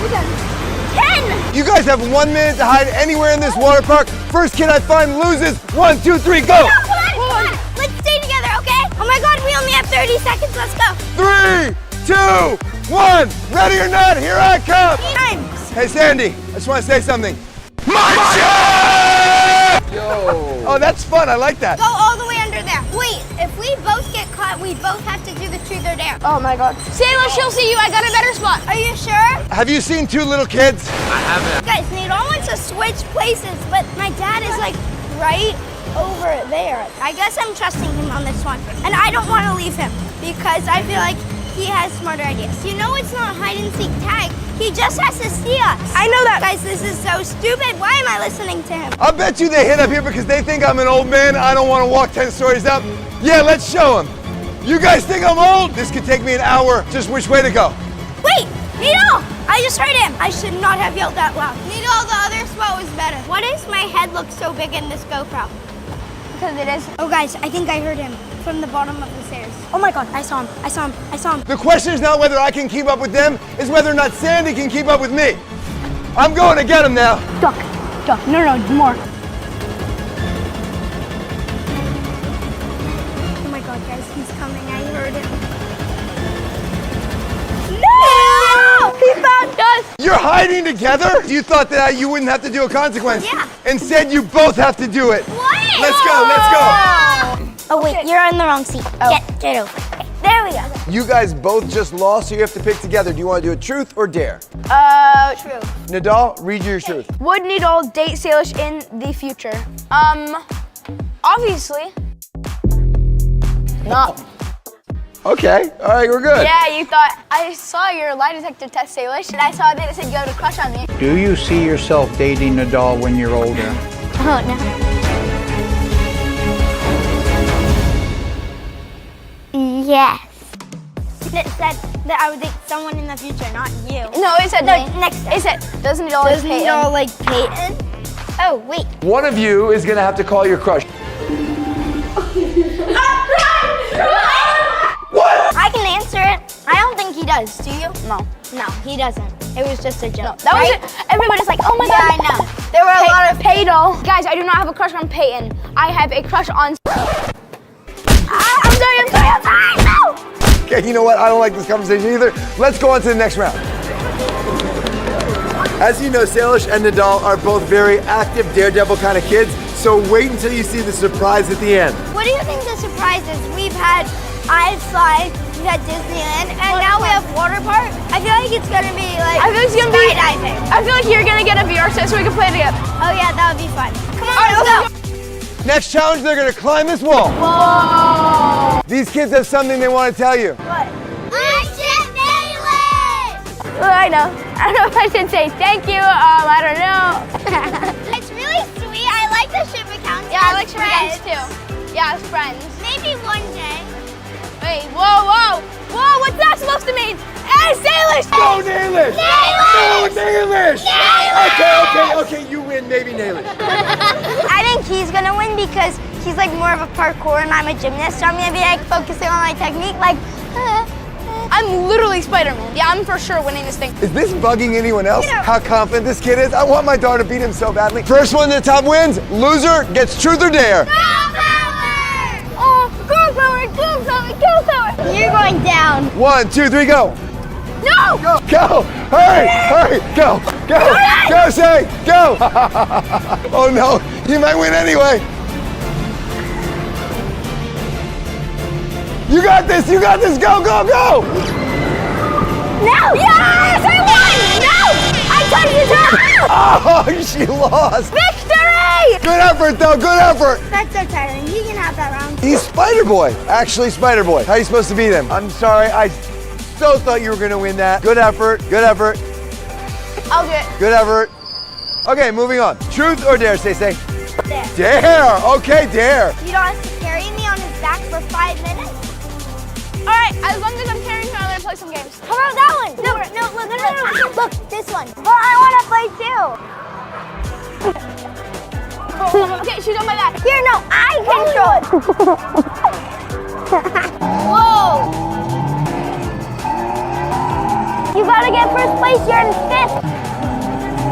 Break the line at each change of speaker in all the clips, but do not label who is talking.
10.
You guys have 1 minute to hide anywhere in this water park. First kid I find loses. 1, 2, 3, go!
No, come on. Let's stay together, okay? Oh my God, we only have 30 seconds. Let's go.
3, 2, 1. Ready or not, here I come.
Time.
Hey, Sandy, I just want to say something. My shot! Yo. Oh, that's fun. I like that.
Go all the way under there. Wait, if we both get caught, we both have to do the truth or dare. Oh my God.
Salish, she'll see you. I got a better spot.
Are you sure?
Have you seen two little kids?
I haven't.
Guys, Nadal wants to switch places, but my dad is like right over there. I guess I'm trusting him on this one. And I don't want to leave him because I feel like he has smarter ideas. You know it's not hide and seek tag. He just has to see us.
I know that.
Guys, this is so stupid. Why am I listening to him?
I'll bet you they hit up here because they think I'm an old man. I don't want to walk 10 stories up. Yeah, let's show them. You guys think I'm old? This could take me an hour. Just which way to go?
Wait, Nadal! I just heard him. I should not have yelled that loud. Nadal, the other spot was better. Why does my head look so big in this GoPro?
Because it is.
Oh guys, I think I heard him from the bottom of the stairs. Oh my God, I saw him, I saw him, I saw him.
The question is not whether I can keep up with them, it's whether or not Sandy can keep up with me. I'm going to get him now.
Duck. No, more.
Oh my God, guys, he's coming. I heard him.
No! He found us.
You're hiding together? You thought that you wouldn't have to do a consequence.
Yeah.
Instead, you both have to do it.
What?
Let's go, let's go.
Oh wait, you're in the wrong seat.
Oh.
Get over. Okay, there we go.
You guys both just lost, so you have to pick together. Do you want to do a truth or dare?
True.
Nadal, read your truth.
Would Nadal date Salish in the future? Obviously. No.
Okay, all right, we're good.
Yeah, you thought, I saw your lie detector test, Salish, and I saw that it said go to crush on me.
Do you see yourself dating Nadal when you're older?
Oh no. Yes. It said that I would date someone in the future, not you.
No, it said
No,
me.
next
It said, doesn't Nadal
Does
like Peyton?
Nadal like Peyton? Oh, wait.
One of you is gonna have to call your crush. What?
I can answer it. I don't think he does. Do you?
No.
No, he doesn't. It was just a joke.
That
right?
was it. Everybody's like, oh my
Yeah,
God.
I know. There were a lot of
Peyton. Guys, I do not have a crush on Peyton. I have a crush on... I'm sorry, no!
Okay, you know what? I don't like this conversation either. Let's go on to the next round. As you know, Salish and Nadal are both very active, daredevil kind of kids, so wait until you see the surprise at the end.
What do you think the surprise is? We've had Ice Slide, we've had Disneyland, and now we have Water Park. I feel like it's gonna be like
I feel like it's gonna be...
skydiving.
I feel like you're gonna get a VR set so we can play together.
Oh yeah, that would be fun. Come on,
All right,
let's go.
Next challenge, they're gonna climb this wall.
Whoa!
These kids have something they want to tell you.
What? I should nail it!
Well, I know. I don't know if I should say thank you. I don't know.
It's really sweet. I like the ship accounts.
Yeah, I like ship accounts too. Yeah, as friends.
Maybe one day.
Wait, whoa. What's that supposed to mean? Hey, Salish!
Go Nailish!
Nailish!
Go Nailish!
Nailish!
Okay, you win, maybe Nailish.
I think he's gonna win because he's like more of a parkour and I'm a gymnast, so I'm gonna be like focusing on my technique, like.
I'm literally Spider-Man. Yeah, I'm for sure winning this thing.
Is this bugging anyone else?
You know-
How confident this kid is? I want my daughter to beat him so badly. First one to the top wins. Loser gets truth or dare.
Go power! Oh, go power! You're going down.
1, 2, 3, go.
No!
Go! Hurry! Go! Go, say! Go! Oh no, you might win anyway. You got this! Go!
No! Yes! I won! No! I touched his hand!
Oh, she lost.
Victory!
Good effort, though. Good effort.
That's so tiring. You can have that round.
He's Spider-Boy. Actually, Spider-Boy. How are you supposed to beat him? I'm sorry. I so thought you were going to win that. Good effort.
I'll do it.
Good effort. Okay, moving on. Truth or dare, say.
There.
Dare. Okay, dare.
You don't have to carry me on his back for 5 minutes?
All right, as long as I'm carrying him, I'm gonna play some games.
How about that one? No, look. Look, this one. Well, I want to play too.
Okay, she's on my back.
Here, no, I control it. Whoa. You how to get first place. You're in 5th.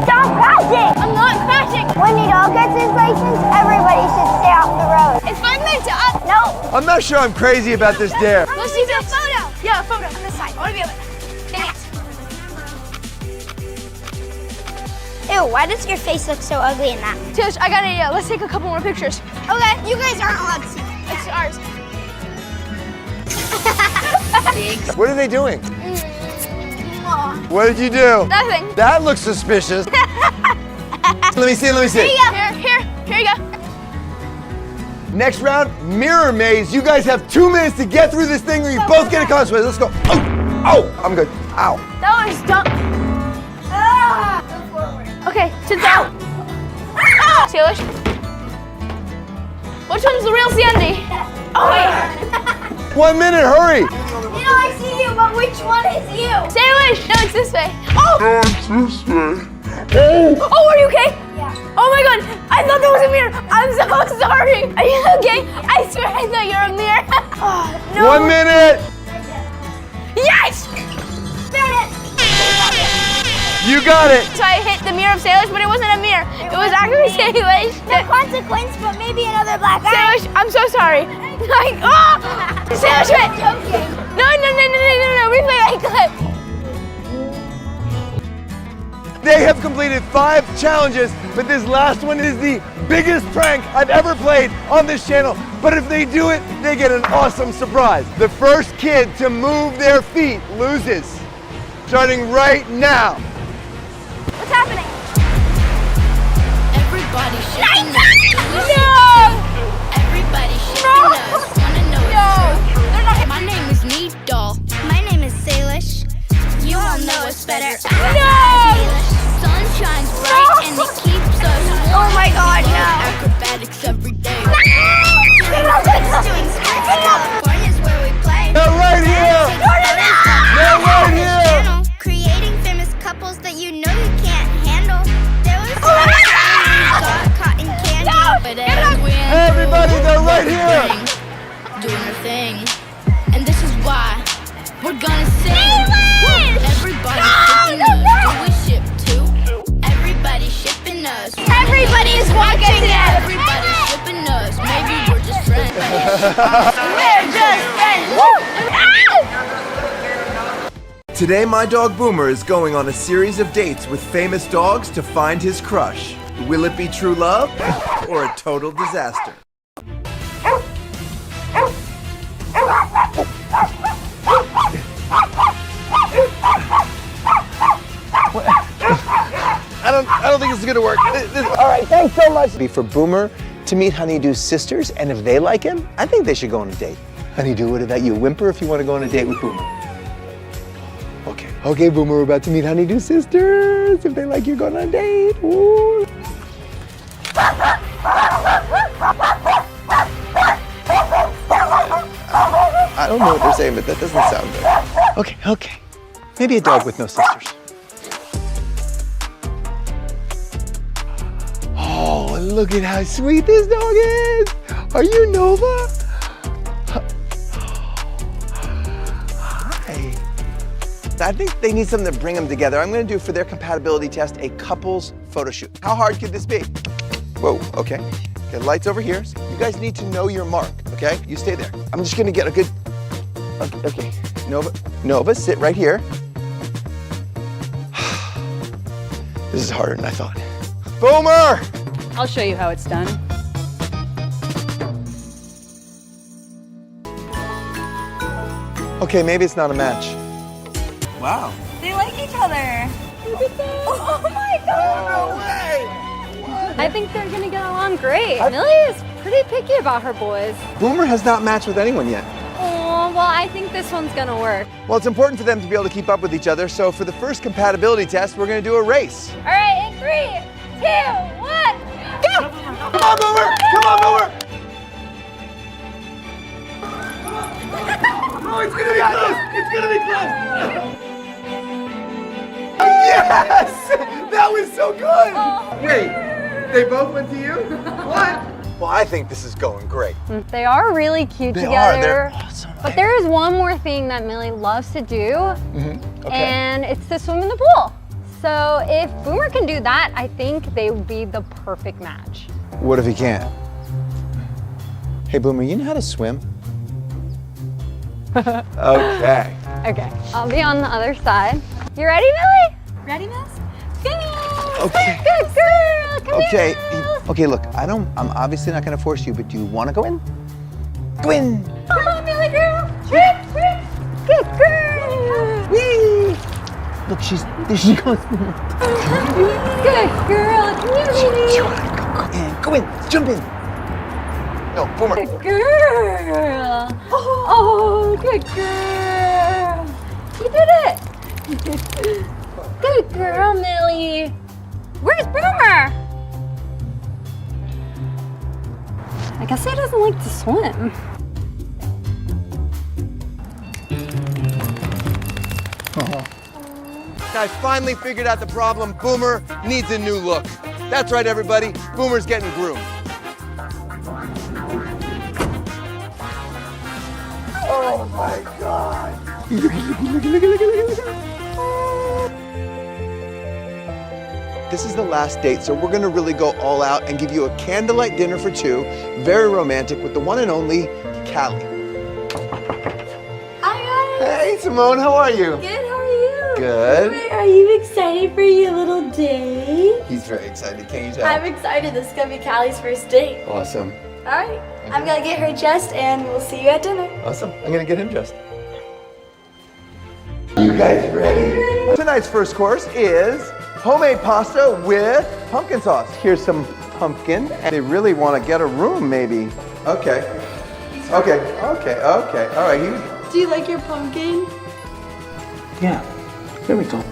Stop crashing.
I'm not crashing.
When Nadal gets his license, everybody should stay off the road.
It's 5 minutes up.
No.
I'm not sure I'm crazy about this dare.
Let's do a photo. Yeah, a photo on this side. I want to be able to.
Ew, why does your face look so ugly in that?
Tish, I got an idea. Let's take a couple more pictures.
Okay, you guys aren't allowed to see.
It's ours.
What are they doing? What did you do?
Nothing.
That looks suspicious. Let me see, let me see.
Here you go.
Next round, mirror maze. You guys have 2 minutes to get through this thing or you both get a consequence. Let's go. Oh, oh, I'm good. Ow.
That was dumb. Okay, sit down. Salish. Which one's the real Sandy? Oh, wait.
1 minute, hurry.
You know, I see you, but which one is you?
Salish. No, it's this way. Oh.
No, it's this way.
Oh, are you okay?
Yeah.
Oh my God, I thought there was a mirror. I'm so sorry. Are you okay? I swear I thought you were a mirror. Oh, no.
1 minute.
Yes!
You got it.
So I hit the mirror of Salish, but it wasn't a mirror. It was actually Salish.
No consequence, but maybe another black eye.
Salish, I'm so sorry. Like, oh! Salish, wait.
Joking.
No. Replay that clip.
They have completed 5 challenges, but this last one is the biggest prank I've ever played on this channel. But if they do it, they get an awesome surprise. The first kid to move their feet loses. Starting right now.
What's happening?
Everybody shaking us.
No!
Everybody shaking us. Wanna know it's true? My name is Needle.
My name is Salish.
You all know us better. Sun shines bright and it keeps us warm.
Oh my God, no.
Acrobatics every day.
California's where we play.
They're right here. They're right here.
Creating famous couples that you know you can't handle. There was got cotton candy.
But as we
Everybody, they're right here.
doing our thing. And this is why we're gonna sing. Everybody shipping us. Do we ship too? Everybody shipping us.
Everybody is walking in.
Everybody shipping us. Maybe we're just friends.
We're just friends.
Today, my dog Boomer is going on a series of dates with famous dogs to find his crush. Will it be true love or a total disaster? I don't think this is gonna work. All right, thanks so much. Be for Boomer to meet Honeydew's sisters, and if they like him, I think they should go on a date. Honeydew, what about you? Whimper if you want to go on a date with Boomer. Okay, Boomer, we're about to meet Honeydew's sisters. If they like you, go on a date. Ooh. I don't know what they're saying, but that doesn't sound good. Okay. Maybe a dog with no sisters. Oh, look at how sweet this dog is. Are you Nova? Hi. I think they need something to bring them together. I'm gonna do for their compatibility test a couples photo shoot. How hard could this be? Whoa, okay. Okay, lights over here. So you guys need to know your mark, okay? You stay there. I'm just gonna get a good, okay. Nova, sit right here. This is harder than I thought. Boomer!
I'll show you how it's done.
Okay, maybe it's not a match. Wow.
They like each other. Look at that. Oh my God.
No way!
I think they're gonna get along great. Millie is pretty picky about her boys.
Boomer has not matched with anyone yet.
Oh, well, I think this one's gonna work.
Well, it's important for them to be able to keep up with each other, so for the first compatibility test, we're gonna do a race.
All right, in 3, 2, 1, go!
Come on, Boomer! Come on, Boomer! Oh, it's gonna be close! It's gonna be close! Yes! That was so good! Wait, they both went to you? What? Well, I think this is going great.
They are really cute
They
together.
are, they're awesome.
But there is one more thing that Millie loves to do. and it's to swim in the pool. So if Boomer can do that, I think they would be the perfect match.
What if he can't? Hey, Boomer, you know how to swim? Okay.
Okay, I'll be on the other side. You ready, Millie?
Ready, miss?
Okay.
Good girl, come
Okay.
here.
Okay, look, I'm obviously not gonna force you, but do you wanna go in? Go in!
Come on, Millie girl. Swim, swim. Good girl.
Whee! Look, there she goes.
Good girl, come here, Millie.
Go in, jump in. No, Boomer.
Good girl. Oh, good girl. You did it. Good girl, Millie. Where's Boomer? I guess he doesn't like to swim.
I finally figured out the problem. Boomer needs a new look. That's right, everybody. Boomer's getting groomed. Oh my God. Look. This is the last date, so we're gonna really go all out and give you a candlelight dinner for two, very romantic, with the one and only Callie.
Hi guys.
Hey, Simone, how are you?
Good, how are you?
Good.
Wait, are you excited for your little date?
He's very excited, can you tell?
I'm excited. This is gonna be Callie's first date.
Awesome.
All right, I'm gonna get her dressed and we'll see you at dinner.
Awesome. I'm gonna get him dressed. You guys ready? Tonight's first course is homemade pasta with pumpkin sauce. Here's some pumpkin. They really want to get a room, maybe. Okay. Okay. All right. Here we go.
Do you like your pumpkin?
Yeah. There we go.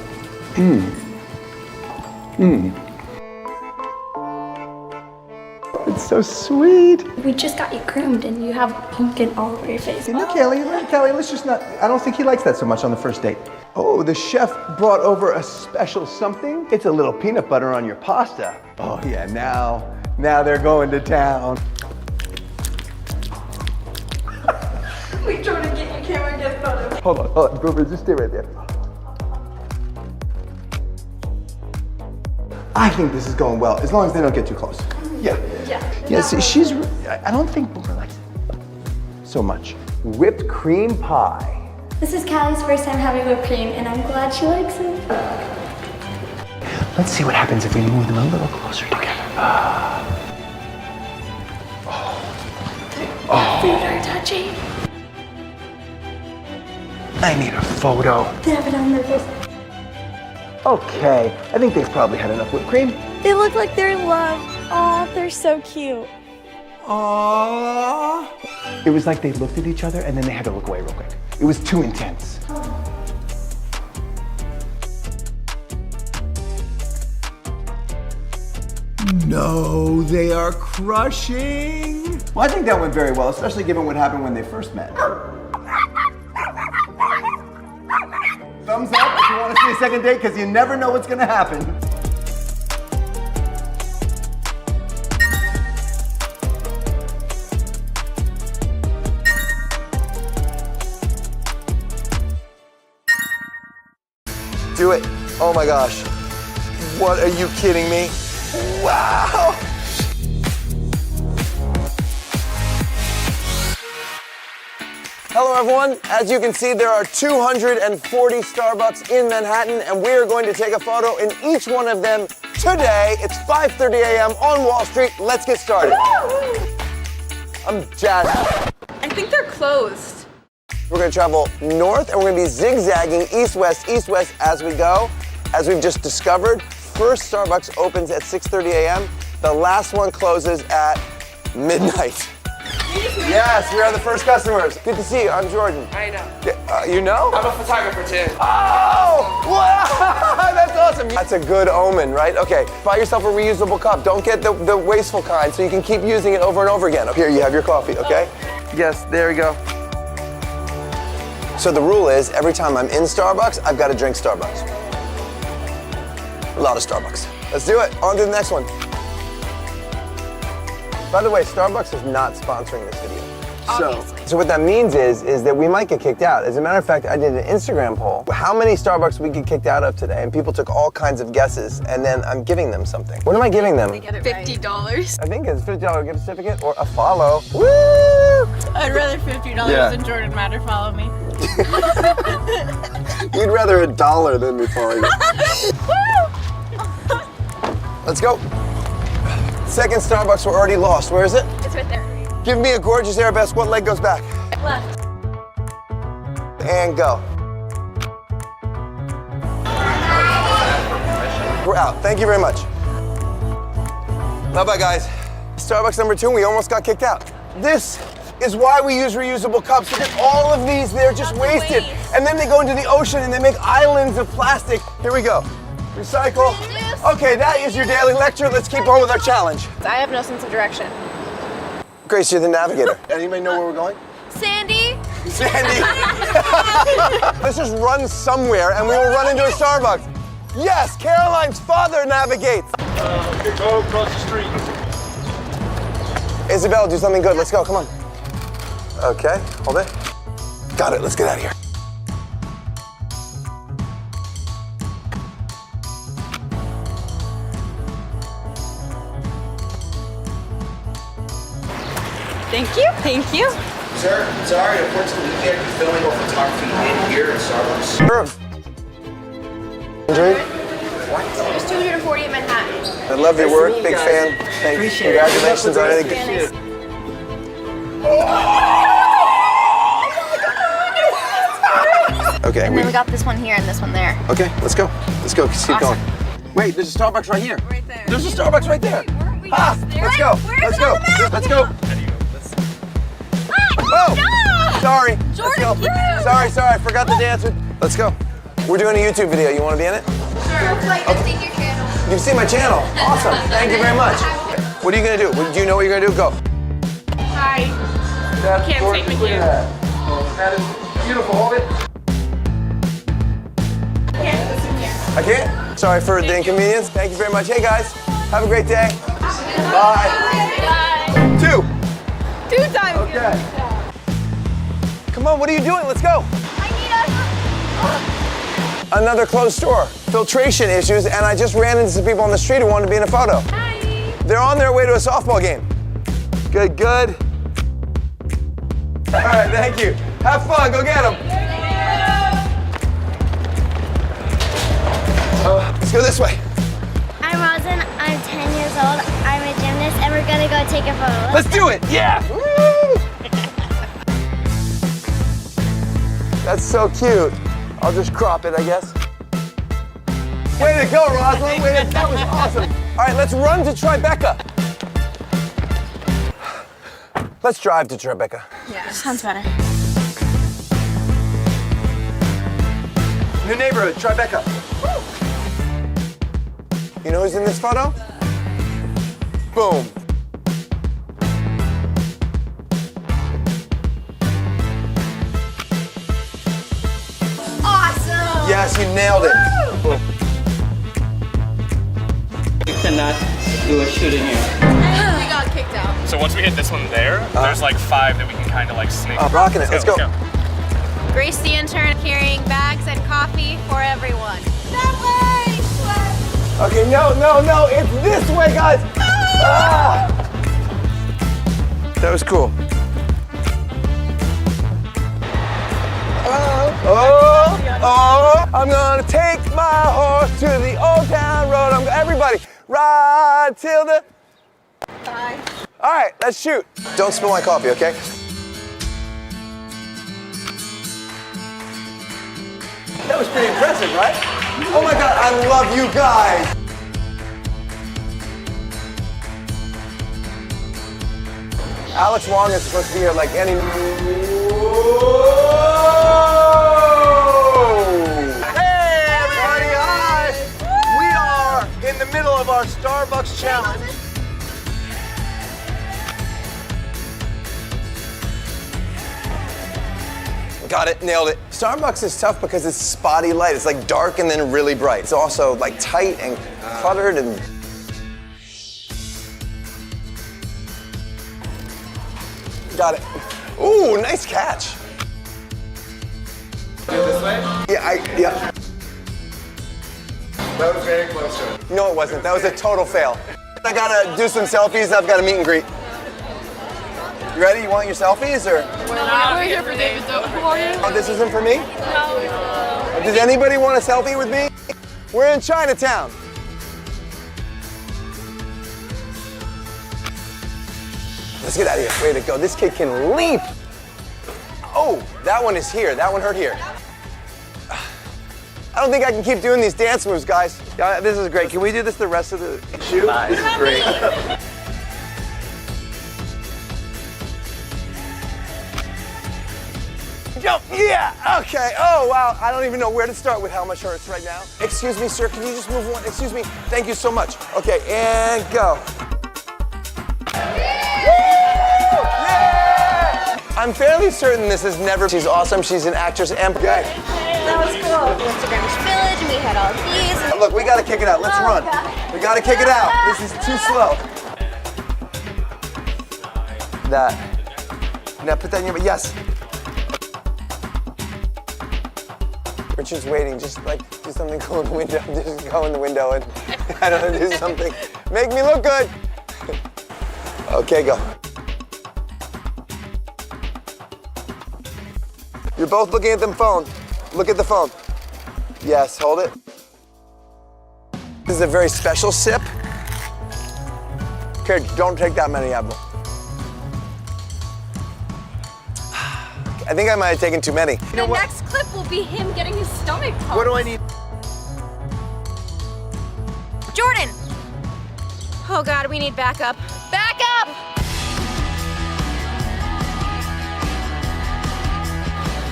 It's so sweet.
We just got you groomed and you have pumpkin all over your face.
You know, Kelly, let's just not, I don't think he likes that so much on the first date. Oh, the chef brought over a special something. It's a little peanut butter on your pasta. Oh yeah, now they're going to town.
We trying to get your camera and get photos.
Hold on, Boomer, just stay right there. I think this is going well, as long as they don't get too close. Yeah. Yeah, see, I don't think Boomer likes it so much. Whipped cream pie.
This is Callie's first time having whipped cream and I'm glad she likes it.
Let's see what happens if we move them a little closer together.
Food are touchy.
I need a photo.
They have it on their face.
Okay, I think they've probably had enough whipped cream.
They look like they're in love. Aw, they're so cute.
Aww. It was like they looked at each other and then they had to look away real quick. It was too intense. No, they are crushing. Well, I think that went very well, especially given what happened when they first met. Thumbs up if you want to see a second date, because you never know what's going to happen. Do it. Oh my gosh. What, are you kidding me? Wow. Hello everyone. As you can see, there are 240 Starbucks in Manhattan, and we are going to take a photo in each one of them today. It's 5:30 a.m. on Wall Street. Let's get started. I'm jazzed.
I think they're closed.
We're gonna travel north and we're gonna be zigzagging east-west as we go. As we've just discovered, first Starbucks opens at 6:30 a.m. The last one closes at midnight. Yes, we are the first customers. Good to see you, I'm Jordan.
I know.
You know?
I'm a photographer too.
Oh, wow, that's awesome. That's a good omen, right? Okay, buy yourself a reusable cup. Don't get the wasteful kind so you can keep using it over and over again. Here, you have your coffee, okay? Yes, there we go. So the rule is, every time I'm in Starbucks, I've got to drink Starbucks. A lot of Starbucks. Let's do it. On to the next one. By the way, Starbucks is not sponsoring this video. So what that means is that we might get kicked out. As a matter of fact, I did an Instagram poll. How many Starbucks we get kicked out of today? And people took all kinds of guesses, and then I'm giving them something. What am I giving them?
$50.
I think it's a $50 gift certificate or a follow. Woo!
I'd rather $50 than Jordan Matter follow me.
You'd rather $1 than me follow you. Let's go. Second Starbucks, we're already lost. Where is it?
It's right there.
Give me a gorgeous arabesque. What leg goes back?
Left.
And go. We're out. Thank you very much. Bye-bye, guys. Starbucks number 2, we almost got kicked out. This is why we use reusable cups. Look at all of these. They're just wasted. And then they go into the ocean and they make islands of plastic. Here we go. Recycle. Okay, that is your daily lecture. Let's keep on with our challenge.
I have no sense of direction.
Grace, you're the navigator. Anybody know where we're going?
Sandy.
Sandy. Let's just run somewhere and we will run into a Starbucks. Yes, Caroline's father navigates.
Go across the street.
Isabel, do something good. Let's go, come on. Okay, hold it. Got it, let's get out of here.
Thank you. Thank you.
Sir, sorry, unfortunately we can't be filming or photography in here at Starbucks.
Sure. Enjoy.
There's 240 in Manhattan.
I love your work, big fan. Thanks. Congratulations on everything. Okay.
And then we got this one here and this one there.
Okay, let's go. Let's go, keep going. Wait, there's a Starbucks right here.
Right there.
There's a Starbucks right there. Ah, let's go, let's go, let's go. Oh, sorry. Let's go. Sorry, I forgot the dance. Let's go. We're doing a YouTube video. You want to be in it?
I've seen your channel.
You've seen my channel. Awesome. Thank you very much. What are you going to do? Do you know what you're going to do? Go.
Hi.
That's
Can't take me here.
That is beautiful. Hold it.
Can't listen here.
I can't? Sorry for the inconvenience. Thank you very much. Hey, guys. Have a great day. Bye.
Bye.
2.
2 times.
Okay. Come on, what are you doing? Let's go. Another closed store. Filtration issues, and I just ran into some people on the street who wanted to be in a photo.
Hi.
They're on their way to a softball game. Good, good. All right, thank you. Have fun, go get them. Let's go this way.
I'm Rosin, I'm 10 years old, I'm a gymnast, and we're gonna go take a photo.
Let's do it, yeah. Woo! That's so cute. I'll just crop it, I guess. Way to go, Rosalind. That was awesome. All right, let's run to Tribeca. Let's drive to Tribeca.
Yeah, sounds better.
New neighborhood, Tribeca. You know who's in this photo? Boom.
Awesome.
Yes, you nailed it.
You cannot do a shoot in here.
We got kicked out.
So once we hit this one there, there's like 5 that we can kind of like sneak.
Rocking it, let's go.
Grace the intern carrying bags and coffee for everyone.
That way.
Okay, no, it's this way, guys. Ah! That was cool. Oh, I'm gonna take my horse to the old town road. Everybody, ride till the...
Bye.
All right, let's shoot. Don't spill my coffee, okay? That was pretty impressive, right? Oh my God, I love you guys. Alex Wong is supposed to be here like any... Hey, everybody, hi! We are in the middle of our Starbucks challenge. Got it, nailed it. Starbucks is tough because it's spotty light. It's like dark and then really bright. It's also like tight and cluttered and... Got it. Ooh, nice catch.
This way?
Yeah.
That was very close to it.
No, it wasn't. That was a total fail. I gotta do some selfies. I've got a meet and greet. You ready? You want your selfies or?
We're here for David though. Who are you?
Oh, this isn't for me?
No.
Does anybody want a selfie with me? We're in Chinatown. Let's get out of here. Way to go. This kid can leap. Oh, that one is here. That one hurt here. I don't think I can keep doing these dance moves, guys. Yeah, this is great. Can we do this the rest of the shoot? This is great. Jump. Yeah. Okay. Oh, wow. I don't even know where to start with how much hurts right now. Excuse me, sir. Can you just move one? Excuse me. Thank you so much. Okay, and go. Yeah! I'm fairly certain this is never. She's awesome. She's an actress and. Okay.
That was cool. We went to Greenwich Village and we had all these.
Look, we gotta kick it out. Let's run. We gotta kick it out. This is too slow. That. Now put that in your. Yes. Richard's waiting. Just like do something cool in the window. Just go in the window and I don't know, do something. Make me look good. Okay, go. You're both looking at the phone. Look at the phone. Yes, hold it. This is a very special sip. Okay, don't take that many of them. I think I might have taken too many.
The next clip will be him getting his stomach pumped.
What do I need?
Jordan! Oh God, we need backup. Backup!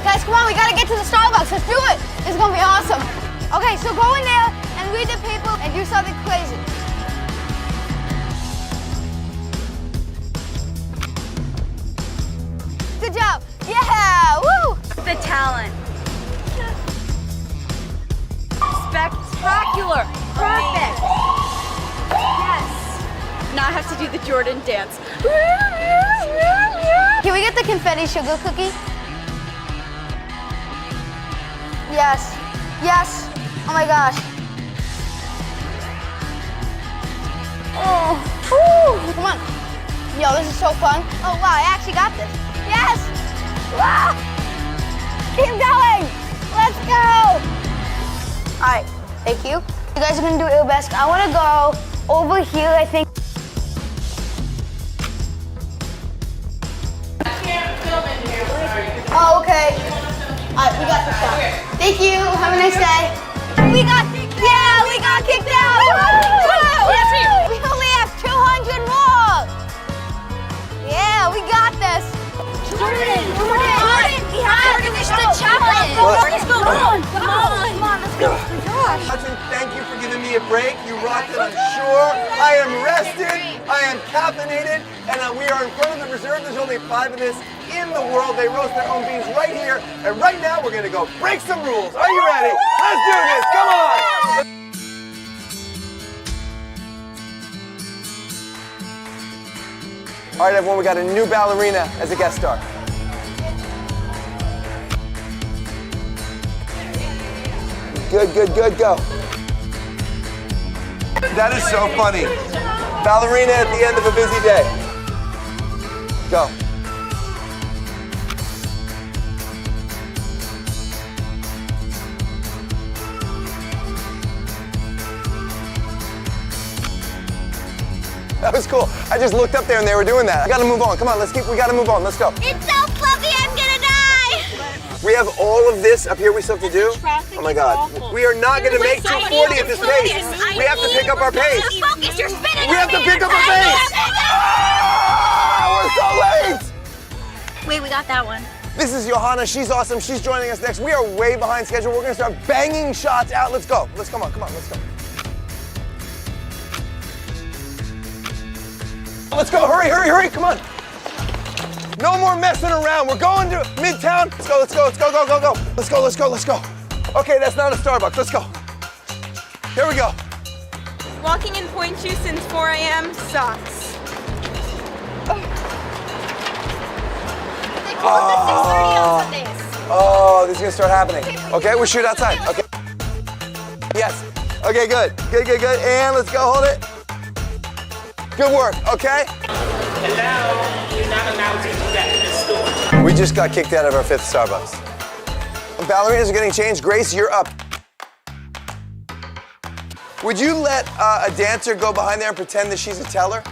Guys, come on, we gotta get to the Starbucks. Let's do it. It's gonna be awesome. Okay, so go in there and read the paper and do something crazy. Good job. Yeah, woo!
The talent. Spectacular. Perfect. Yes. Now I have to do the Jordan dance.
Can we get the confetti sugar cookie? Yes. Yes. Oh my gosh. Oh. Woo. Come on. Yo, this is so fun. Oh wow, I actually got this. Yes. Wow. Keep going. Let's go. All right. Thank you. You guys are gonna do your best. I want to go over here. I think. Oh, okay. All right, we got this now. Thank you. Have a nice day. We got kicked out. We only have 200 more. Yeah, we got this. Jordan, we have to finish the challenge. Let's go. Come on, let's go.
Hudson, thank you for giving me a break. You rocked it, I'm sure. I am rested, I am caffeinated, and we are in front of the reserve. There's only 5 of this in the world. They roast their own beans right here. And right now, we're gonna go break some rules. Are you ready? Let's do this, come on! All right, everyone, we got a new ballerina as a guest star. Good, good, good, go. That is so funny. Ballerina at the end of a busy day. Go. That was cool. I just looked up there and they were doing that. I gotta move on. Come on, we gotta move on. Let's go.
It's so fluffy, I'm gonna die.
We have all of this up here we still have to do. Oh my God. We are not gonna make 240 at this pace. We have to pick up our pace.
Focus, you're spinning.
We have to pick up our pace. We're so late.
Wait, we got that one.
This is Johanna. She's awesome. She's joining us next. We are way behind schedule. We're gonna start banging shots out. Let's go. Come on, let's go. Let's go, hurry, come on. No more messing around. We're going to Midtown. Let's go. Let's go. Okay, that's not a Starbucks. Let's go. Here we go.
Walking in point shoes since 4 a.m. sucks.
Oh, oh, this is gonna start happening. Okay, we'll shoot outside. Okay. Yes. Okay, good. Good, good, good. And let's go, hold it. Good work, okay?
And now, you're not allowed to do that in the store.
We just got kicked out of our 5th Starbucks. Ballerinas are getting changed. Grace, you're up. Would you let a dancer go behind there and pretend that she's a teller?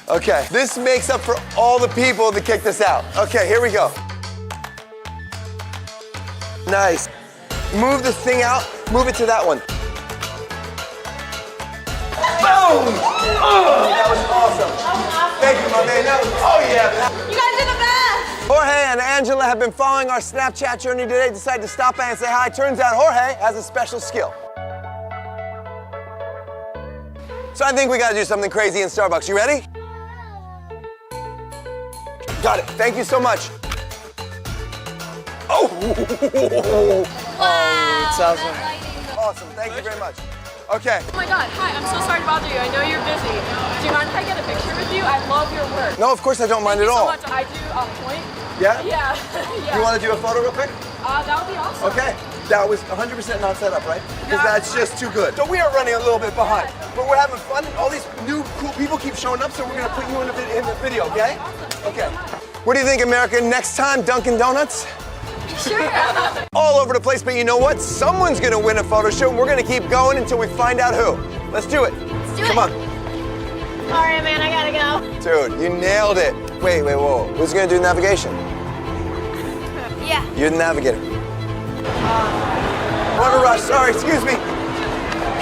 Okay, this makes up for all the people that kicked us out. Okay, here we go. Nice. Move the thing out, move it to that one. Boom! Oh, that was awesome. Thank you, my man. Oh, yeah.
You guys are the best.
Jorge and Angela have been following our Snapchat journey today, decided to stop by and say hi. Turns out Jorge has a special skill. So I think we gotta do something crazy in Starbucks. You ready? Got it. Thank you so much. Oh!
Wow.
It's awesome. Awesome. Thank you very much. Okay.
Oh my God, hi, I'm so sorry to bother you. I know you're busy. Do you mind if I get a picture with you? I love your work.
No, of course I don't mind at all.
Thank you so much. I do point.
Yeah?
Yeah. Yeah.
You want to do a photo real quick?
That would be awesome.
Okay. That was 100% not set up, right? Because that's just too good. So we are running a little bit behind, but we're having fun. All these new cool people keep showing up, so we're gonna put you in the video, okay? Okay. What do you think, America? Next time, Dunkin' Donuts?
Sure.
All over the place, but you know what? Someone's gonna win a photo shoot, and we're gonna keep going until we find out who. Let's do it.
Let's do
Come
it.
on.
Sorry, man, I gotta go.
Dude, you nailed it. Wait, whoa. Who's gonna do navigation?
Yeah.
You're the navigator. What a rush, sorry, excuse me.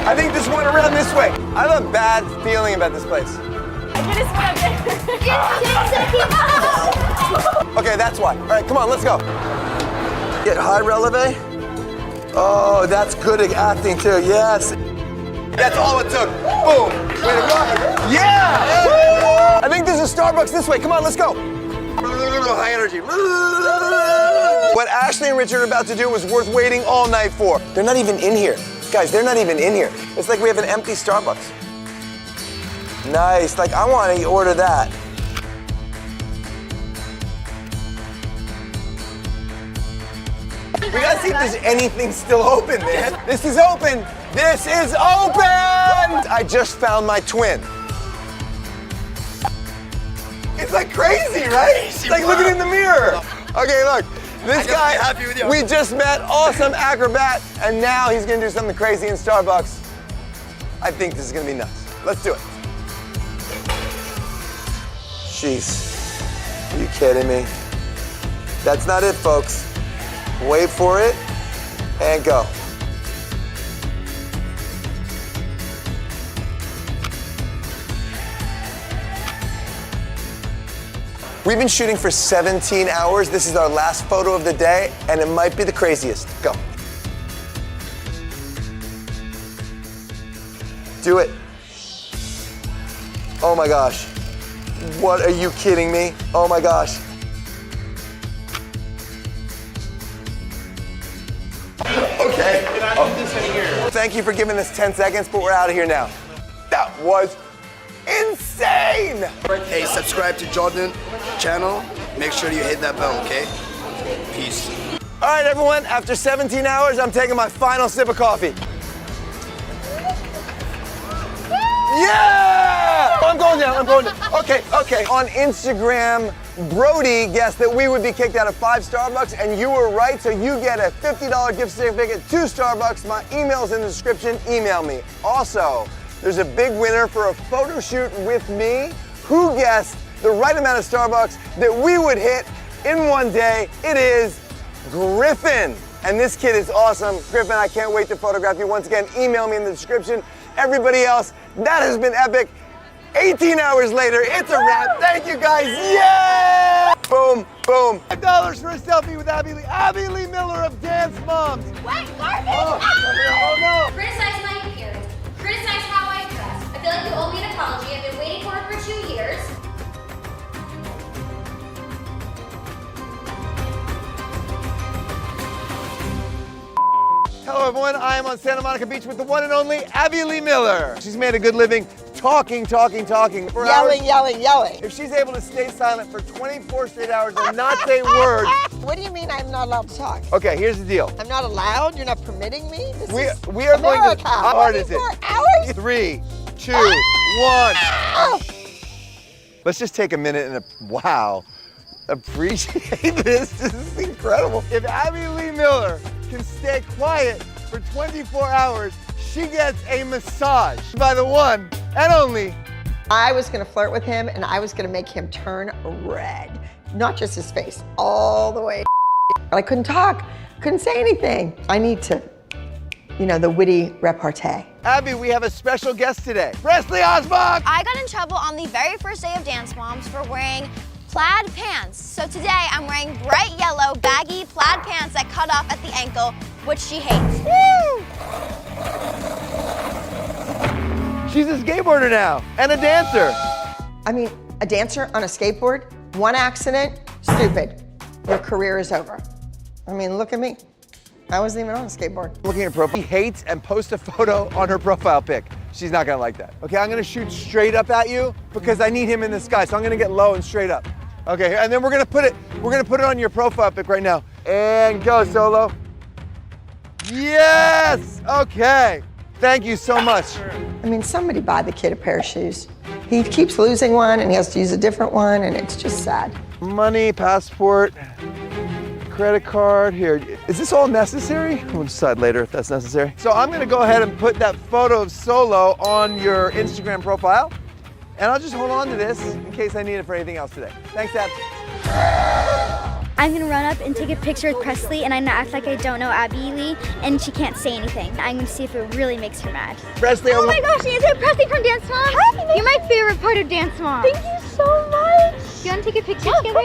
I think this went around this way. I have a bad feeling about this place.
I get it.
Okay, that's why. All right, come on, let's go. Get high releve. Oh, that's good at acting too, yes. That's all it took. Boom. Way to go. Yeah! Woo! I think there's a Starbucks this way. Come on, let's go. High energy. What Ashley and Richard are about to do was worth waiting all night for. They're not even in here. Guys, they're not even in here. It's like we have an empty Starbucks. Nice, like I want to order that. We gotta see if there's anything still open, man. This is open. This is open! I just found my twin. It's like crazy, right? It's like looking in the mirror. Okay, look. This guy, happy with you. We just met, awesome acrobat, and now he's gonna do something crazy in Starbucks. I think this is gonna be nuts. Let's do it. Jeez, are you kidding me? That's not it, folks. Wait for it, and go. We've been shooting for 17 hours. This is our last photo of the day, and it might be the craziest. Go. Do it. Oh my gosh. What, are you kidding me? Oh my gosh. Okay. Thank you for giving us 10 seconds, but we're out of here now. That was insane!
Hey, subscribe to Jordan channel. Make sure you hit that bell, okay? Peace.
All right, everyone, after 17 hours, I'm taking my final sip of coffee. Yeah! I'm going down, I'm going down. Okay. On Instagram, Brody guessed that we would be kicked out of 5 Starbucks, and you were right, so you get a $50 gift certificate to Starbucks. My email's in the description, email me. Also, there's a big winner for a photo shoot with me. Who guessed the right amount of Starbucks that we would hit in one day? It is Griffin. And this kid is awesome. Griffin, I can't wait to photograph you. Once again, email me in the description. Everybody else, that has been epic. 18 hours later, it's a wrap. Thank you guys, yeah! Boom, boom. $5 for a selfie with Abby Lee. Abby Lee Miller of Dance Moms.
Wait, Marvin!
Oh no!
Criticize my appearance. Criticize how I dress. I feel like you owe me an apology. I've been waiting for it for 2 years.
Hello everyone, I am on Santa Monica Beach with the one and only Abby Lee Miller. She's made a good living talking for
Yelling,
hours.
yelling, yelling.
If she's able to stay silent for 24 straight hours and not say a word.
What do you mean I'm not allowed to talk?
Okay, here's the deal.
I'm not allowed? You're not permitting me? This
We
is
are going to.
America.
How hard is it?
24 hours?
3, 2, 1. Let's just take a minute and wow. Appreciate this. This is incredible. If Abby Lee Miller can stay quiet for 24 hours, she gets a massage by the one and only.
I was gonna flirt with him and I was gonna make him turn red. Not just his face, all the way. But I couldn't talk, couldn't say anything. I need to, the witty repartee.
Abby, we have a special guest today. Presley Osbach!
I got in trouble on the very first day of Dance Moms for wearing plaid pants. So today I'm wearing bright yellow, baggy plaid pants that cut off at the ankle, which she hates.
Woo! She's a skateboarder now and a dancer.
I mean, a dancer on a skateboard, one accident, stupid. Your career is over. I mean, look at me. I wasn't even on a skateboard.
Looking at her profile, she hates and posts a photo on her profile pic. She's not gonna like that. Okay, I'm gonna shoot straight up at you because I need him in the sky. So I'm gonna get low and straight up. Okay, and then we're gonna put it on your profile pic right now. And go, Solo. Yes! Okay. Thank you so much.
I mean, somebody buy the kid a pair of shoes. He keeps losing one and he has to use a different one and it's just sad.
Money, passport, credit card, here. Is this all necessary? We'll decide later if that's necessary. So I'm gonna go ahead and put that photo of Solo on your Instagram profile. And I'll just hold on to this in case I need it for anything else today. Thanks, Ab.
I'm gonna run up and take a picture with Presley and I'm gonna act like I don't know Abby Lee and she can't say anything. I'm gonna see if it really makes her mad.
Presley,
oh my gosh, is it Presley from Dance Moms? Hi, you're my favorite part of Dance Moms. Thank you so much. You wanna take a picture together?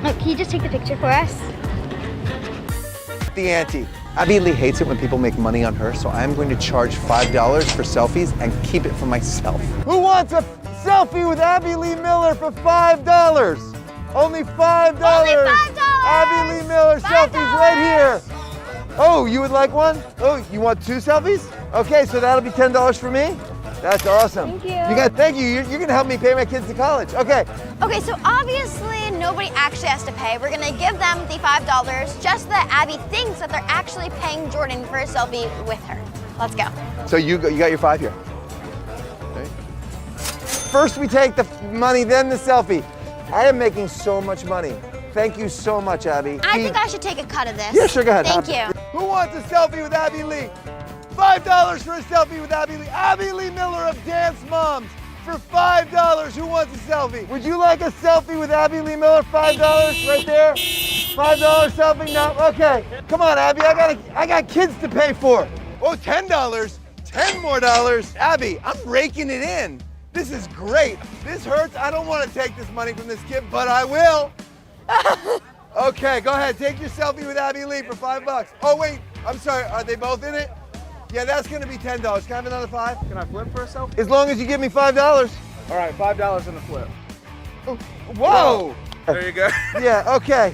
Oh, can you just take the picture for us?
The ante. Abby Lee hates it when people make money on her, so I'm going to charge $5 for selfies and keep it for myself. Who wants a selfie with Abby Lee Miller for $5? Only $5. Only $5. Abby Lee Miller selfies right here. Oh, you would like one? Oh, you want 2 selfies? Okay, so that'll be $10 for me. That's awesome.
Thank you.
Thank you. You're gonna help me pay my kids to college. Okay.
Okay, so obviously nobody actually has to pay. We're gonna give them the $5 just that Abby thinks that they're actually paying Jordan for a selfie with her. Let's go.
So you got your 5 here. Okay. First we take the money, then the selfie. I am making so much money. Thank you so much, Abby.
I think I should take a cut of this.
Yeah, sure, go ahead.
Thank you.
Who wants a selfie with Abby Lee? $5 for a selfie with Abby Lee. Abby Lee Miller of Dance Moms for $5. Who wants a selfie? Would you like a selfie with Abby Lee Miller? $5 right there. $5 selfie? No. Okay. Come on, Abby. I got kids to pay for. Oh, $10. 10 more dollars. Abby, I'm raking it in. This is great. This hurts. I don't want to take this money from this kid, but I will. Okay, go ahead. Take your selfie with Abby Lee for $5. Oh, wait. I'm sorry. Are they both in it? Yeah, that's going to be $10. Can I have another 5?
Can I flip for a selfie?
As long as you give me $5.
All right, $5 in the flip.
Whoa!
There you go.
Yeah, okay.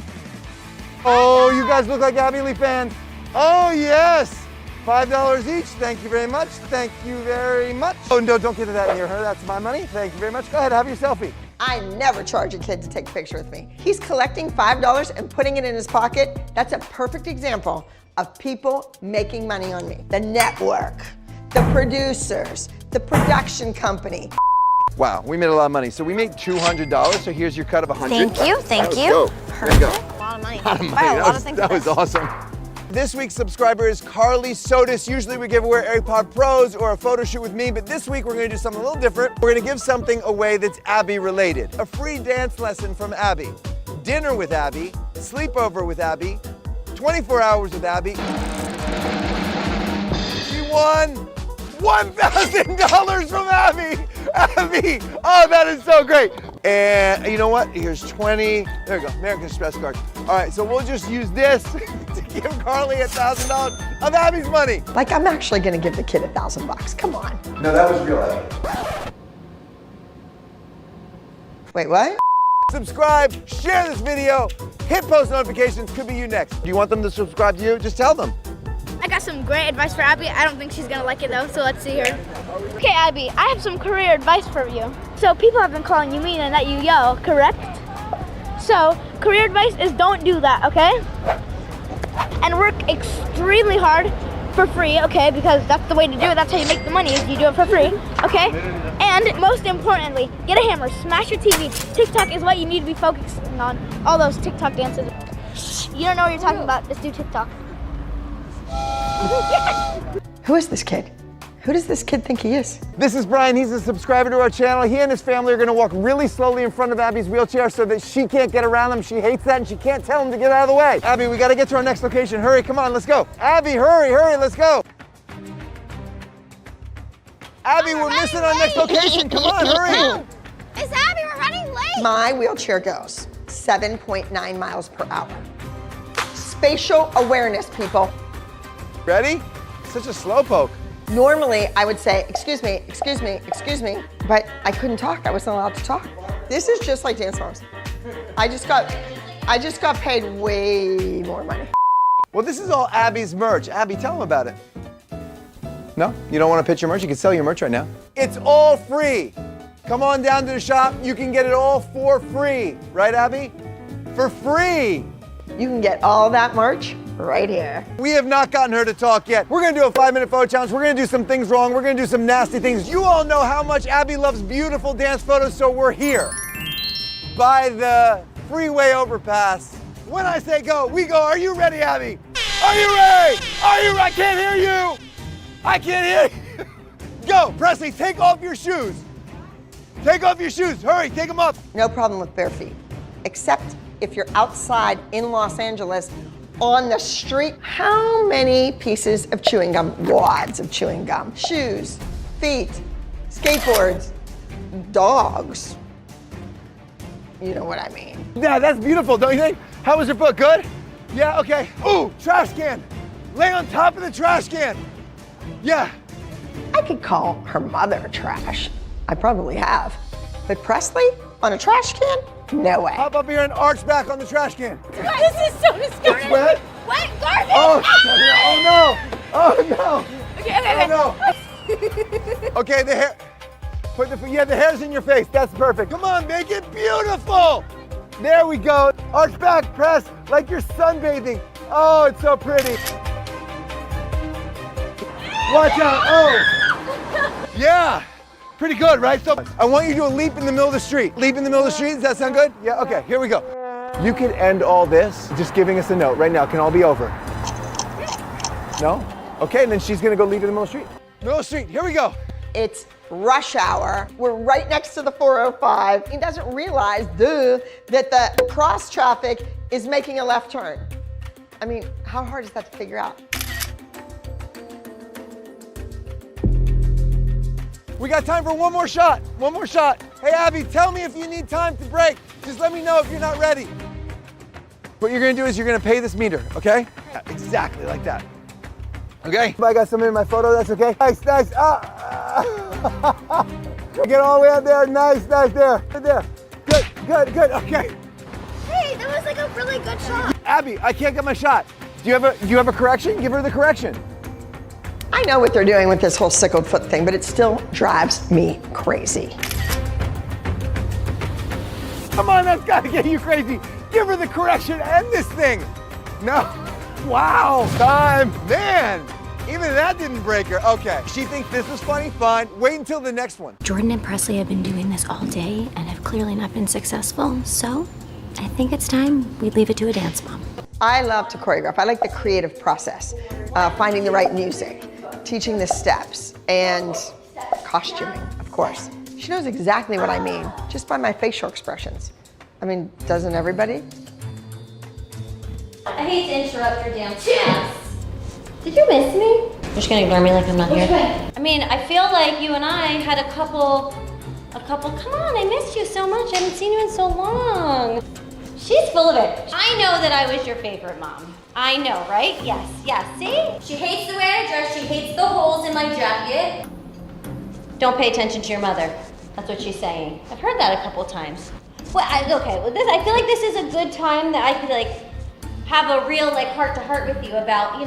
Oh, you guys look like Abby Lee fans. Oh, yes. $5 each. Thank you very much. Thank you very much. Oh, no, don't get that near her. That's my money. Thank you very much. Go ahead, have your selfie.
I never charge a kid to take a picture with me. He's collecting $5 and putting it in his pocket. That's a perfect example of people making money on me. The network, the producers, the production company.
Wow, we made a lot of money. So we made $200, so here's your cut of $100.
Thank you, thank you.
Go. There you go.
A lot of money.
A lot of money.
Wow,
That was awesome. This week's subscriber is Carly Sotis. Usually we give away AirPod Pros or a photo shoot with me, but this week we're gonna do something a little different. We're gonna give something away that's Abby related. A free dance lesson from Abby, dinner with Abby, sleepover with Abby, 24 hours with Abby. She won $1,000 from Abby. Abby, oh, that is so great. And you know what? Here's 20. There you go, American Express card. All right, so we'll just use this to give Carly $1,000 of Abby's money.
Like, I'm actually gonna give the kid $1,000. Come on.
No, that was real Abby.
Wait, what?
Subscribe, share this video, hit post notifications, could be you next. Do you want them to subscribe to you? Just tell them.
I got some great advice for Abby. I don't think she's gonna like it though, so let's see her. Okay, Abby, I have some career advice for you. So people have been calling you mean and that you yell, correct? So career advice is don't do that, okay? And work extremely hard for free, okay? Because that's the way to do it. That's how you make the money, is you do it for free, okay? And most importantly, get a hammer, smash your TV. TikTok is what you need to be focusing on. All those TikTok dances. Shh, you don't know what you're talking about. Just do TikTok.
Who is this kid? Who does this kid think he is?
This is Brian. He's a subscriber to our channel. He and his family are going to walk really slowly in front of Abby's wheelchair so that she can't get around them. She hates that and she can't tell him to get out of the way. Abby, we got to get to our next location. Hurry, come on, let's go. Abby, hurry, let's go. Abby, we're missing our next location. Come on, hurry.
Miss Abby, we're running late.
My wheelchair goes 7.9 miles per hour. Spatial awareness, people.
Ready? Such a slowpoke.
Normally, I would say, excuse me, but I couldn't talk. I wasn't allowed to talk. This is just like Dance Moms. I just got paid way more money.
Well, this is all Abby's merch. Abby, tell them about it. No? You don't want to pitch your merch? You can sell your merch right now. It's all free. Come on down to the shop. You can get it all for free. Right, Abby? For free.
You can get all that merch right here.
We have not gotten her to talk yet. We're gonna do a 5-minute photo challenge. We're gonna do some things wrong. We're gonna do some nasty things. You all know how much Abby loves beautiful dance photos, so we're here. By the freeway overpass. When I say go, we go. Are you ready, Abby? Are you ready? Are you ready? I can't hear you. I can't hear you. Go, Presley, take off your shoes. Take off your shoes. Hurry, take them up.
No problem with bare feet, except if you're outside in Los Angeles on the street. How many pieces of chewing gum, wads of chewing gum, shoes, feet, skateboards, dogs? You know what I mean.
Yeah, that's beautiful, don't you think? How was your foot? Good? Yeah, okay. Ooh, trash can. Lay on top of the trash can. Yeah.
I could call her mother trash. I probably have. But Presley on a trash can? No way.
Hop up here and arch back on the trash can.
This is so disgusting.
It's wet?
Wet garbage.
Oh no. Oh no.
Okay.
Oh no. Okay, the hair. The hair's in your face. That's perfect. Come on, make it beautiful. There we go. Arch back, press like you're sunbathing. Oh, it's so pretty. Watch out. Oh. Yeah. Pretty good, right? So I want you to do a leap in the middle of the street. Leap in the middle of the street, does that sound good? Yeah, okay, here we go. You could end all this just giving us a note right now. Can all be over? No? Okay, and then she's gonna go leap in the middle of the street. Middle of the street, here we go.
It's rush hour. We're right next to the 405. He doesn't realize, that the cross traffic is making a left turn. I mean, how hard is that to figure out?
We got time for one more shot. One more shot. Hey, Abby, tell me if you need time to break. Just let me know if you're not ready. What you're gonna do is you're gonna pay this meter, okay? Yeah, exactly like that. Okay? I got something in my photo, that's okay? Nice. Get all the way out there, nice, there. Good, okay.
Hey, that was like a really good shot.
Abby, I can't get my shot. Do you have a correction? Give her the correction.
I know what they're doing with this whole sickled foot thing, but it still drives me crazy.
Come on, that's gotta get you crazy. Give her the correction and this thing. No, wow, time, man. Even that didn't break her. Okay, she thinks this was funny, fine. Wait until the next one.
Jordan and Presley have been doing this all day and have clearly not been successful, so I think it's time we leave it to a dance mom.
I love to choreograph. I like the creative process, finding the right music, teaching the steps, and costuming, of course. She knows exactly what I mean, just by my facial expressions. I mean, doesn't everybody?
I hate to interrupt your dance class. Did you miss me? You're just gonna ignore me like I'm not here? I mean, I feel like you and I had a couple, come on, I missed you so much. I haven't seen you in so long. She's full of it. I know that I was your favorite mom. I know, right? Yes, see? She hates the way I dress, she hates the holes in my jacket. Don't pay attention to your mother. That's what she's saying. I've heard that a couple times. Well, I feel like this is a good time that I could have a real heart-to-heart with you about,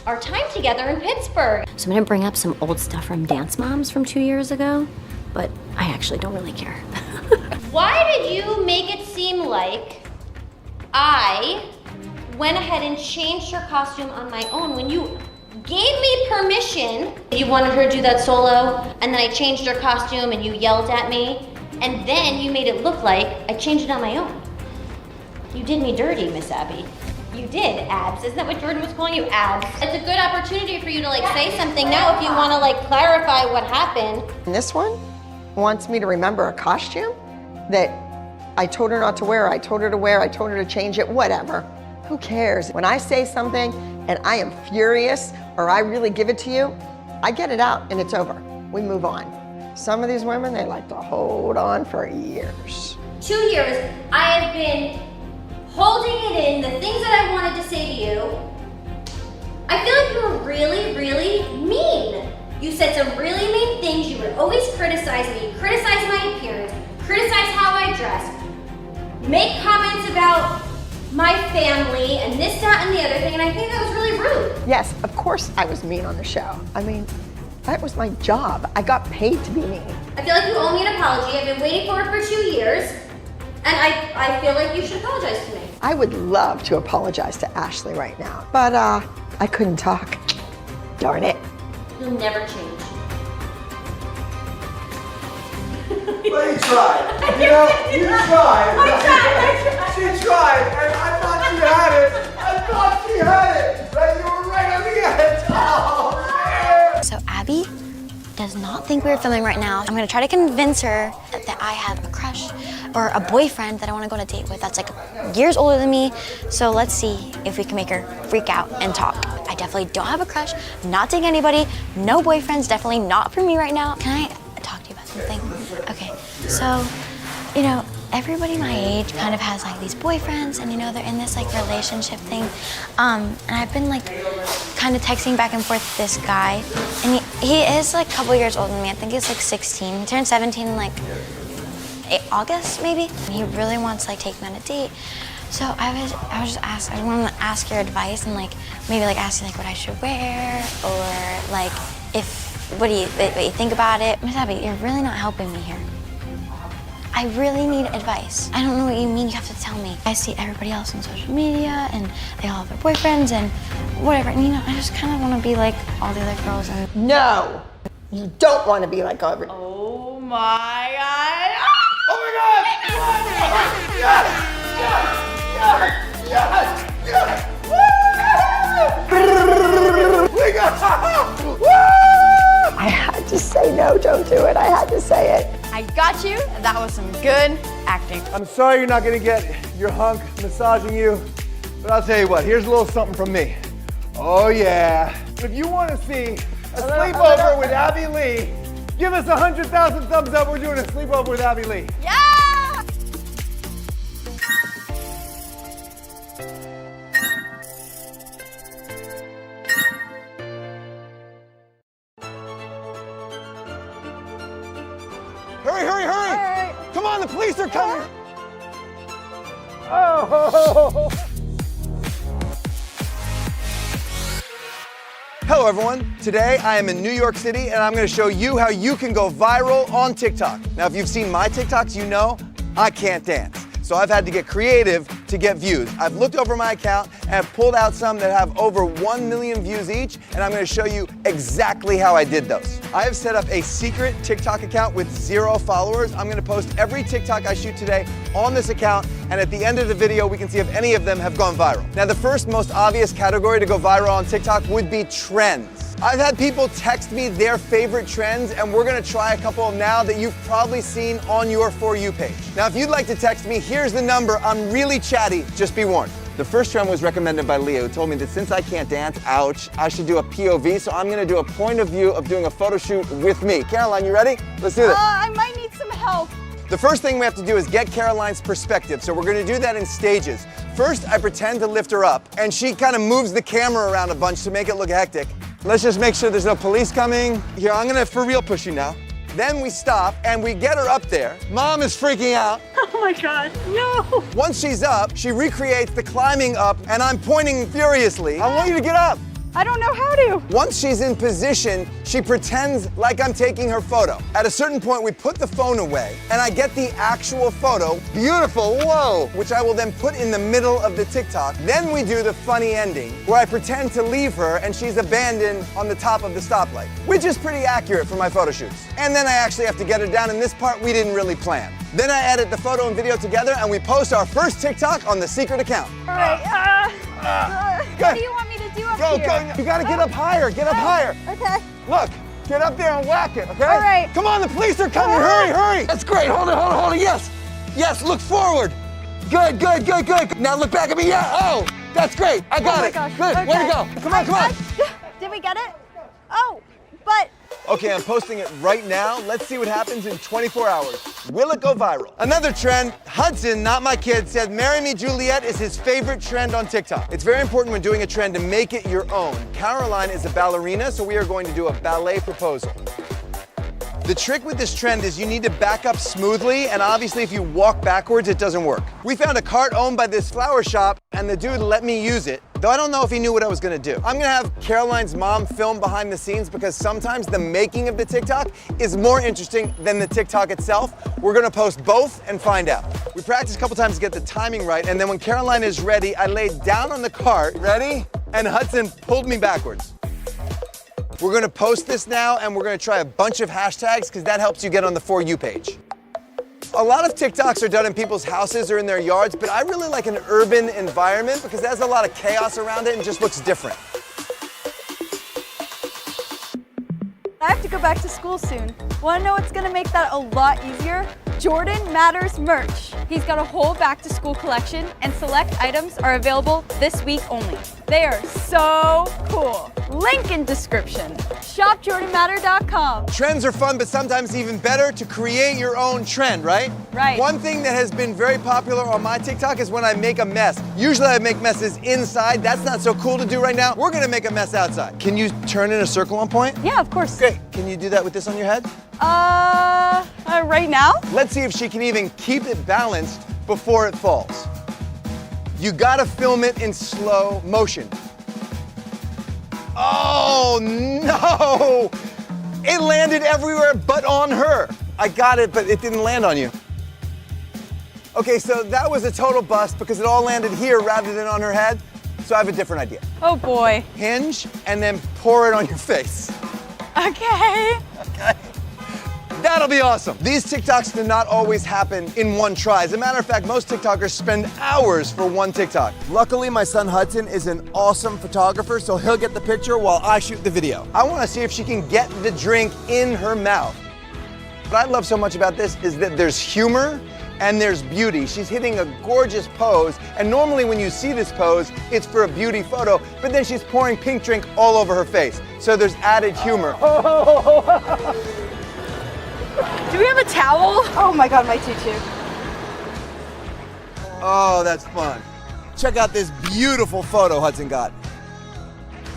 our time together in Pittsburgh.
So I'm gonna bring up some old stuff from Dance Moms from 2 years ago, but I actually don't really care.
Why did you make it seem like I went ahead and changed her costume on my own when you gave me permission? You wanted her to do that solo, and then I changed her costume and you yelled at me, and then you made it look like I changed it on my own. You did me dirty, Miss Abby. You did, Abs. Isn't that what Jordan was calling you, Abs? It's a good opportunity for you to like say something now if you want to like clarify what happened.
And this one wants me to remember a costume that I told her not to wear, I told her to wear, I told her to change it, whatever. Who cares? When I say something and I am furious or I really give it to you, I get it out and it's over. We move on. Some of these women, they like to hold on for years.
2 years, I have been holding it in, the things that I wanted to say to you. I feel like you were really, really mean. You said some really mean things. You would always criticize me, criticize my appearance, criticize how I dress, make comments about my family and this, that, and the other thing, and I think that was really rude.
Yes, of course I was mean on the show. I mean, that was my job. I got paid to be mean.
I feel like you owe me an apology. I've been waiting for it for 2 years, and I feel like you should apologize to me.
I would love to apologize to Ashley right now, but I couldn't talk. Darn it.
You'll never change.
Well, you tried. You know, you tried. She tried, and I thought she had it. I thought she had it. Right? You were right on the edge. Oh, man.
So Abby does not think we're filming right now. I'm gonna try to convince her that I have a crush or a boyfriend that I wanna go on a date with that's like years older than me. So let's see if we can make her freak out and talk. I definitely don't have a crush, not dating anybody, no boyfriends, definitely not for me right now. Can I talk to you about something? Okay, so, you know, everybody my age kind of has like these boyfriends and you know, they're in this like relationship thing. And I've been like kind of texting back and forth with this guy. And he is like a couple years older than me. I think he's like 16. He turned 17 in like August maybe. He really wants to like take me on a date. So I wanted to ask your advice and like maybe like ask you like what I should wear or like what do you think about it? Miss Abby, you're really not helping me here. I really need advice. I don't know what you mean, you have to tell me. I see everybody else on social media and they all have their boyfriends and whatever. And you know, I just kind of want to be like all the other girls and...
No, you don't want to be like everybody.
Oh my God.
Oh my God! Yes! Yes! Yes! Yes! Yes! Woo! We got Woo!
I had to say no, don't do it. I had to say it.
I got you. That was some good acting.
I'm sorry you're not gonna get your hunk massaging you, but I'll tell you what, here's a little something from me. Oh yeah. If you wanna see a sleepover with Abby Lee, give us 100,000 thumbs up. We're doing a sleepover with Abby Lee.
Yeah!
Hurry, hurry, hurry! Come on, the police are coming! Oh! Hello everyone, today I am in New York City and I'm gonna show you how you can go viral on TikTok. Now if you've seen my TikToks, you know I can't dance. So I've had to get creative to get views. I've looked over my account and I've pulled out some that have over 1 million views each, and I'm gonna show you exactly how I did those. I have set up a secret TikTok account with 0 followers. I'm gonna post every TikTok I shoot today on this account, and at the end of the video, we can see if any of them have gone viral. Now, the first most obvious category to go viral on TikTok would be trends. I've had people text me their favorite trends, and we're gonna try a couple now that you've probably seen on your For You page. Now, if you'd like to text me, here's the number. I'm really chatty, just be warned. The first trend was recommended by Leah, who told me that since I can't dance, ouch, I should do a POV, so I'm gonna do a point of view of doing a photo shoot with me. Caroline, you ready? Let's do this.
I might need some help.
The first thing we have to do is get Caroline's perspective, so we're gonna do that in stages. First, I pretend to lift her up, and she kind of moves the camera around a bunch to make it look hectic. Let's just make sure there's no police coming. Here, I'm gonna for real push you now. Then we stop and we get her up there. Mom is freaking out.
Oh my God, no.
Once she's up, she recreates the climbing up and I'm pointing furiously. I want you to get up.
I don't know how to.
Once she's in position, she pretends like I'm taking her photo. At a certain point, we put the phone away, and I get the actual photo. Beautiful, whoa! Which I will then put in the middle of the TikTok. Then we do the funny ending, where I pretend to leave her, and she's abandoned on the top of the stoplight, which is pretty accurate for my photo shoots. And then I actually have to get her down. In this part, we didn't really plan. Then I edit the photo and video together, and we post our first TikTok on the secret account.
All right, what do you want me to do up here?
Go, you gotta get up higher, get up higher.
Okay.
Look, get up there and whack it, okay?
All right.
Come on, the police are coming, hurry. That's great, hold it, yes, look forward. Good. Now look back at me, yeah, oh, that's great, I got it.
Gosh.
Good,
Okay.
way to go, come on.
Did we get it? Oh, but.
Okay, I'm posting it right now. Let's see what happens in 24 hours. Will it go viral? Another trend, Hudson, not my kid, said Marry Me Juliet is his favorite trend on TikTok. It's very important when doing a trend to make it your own. Caroline is a ballerina, so we are going to do a ballet proposal. The trick with this trend is you need to back up smoothly, and obviously if you walk backwards, it doesn't work. We found a cart owned by this flower shop, and the dude let me use it, though I don't know if he knew what I was gonna do. I'm gonna have Caroline's mom film behind the scenes because sometimes the making of the TikTok is more interesting than the TikTok itself. We're gonna post both and find out. We practiced a couple times to get the timing right, and then when Caroline is ready, I laid down on the cart, ready? And Hudson pulled me backwards. We're gonna post this now, and we're gonna try a bunch of hashtags because that helps you get on the For You page. A lot of TikToks are done in people's houses or in their yards, but I really like an urban environment because there's a lot of chaos around it and just looks different.
I have to go back to school soon. Wanna know what's gonna make that a lot easier? Jordan Matters merch. He's got a whole back to school collection, and select items are available this week only. They are so cool. Link in description. ShopJordanMatter.com.
Trends are fun, but sometimes even better to create your own trend, right?
Right.
One thing that has been very popular on my TikTok is when I make a mess. Usually I make messes inside. That's not so cool to do right now. We're gonna make a mess outside. Can you turn in a circle on point?
Yeah, of course.
Great. Can you do that with this on your head?
Right now?
Let's see if she can even keep it balanced before it falls. You gotta film it in slow motion. Oh no! It landed everywhere but on her. I got it, but it didn't land on you. Okay, so that was a total bust because it all landed here rather than on her head. So I have a different idea.
Oh boy.
Hinge and then pour it on your face.
Okay.
Okay. That'll be awesome. These TikToks do not always happen in one try. As a matter of fact, most TikTokers spend hours for one TikTok. Luckily, my son Hudson is an awesome photographer, so he'll get the picture while I shoot the video. I want to see if she can get the drink in her mouth. What I love so much about this is that there's humor and there's beauty. She's hitting a gorgeous pose, and normally when you see this pose, it's for a beauty photo, but then she's pouring pink drink all over her face. So there's added humor.
Do we have a towel? Oh my God, my tutu.
Oh, that's fun. Check out this beautiful photo Hudson got.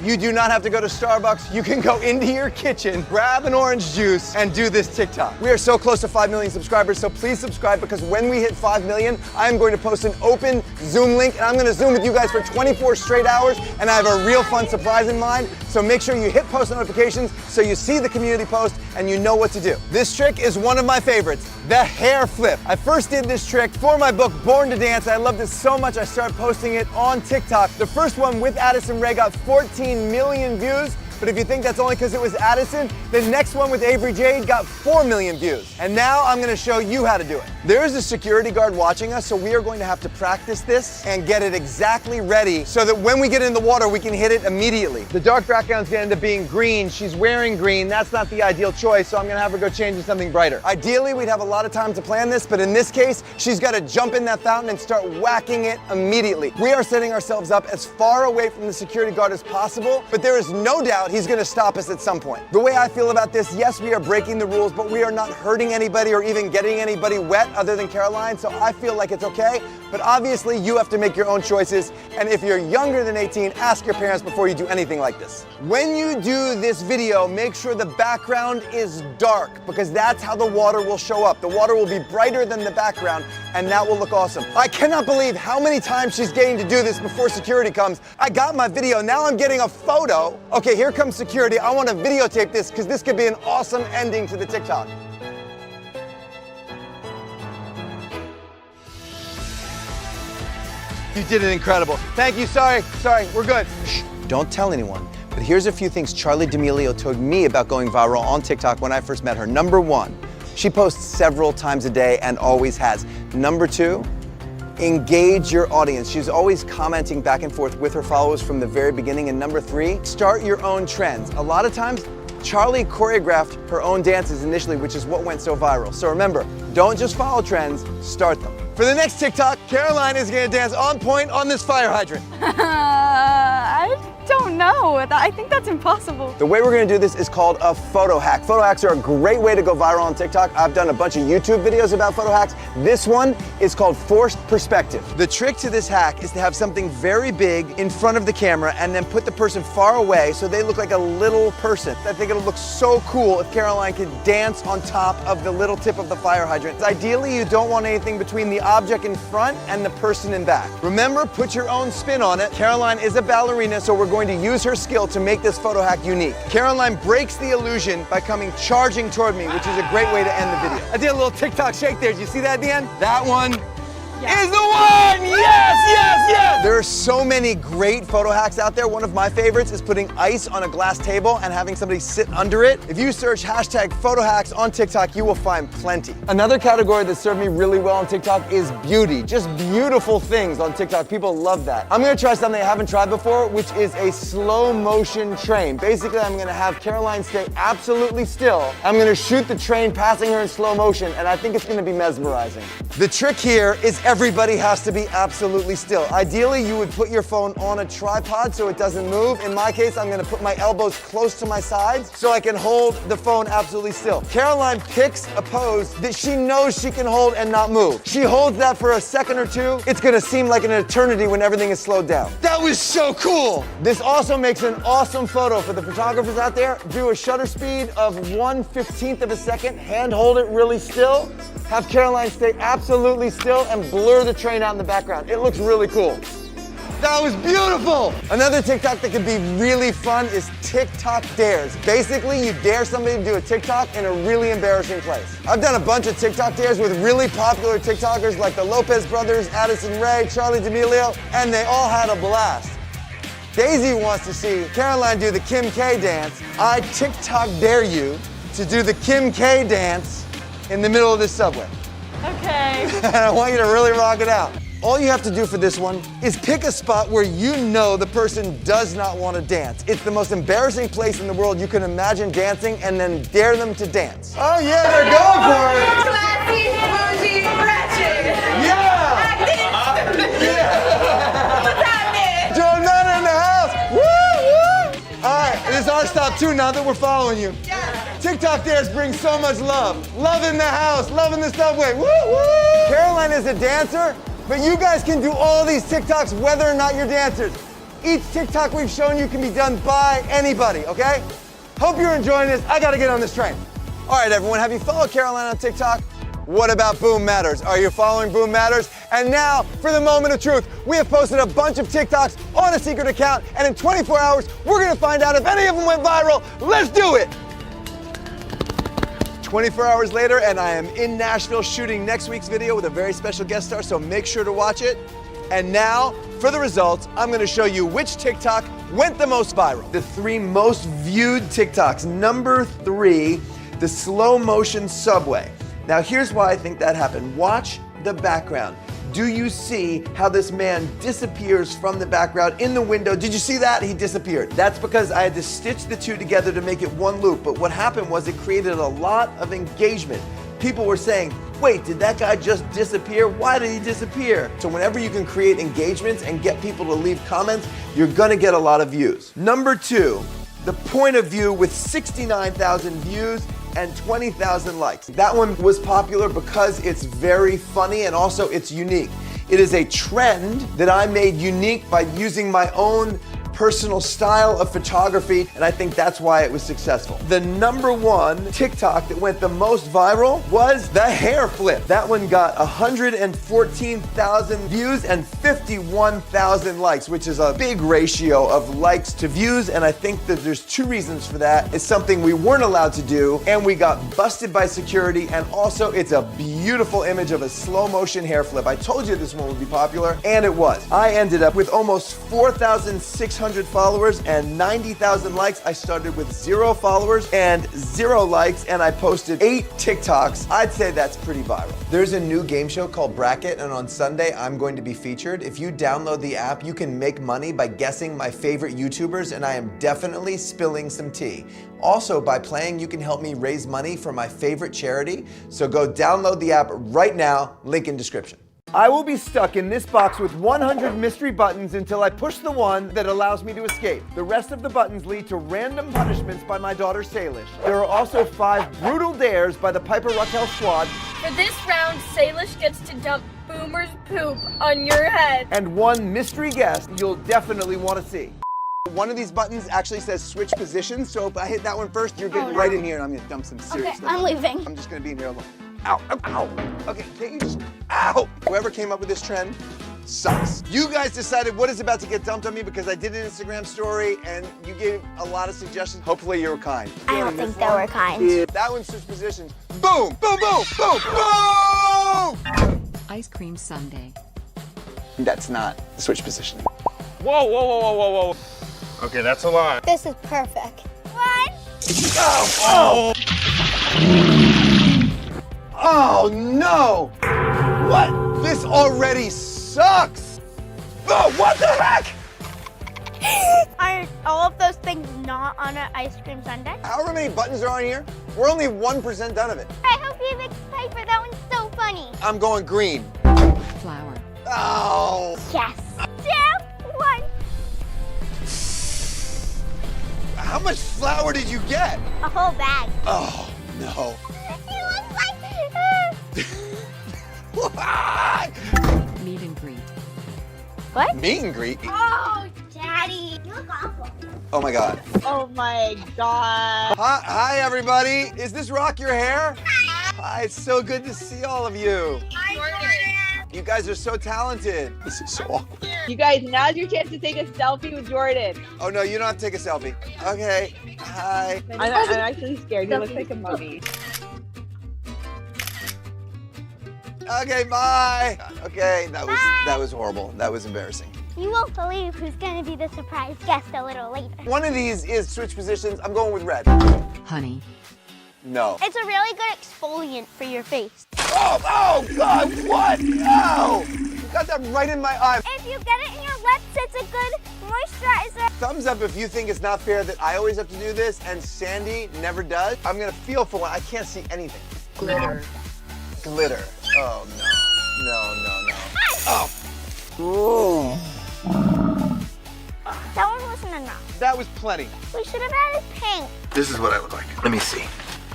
You do not have to go to Starbucks. You can go into your kitchen, grab an orange juice, and do this TikTok. We are so close to 5 million subscribers, so please subscribe because when we hit 5 million, I am going to post an open Zoom link, and I'm going to Zoom with you guys for 24 straight hours, and I have a real fun surprise in mind. So make sure you hit post notifications so you see the community post and you know what to do. This trick is one of my favorites, the hair flip. I first did this trick for my book, Born to Dance. I loved it so much I started posting it on TikTok. The first one with Addison Rae got 14 million views. But if you think that's only because it was Addison, the next one with Avery Jade got 4 million views. And now I'm gonna show you how to do it. There is a security guard watching us, so we are going to have to practice this and get it exactly ready so that when we get in the water, we can hit it immediately. The dark background's gonna end up being green. She's wearing green. That's not the ideal choice, so I'm gonna have her go change to something brighter. Ideally, we'd have a lot of time to plan this, but in this case, she's gotta jump in that fountain and start whacking it immediately. We are setting ourselves up as far away from the security guard as possible, but there is no doubt he's gonna stop us at some point. The way I feel about this, yes, we are breaking the rules, but we are not hurting anybody or even getting anybody wet. other than Caroline, so I feel like it's okay. But obviously, you have to make your own choices. And if you're younger than 18, ask your parents before you do anything like this. When you do this video, make sure the background is dark, because that's how the water will show up. The water will be brighter than the background, and that will look awesome. I cannot believe how many times she's getting to do this before security comes. I got my video, now I'm getting a photo. Okay, here comes security. I want to videotape this, because this could be an awesome ending to the TikTok. You did it incredible. Thank you, sorry, we're good. Shh, don't tell anyone. But here's a few things Charli D'Amelio told me about going viral on TikTok when I first met her. Number 1, she posts several times a day and always has. Number 2, engage your audience. She's always commenting back and forth with her followers from the very beginning. And number 3, start your own trends. A lot of times, Charli choreographed her own dances initially, which is what went so viral. So remember, don't just follow trends, start them. For the next TikTok, Caroline is gonna dance on point on this fire hydrant.
I don't know. I think that's impossible.
The way we're gonna do this is called a photo hack. Photo hacks are a great way to go viral on TikTok. I've done a bunch of YouTube videos about photo hacks. This one is called forced perspective. The trick to this hack is to have something very big in front of the camera and then put the person far away so they look like a little person. I think it'll look so cool if Caroline could dance on top of the little tip of the fire hydrant. Ideally, you don't want anything between the object in front and the person in back. Remember, put your own spin on it. Caroline is a ballerina, so we're going to use her skill to make this photo hack unique. Caroline breaks the illusion by coming charging toward me, which is a great way to end the video. I did a little TikTok shake there. Did you see that at the end? That one is the one! Yes! There are so many great photo hacks out there. One of my favorites is putting ice on a glass table and having somebody sit under it. If you search hashtag photo hacks on TikTok, you will find plenty. Another category that served me really well on TikTok is beauty. Just beautiful things on TikTok. People love that. I'm gonna try something I haven't tried before, which is a slow motion train. Basically, I'm gonna have Caroline stay absolutely still. I'm gonna shoot the train passing her in slow motion, and I think it's gonna be mesmerizing. The trick here is everybody has to be absolutely still. Ideally, you would put your phone on a tripod so it doesn't move. In my case, I'm gonna put my elbows close to my sides so I can hold the phone absolutely still. Caroline picks a pose that she knows she can hold and not move. She holds that for a second or two. It's gonna seem like an eternity when everything is slowed down. That was so cool! This also makes an awesome photo for the photographers out there. Do a shutter speed of 1/15 of a second, hand hold it really still, have Caroline stay absolutely still and blur the train out in the background. It looks really cool. That was beautiful! Another TikTok that can be really fun is TikTok dares. Basically, you dare somebody to do a TikTok in a really embarrassing place. I've done a bunch of TikTok dares with really popular TikTokers like the Lopez brothers, Addison Rae, Charli D'Amelio, and they all had a blast. Daisy wants to see Caroline do the Kim K dance. I TikTok dare you to do the Kim K dance in the middle of this subway.
Okay.
And I want you to really rock it out. All you have to do for this one is pick a spot where you know the person does not want to dance. It's the most embarrassing place in the world you can imagine dancing, and then dare them to dance. Oh yeah, they're going for it!
Classy, bougie, ratchet.
Yeah! Yeah! What's happening? Jordan in the house! Woo, woo! All right, this is our stop too now that we're following you. TikTok dares bring so much love. Love in the house, love in the subway. Woo, woo! Caroline is a dancer, but you guys can do all these TikToks whether or not you're dancers. Each TikTok we've shown you can be done by anybody, okay? Hope you're enjoying this. I gotta get on this train. All right, everyone, have you followed Caroline on TikTok? What about Boom Matters? Are you following Boom Matters? And now, for the moment of truth, we have posted a bunch of TikToks on a secret account, and in 24 hours, we're gonna find out if any of them went viral. Let's do it! 24 hours later, and I am in Nashville shooting next week's video with a very special guest star, so make sure to watch it. And now, for the results, I'm gonna show you which TikTok went the most viral. The 3 most viewed TikToks. Number 3, the slow motion subway. Now here's why I think that happened. Watch the background. Do you see how this man disappears from the background in the window? Did you see that? He disappeared. That's because I had to stitch the two together to make it one loop. But what happened was it created a lot of engagement. People were saying, wait, did that guy just disappear? Why did he disappear? So whenever you can create engagements and get people to leave comments, you're gonna get a lot of views. Number 2, the point of view with 69,000 views and 20,000 likes. That one was popular because it's very funny and also it's unique. It is a trend that I made unique by using my own personal style of photography, and I think that's why it was successful. The #1 TikTok that went the most viral was the hair flip. That one got 114,000 views and 51,000 likes, which is a big ratio of likes to views, and I think that there's 2 reasons for that. It's something we weren't allowed to do, and we got busted by security, and also it's a beautiful image of a slow motion hair flip. I told you this one would be popular, and it was. I ended up with almost 4,600 followers and 90,000 likes. I started with 0 followers and 0 likes, and I posted 8 TikToks. I'd say that's pretty viral. There's a new game show called Bracket, and on Sunday, I'm going to be featured. If you download the app, you can make money by guessing my favorite YouTubers, and I am definitely spilling some tea. Also, by playing, you can help me raise money for my favorite charity. So go download the app right now, link in description. I will be stuck in this box with 100 mystery buttons until I push the one that allows me to escape. The rest of the buttons lead to random punishments by my daughter Salish. There are also 5 brutal dares by the Piper Raquel squad.
For this round, Salish gets to dump Boomer's poop on your head.
And 1 mystery guest you'll definitely want to see. One of these buttons actually says switch positions, so if I hit that one first, you're getting right in here and I'm gonna dump some serious stuff.
I'm leaving.
I'm just gonna be in here alone. Ow, ow, ow. Okay, can't you just, ow. Whoever came up with this trend sucks. You guys decided what is about to get dumped on me because I did an Instagram story and you gave a lot of suggestions. Hopefully you were kind.
I don't think they were kind.
Yeah, that one switch positions. Boom, boom, boom, boom, boom!
Ice cream sundae.
That's not switch position.
Whoa, whoa, whoa, whoa, whoa, whoa. Okay, that's a lot.
This is perfect. 1.
Oh, oh no! What? This already sucks! Oh, what the heck?
Are all of those things not on an ice cream sundae?
However many buttons are on here, we're only 1% done of it.
I hope you make Piper. That one's so funny.
I'm going green.
Flour.
Oh!
Yes. 2, 1.
How much flour did you get?
A whole bag.
Oh, no.
It looks like...
Meet and greet.
What?
Meet and greet?
Oh, Daddy. You look awful.
Oh my God.
Oh my God.
Hi, everybody. Is this Rock Your Hair? Hi, it's so good to see all of you.
Hi, Jordan.
You guys are so talented. This is so awkward.
You guys, now's your chance to take a selfie with Jordan.
Oh no, you don't have to take a selfie. Okay, hi.
I'm actually scared. You look like a mummy.
Okay, bye. Okay, that was horrible. That was embarrassing.
You won't believe who's going to be the surprise guest a little later.
One of these is switch positions. I'm going with red.
Honey.
No. It's a really good exfoliant for your face.
Oh God, what? No! You got that right in my eye.
If you get it in your lips, it's a good moisturizer.
Thumbs up if you think it's not fair that I always have to do this and Sandy never does. I'm gonna feel for one. I can't see anything.
Glitter.
Glitter. Oh no. Oh.
That one wasn't enough.
That was plenty.
We should have added pink.
This is what I look like. Let me see.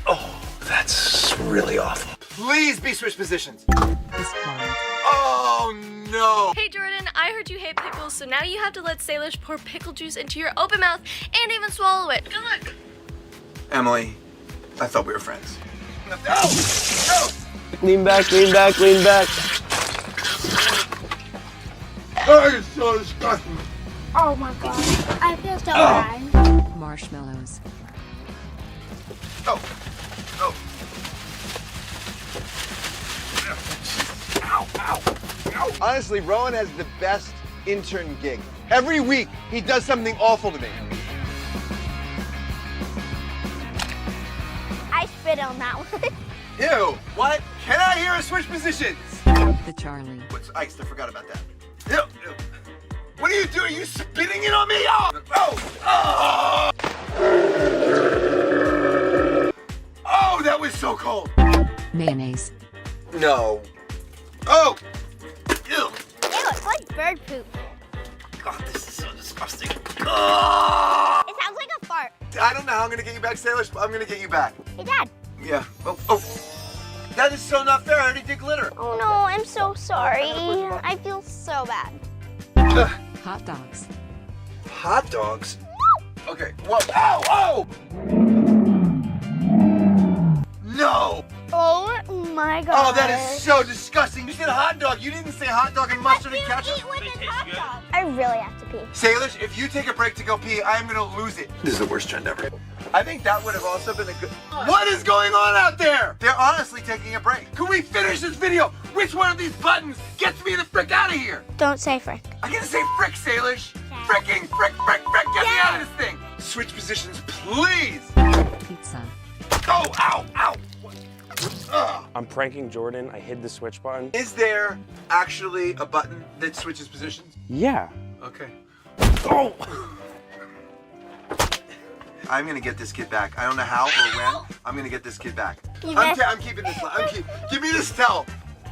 Oh, that's really awful. Please be switch positions. Oh no.
Hey Jordan, I heard you hate pickles, so now you have to let Salish pour pickle juice into your open mouth and even swallow it. Good luck.
Emily, I thought we were friends. No!
Lean back, lean back, lean back.
Oh, it's so disgusting.
Oh my God. I feel so bad.
Marshmallows.
Oh. Ow, ow, ow. Honestly, Rowan has the best intern gig. Every week, he does something awful to me.
I spit on that one.
Ew, what? Can I hear a switch positions?
The Charlie.
What's iced? I forgot about that. Ew, ew. What are you doing? Are you spitting it on me? Oh! Oh, that was so cold.
Mayonnaise.
No. Oh! Ew.
Ew, it's like bird poop.
God, this is so disgusting. Oh!
It sounds like a fart.
I don't know how I'm gonna get you back, Salish, but I'm gonna get you back.
Hey, Dad.
Yeah. Oh. That is so not fair. I already did glitter.
Oh no, I'm so sorry. I feel so bad.
Hot dogs.
Hot dogs? Okay. Whoa. Ow! Oh! No!
Oh my god.
Oh, that is so disgusting. You said hot dog. You didn't say hot dog and mustard and ketchup.
I really have to pee.
Salish, if you take a break to go pee, I am gonna lose it. This is the worst trend ever. I think that would have also been a good... What is going on out there? They're honestly taking a break. Can we finish this video? Which one of these buttons gets me the frick out of here?
Don't say frick.
I gotta say frick, Salish. Fricking frick. Get me out of this thing. Switch positions, please.
Pizza.
Oh, ow. Ugh.
I'm pranking Jordan. I hid the switch button.
Is there actually a button that switches positions?
Yeah.
Okay. Oh! I'm gonna get this kid back. I don't know how or when. I'm gonna get this kid back. I'm keeping this. Give me this towel.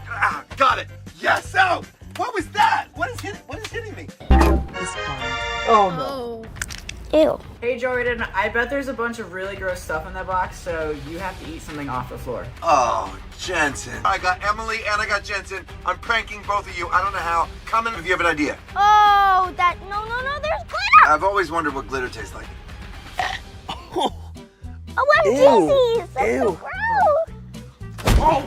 Ah, got it. Yes. Oh! What was that? What is hitting me?
Oh no.
Ew.
Hey Jordan, I bet there's a bunch of really gross stuff in that box, so you have to eat something off the floor.
Oh, Jensen. I got Emily and I got Jensen. I'm pranking both of you. I don't know how. Comment if you have an idea.
Oh, no, there's glitter.
I've always wondered what glitter tastes like.
Oh, I'm dizzy. That's so gross.
Oh!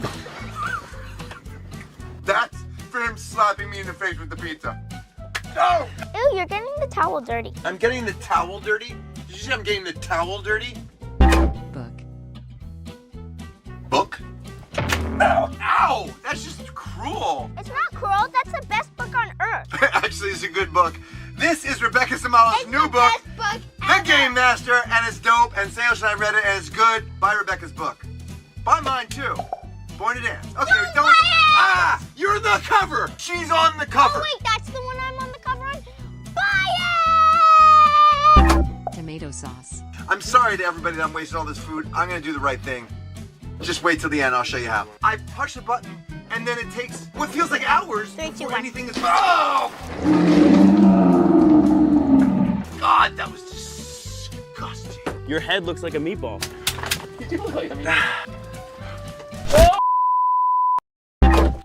That's for him slapping me in the face with the pizza. No!
Ew, you're getting the towel dirty.
I'm getting the towel dirty? Did you say I'm getting the towel dirty? Book? Ow! That's just cruel.
It's not cruel. That's the best book on earth.
Actually, it's a good book. This is Rebecca Samala's new book, The Game Master, and it's dope. And Salish and I read it, and it's good. Buy Rebecca's book. Buy mine too. Born to Dance. Okay, don't. Ah! You're the cover. She's on the cover.
Oh wait, that's the one I'm on the cover on. Buy it!
Tomato sauce.
I'm sorry to everybody that I'm wasting all this food. I'm gonna do the right thing. Just wait till the end. I'll show you how. I push the button, and then it takes what feels like hours before anything is. Oh! God, that was disgusting.
Your head looks like a meatball.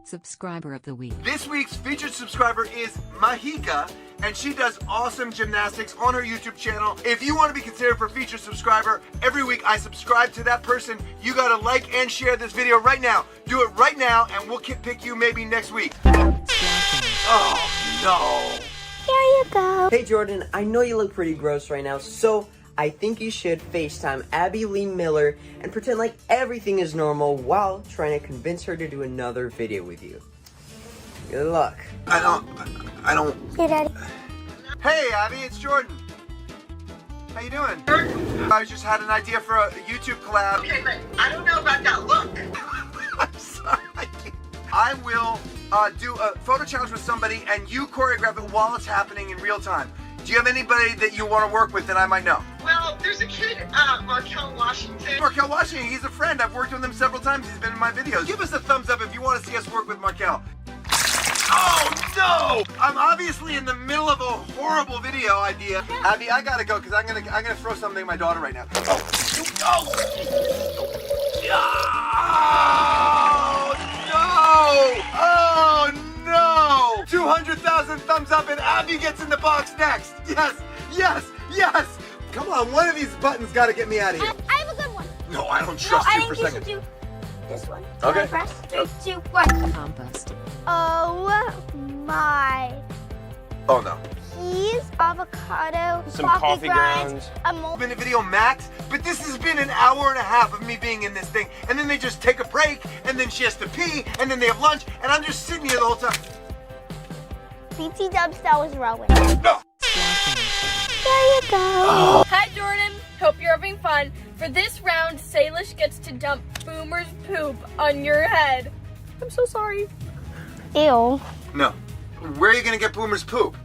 Subscriber of the week.
This week's featured subscriber is Mahika, and she does awesome gymnastics on her YouTube channel. If you want to be considered for featured subscriber, every week I subscribe to that person. You gotta like and share this video right now. Do it right now, and we'll pick you maybe next week. Oh, no.
Here you go.
Hey Jordan, I know you look pretty gross right now, so I think you should FaceTime Abby Lee Miller and pretend like everything is normal while trying to convince her to do another video with you. Good luck.
I don't.
Hey, Daddy.
Hey, Abby, it's Jordan. How you doing? I just had an idea for a YouTube collab.
Okay, but I don't know about that look.
I'm sorry. I will do a photo challenge with somebody, and you choreograph it while it's happening in real time. Do you have anybody that you want to work with that I might know?
Well, there's a kid, Markel Washington.
Markel Washington, he's a friend. I've worked with him several times. He's been in my videos. Give us a thumbs up if you want to see us work with Markel. Oh, no! I'm obviously in the middle of a horrible video idea. Abby, I gotta go, because I'm gonna throw something at my daughter right now. Oh! Oh, no! 200,000 thumbs up and Abby gets in the box next. Yes. Come on, one of these buttons got to get me out of here.
I have a good one.
No, I don't trust you for a second.
I think you should do this one.
Okay.
I press 3, 2, 1.
Compost.
Oh my.
Oh no.
Peas, avocado,
Some coffee grounds.
Been a video max, but this has been an hour and a half of me being in this thing, and then they just take a break, and then she has to pee, and then they have lunch, and I'm just sitting here the whole time.
BT Dubs, that was Rowan.
No.
There you go.
Hi Jordan, hope you're having fun. For this round, Salish gets to dump Boomer's poop on your head. I'm so sorry.
Ew.
No. Where are you gonna get Boomer's poop?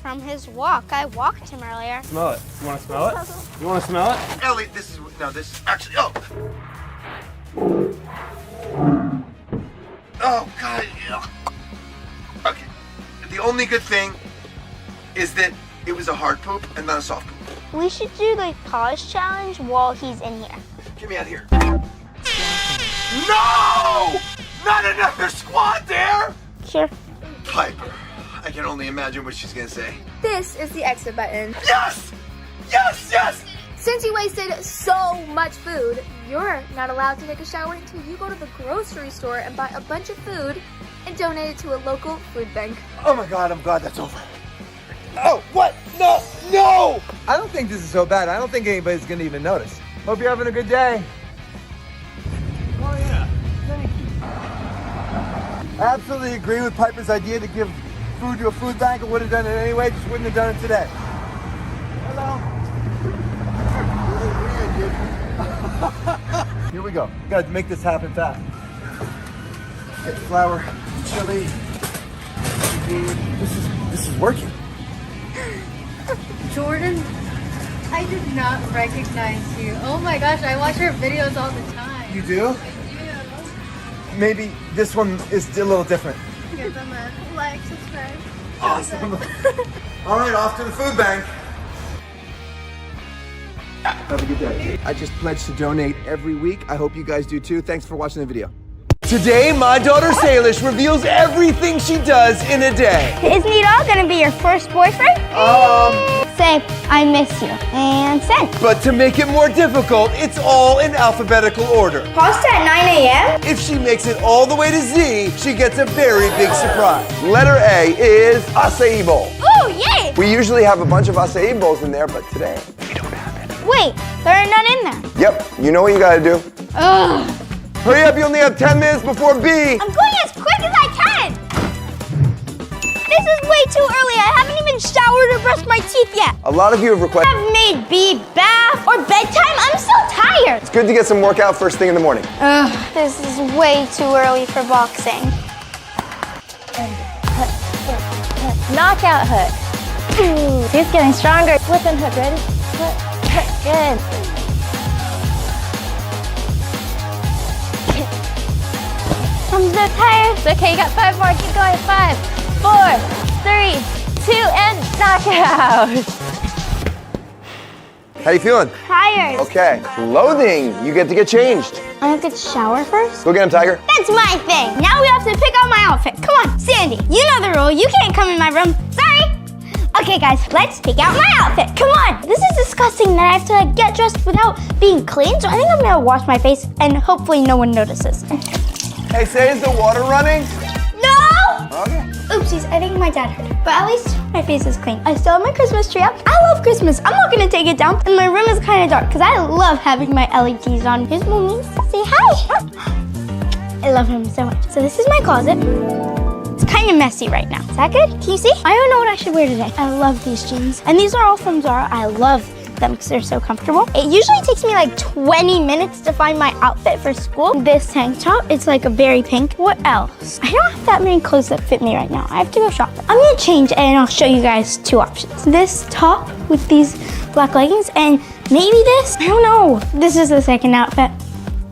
From his walk. I walked him earlier.
Smell it. You want to smell it? You want to smell it?
Ellie, this actually, oh. Oh, God. Okay. The only good thing is that it was a hard poop and not a soft poop.
We should do the polish challenge while he's in here.
Get me out of here. No! Not another squad there!
Sure.
Piper, I can only imagine what she's gonna say.
This is the exit button.
Yes! Yes, yes!
Since you wasted so much food, you're not allowed to take a shower until you go to the grocery store and buy a bunch of food and donate it to a local food bank.
Oh my God, I'm glad that's over. Oh, what? No, no! I don't think this is so bad. I don't think anybody's gonna even notice. Hope you're having a good day. Oh yeah, thank you. I absolutely agree with Piper's idea to give food to a food bank. I would have done it anyway, just wouldn't have done it today. Hello. Here we go. Gotta make this happen fast. Get flour, chili. This is working.
Jordan, I did not recognize you. Oh my gosh, I watch your videos all the time.
You do? Maybe this one is a little different.
Give them a like, subscribe.
Awesome. All right, off to the food bank. Have a good day. I just pledged to donate every week. I hope you guys do too. Thanks for watching the video. Today, my daughter Salish reveals everything she does in a day.
Isn't it all gonna be your first boyfriend? Say, I miss you, and send.
But to make it more difficult, it's all in alphabetical order.
Pasta at 9 a.m.?
If she makes it all the way to Z, she gets a very big surprise. Letter A is acai bowl.
Ooh, yay!
We usually have a bunch of acai bowls in there, but today, we don't have it.
Wait, there are none in there.
Yep, you know what you gotta do.
Ugh.
Hurry up, you only have 10 minutes before B.
I'm going as quick as I can. This is way too early. I haven't even showered or brushed my teeth yet.
A lot of you have requested.
I've made B bath or bedtime. I'm so tired.
It's good to get some workout first thing in the morning.
Ugh, this is way too early for boxing.
Knockout hook. Ooh, he's getting stronger. Flip and hook, ready? Flip, hook, good.
I'm so tired.
It's okay, you got 5 more. Keep going. 5, 4, 3, 2, and knockout.
How you feeling?
Tired.
Okay, clothing. You get to get changed.
I don't get to shower first?
Go get him, Tiger.
That's my thing. Now we have to pick out my outfit. Come on, Sandy. You know the rule. You can't come in my room. Sorry. Okay, guys, let's pick out my outfit. Come on. This is disgusting that I have to get dressed without being clean, so I think I'm gonna wash my face and hopefully no one notices.
Hey, say, is the water running?
No!
Okay.
Oopsies, I think my dad heard it. But at least my face is clean. I still have my Christmas tree up. I love Christmas. I'm not gonna take it down. And my room is kind of dark because I love having my LEDs on. Here's Mommy. Say hi. I love him so much. So this is my closet. It's kind of messy right now. Is that good? Can you see? I don't know what I should wear today. I love these jeans. And these are all from Zara. I love them because they're so comfortable. It usually takes me like 20 minutes to find my outfit for school. This tank top, it's like a berry pink. What else? I don't have that many clothes that fit me right now. I have to go shopping. I'm gonna change and I'll show you guys 2 options. This top with these black leggings and maybe this, I don't know. This is the second outfit.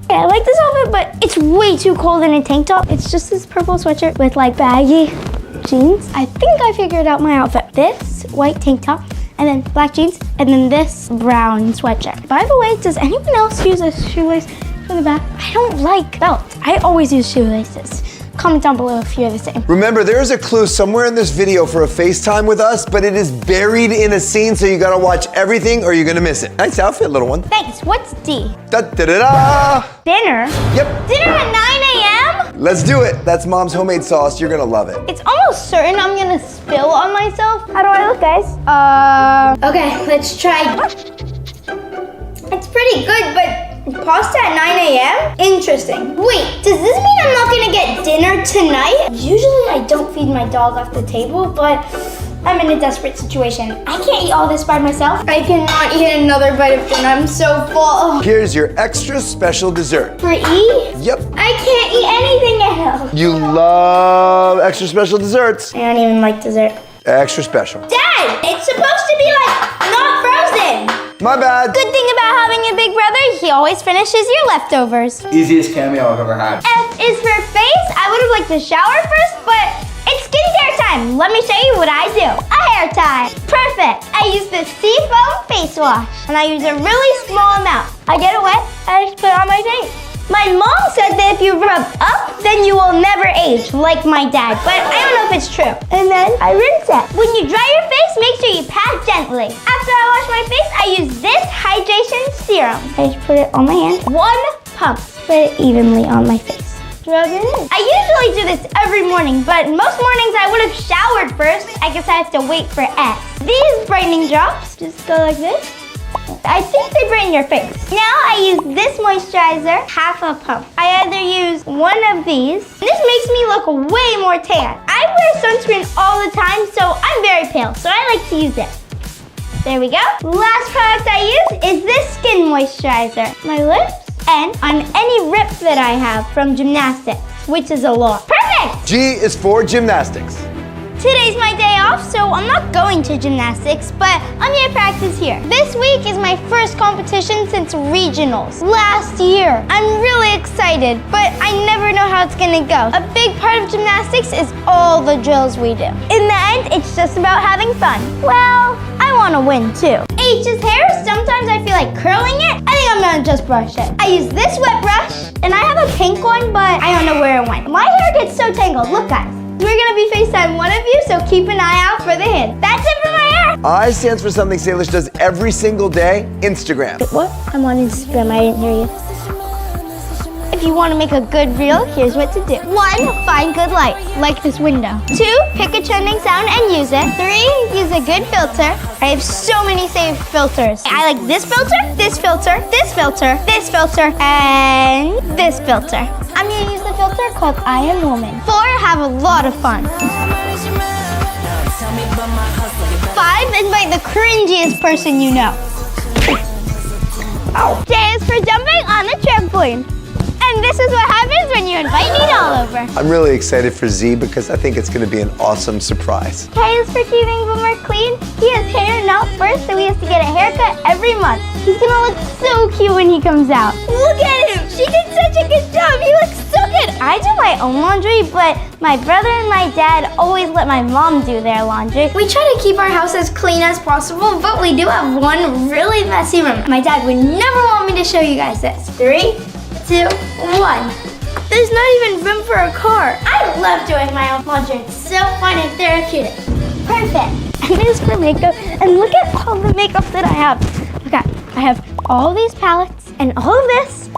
Yeah, I like this outfit, but it's way too cold in a tank top. It's just this purple sweatshirt with like baggy jeans. I think I figured out my outfit. This white tank top, and then black jeans, and then this brown sweatshirt. By the way, does anyone else use a shoelace for the back? I don't like belts. I always use shoelaces. Comment down below if you're the same.
Remember, there is a clue somewhere in this video for a FaceTime with us, but it is buried in a scene, so you gotta watch everything or you're gonna miss it. Nice outfit, little one.
Thanks, what's D?
Da-da-da-da!
Dinner?
Yep.
Dinner at 9 a.m.?
Let's do it. That's Mom's homemade sauce. You're gonna love it.
It's almost certain I'm gonna spill on myself. How do I look, guys? Okay, let's try. It's pretty good, but pasta at 9 a.m.? Interesting. Wait, does this mean I'm not gonna get dinner tonight? Usually I don't feed my dog off the table, but I'm in a desperate situation. I can't eat all this by myself. I cannot eat another bite of dinner. I'm so full.
Here's your extra special dessert.
For E?
Yep.
I can't eat anything else.
You love extra special desserts.
I don't even like dessert.
Extra special.
Dad, it's supposed to be like not frozen.
My bad.
Good thing about having a big brother, he always finishes your leftovers.
Easiest cameo I've ever had.
F is for face. I would have liked to shower first, but it's skincare time. Let me show you what I do. A hair tie. Perfect. I use the Seafoam face wash, and I use a really small amount. I get it wet, and I just put it on my face.
My mom said that if you rub up, then you will never age, like my dad. But I don't know if it's true. And then I rinse it. When you dry your face, make sure you pat gently. After I wash my face, I use this hydration serum. I just put it on my hand. 1 pump. Spread it evenly on my face. Rub it in. I usually do this every morning, but most mornings I would have showered first. I guess I have to wait for S. These brightening drops just go like this. I think they brighten your face. Now I use this moisturizer, half a pump. I either use one of these. This makes me look way more tan. I wear sunscreen all the time, so I'm very pale, so I like to use it. There we go. Last product I use is this skin moisturizer. My lips and on any rip that I have from gymnastics, which is a lot. Perfect!
G is for gymnastics.
Today's my day off, so I'm not going to gymnastics, but I'm gonna practice here. This week is my first competition since regionals last year. I'm really excited, but I never know how it's gonna go. A big part of gymnastics is all the drills we do. In the end, it's just about having fun. Well, I wanna win too. H's hair, sometimes I feel like curling it. I think I'm gonna just brush it. I use this wet brush, and I have a pink one, but I don't know where it went. My hair gets so tangled, look guys. We're gonna be FaceTime one of you, so keep an eye out for the hint. That's it for my hair.
I stands for something Salish does every single day, Instagram.
What? I'm on Instagram, I didn't hear you. If you wanna make a good reel, here's what to do. 1, find good light, like this window. 2, pick a trending sound and use it. 3, use a good filter. I have so many saved filters. I like this filter, this filter, this filter, this filter, and this filter. I'm gonna use the filter called I Am Woman. 4, have a lot of fun. 5, invite the cringiest person you know. J is for jumping on the trampoline. And this is what happens when you invite Nina all over.
I'm really excited for Z because I think it's going to be an awesome surprise.
K is for keeping Boomer clean. He has hair not first, so he has to get a haircut every month. He's gonna look so cute when he comes out. Look at him! She did such a good job! He looks so good! I do my own laundry, but my brother and my dad always let my mom do their laundry. We try to keep our house as clean as possible, but we do have one really messy room. My dad would never want me to show you guys this. 3, 2, 1. There's not even room for a car. I love doing my own laundry. It's so fun and therapeutic. Perfect. And this is for makeup. And look at all the makeup that I have. Look at, I have all these palettes and all of this.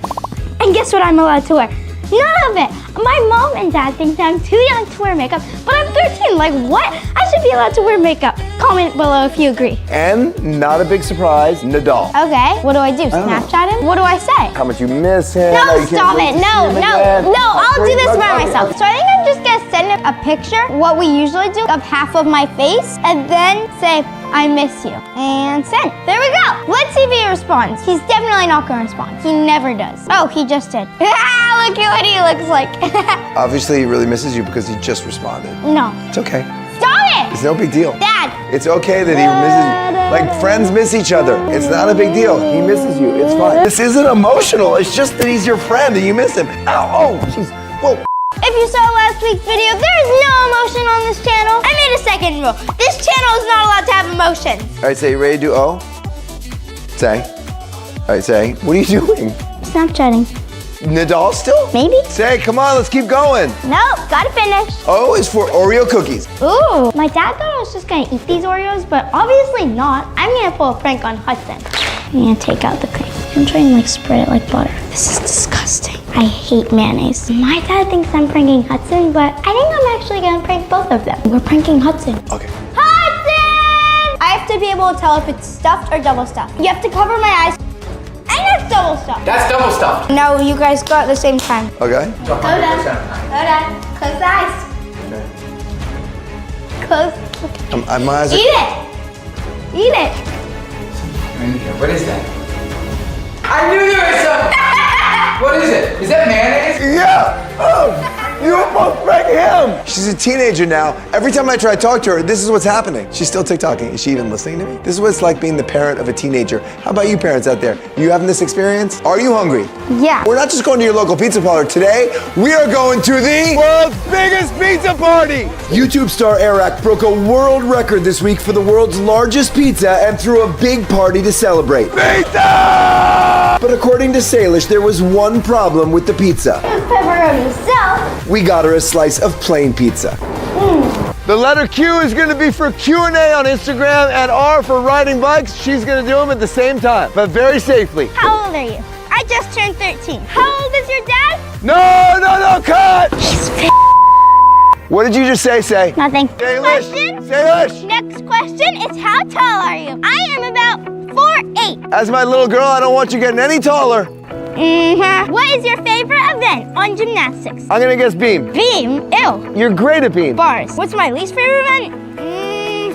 And guess what I'm allowed to wear? None of it. My mom and dad think that I'm too young to wear makeup, but I'm 13. Like what? I should be allowed to wear makeup. Comment below if you agree.
And not a big surprise, Nadal.
Okay, what do I do? Snapchat him? What do I say?
How much you miss him?
No, stop it. No, I'll do this by myself. So I think I'm just gonna send him a picture, what we usually do, of half of my face, and then say, I miss you, and send. There we go. Let's see if he responds. He's definitely not gonna respond. He never does. Oh, he just did. Look at what he looks like.
Obviously, he really misses you because he just responded.
No.
It's okay.
Stop it!
It's no big deal.
Dad!
It's okay that he misses you. Like, friends miss each other. It's not a big deal. He misses you. It's fine. This isn't emotional. It's just that he's your friend and you miss him. Ow, oh, jeez. Whoa.
If you saw last week's video, there is no emotion on this channel. I made a second rule. This channel is not allowed to have emotions.
All right, say, you ready to do O? Say. All right, say. What are you doing?
Snapchatting.
Nadal still?
Maybe.
Say, come on, let's keep going.
Nope, gotta finish.
O is for Oreo cookies.
Ooh, my dad thought I was just gonna eat these Oreos, but obviously not. I'm gonna pull a prank on Hudson. I'm gonna take out the cream. I'm trying to spread it like butter. This is disgusting. I hate mayonnaise. My dad thinks I'm pranking Hudson, but I think I'm actually gonna prank both of them. We're pranking Hudson.
Okay.
Hudson! I have to be able to tell if it's stuffed or double stuffed. You have to cover my eyes. And that's double stuffed.
That's double stuffed.
No, you guys go at the same time.
Okay.
Hold on. Close the eyes. Close.
My eyes are...
Eat it. Eat it.
What is that? I knew there was some. What is it? Is that mayonnaise?
Yeah. Oh. You almost pranked him! She's a teenager now. Every time I try to talk to her, this is what's happening. She's still TikToking. Is she even listening to me? This is what it's like being the parent of a teenager. How about you parents out there? You having this experience? Are you hungry?
Yeah.
We're not just going to your local pizza parlor. Today, we are going to the world's biggest pizza party! YouTube star Eric broke a world record this week for the world's largest pizza and threw a big party to celebrate. Pizza! But according to to Salish, there was one problem with the pizza.
Pepperoni salad.
We got her a slice of plain pizza. The letter Q is going to be for Q&A on Instagram, and R for riding bikes. She's going to do them at the same time, but very safely.
How old are you? I just turned 13. How old is your dad?
No, cut! What did you just say?
Nothing.
Salish!
Question?
Salish!
Next question is how tall are you? I am about 4'8".
As my little girl, I don't want you getting any taller.
What is your favorite event on gymnastics?
I'm going to guess beam.
Beam? Ew.
You're great at beam.
Bars. What's my least favorite event?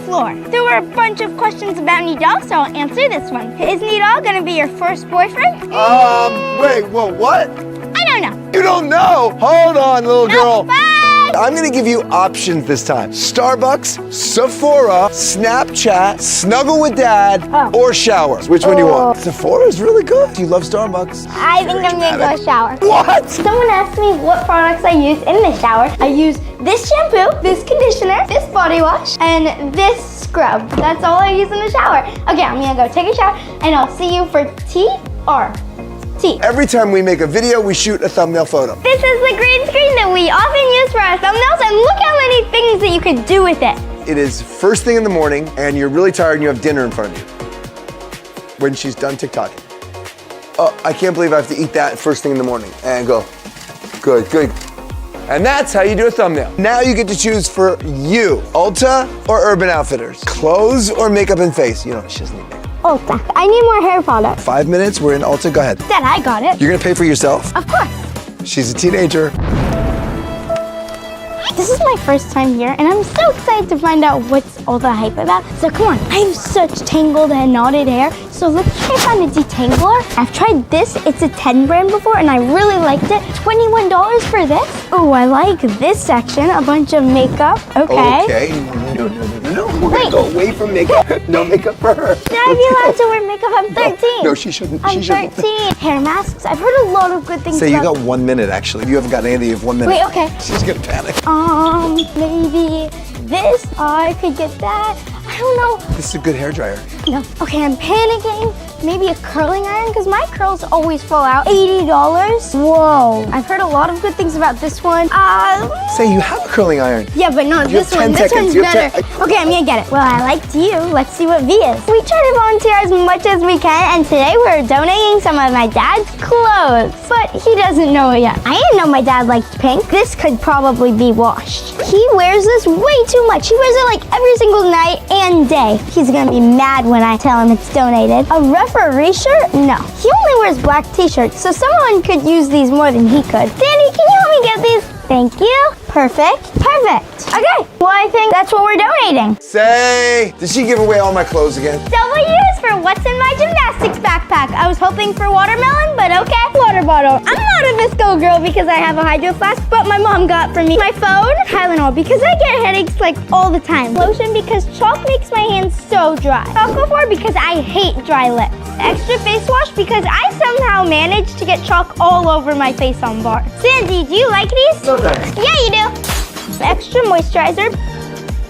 Floor. There were a bunch of questions about Nidal, so I'll answer this one. Is Nidal gonna be your first boyfriend?
Wait, what?
I don't know.
You don't know? Hold on, little girl.
Bye.
I'm gonna give you options this time. Starbucks, Sephora, Snapchat, Snuggle with Dad, or showers. Which one do you want? Sephora is really good. You love Starbucks.
I think I'm gonna go shower.
What?
Someone asked me what products I use in the shower. I use this shampoo, this conditioner, this body wash, and this scrub. That's all I use in the shower. Okay, I'm gonna go take a shower, and I'll see you for TR.
Every time we make a video, we shoot a thumbnail photo.
This is the green screen that we often use for our thumbnails, and look how many things that you could do with it.
It is first thing in the morning, and you're really tired and you have dinner in front of you. When she's done TikToking. Oh, I can't believe I have to eat that first thing in the morning. And go, good. And that's how you do a thumbnail. Now you get to choose for you, Ulta or Urban Outfitters. Clothes or makeup and face. You know, she doesn't need makeup.
Ulta. I need more hair products.
5 minutes, we're in Ulta, go ahead.
Dad, I got it.
You're gonna pay for yourself?
Of course.
She's a teenager.
This is my first time here, and I'm so excited to find out what's all the hype about. So come on, I have such tangled and knotted hair, so let's try to find a detangler. I've tried this, it's a 10 brand before, and I really liked it. $21 for this. Oh, I like this section, a bunch of makeup. Okay.
No, we're gonna go away from makeup. No makeup for her.
Should I be allowed to wear makeup? I'm 13.
No, she shouldn't.
I'm 13. Hair masks, I've heard a lot of good things
Say you
about.
got 1 minute, actually. You haven't got any, you have 1 minute.
Wait, okay.
She's gonna panic.
Maybe this. I could get that. I don't know.
This is a good hairdryer.
No. Okay, I'm panicking. Maybe a curling iron, because my curls always fall out. $80. Whoa. I've heard a lot of good things about this one.
Say you have a curling iron.
Yeah, but no, this one. This one's better. Okay, I'm gonna get it. Well, I liked you. Let's see what V is. We try to volunteer as much as we can, and today we're donating some of my dad's clothes. But he doesn't know it yet. I didn't know my dad liked pink. This could probably be washed. He wears this way too much. He wears it like every single night and day. He's gonna be mad when I tell him it's donated. A referee shirt? No. He only wears black t-shirts, so someone could use these more than he could. Danny, can you help me get these? Thank you. Perfect. Okay, well, I think that's what we're donating.
Say, did she give away all my clothes again?
W is for what's in my gymnastics backpack. I was hoping for watermelon, but okay. Water bottle. I'm not a Visco girl because I have a hydro flask, but my mom got for me. My phone, Tylenol, because I get headaches like all the time. Lotion because chalk makes my hands so dry. Aquaphor because I hate dry lips. Extra face wash because I somehow managed to get chalk all over my face on bars. Sandy, do you like these?
No thanks.
Yeah, you do. Extra moisturizer.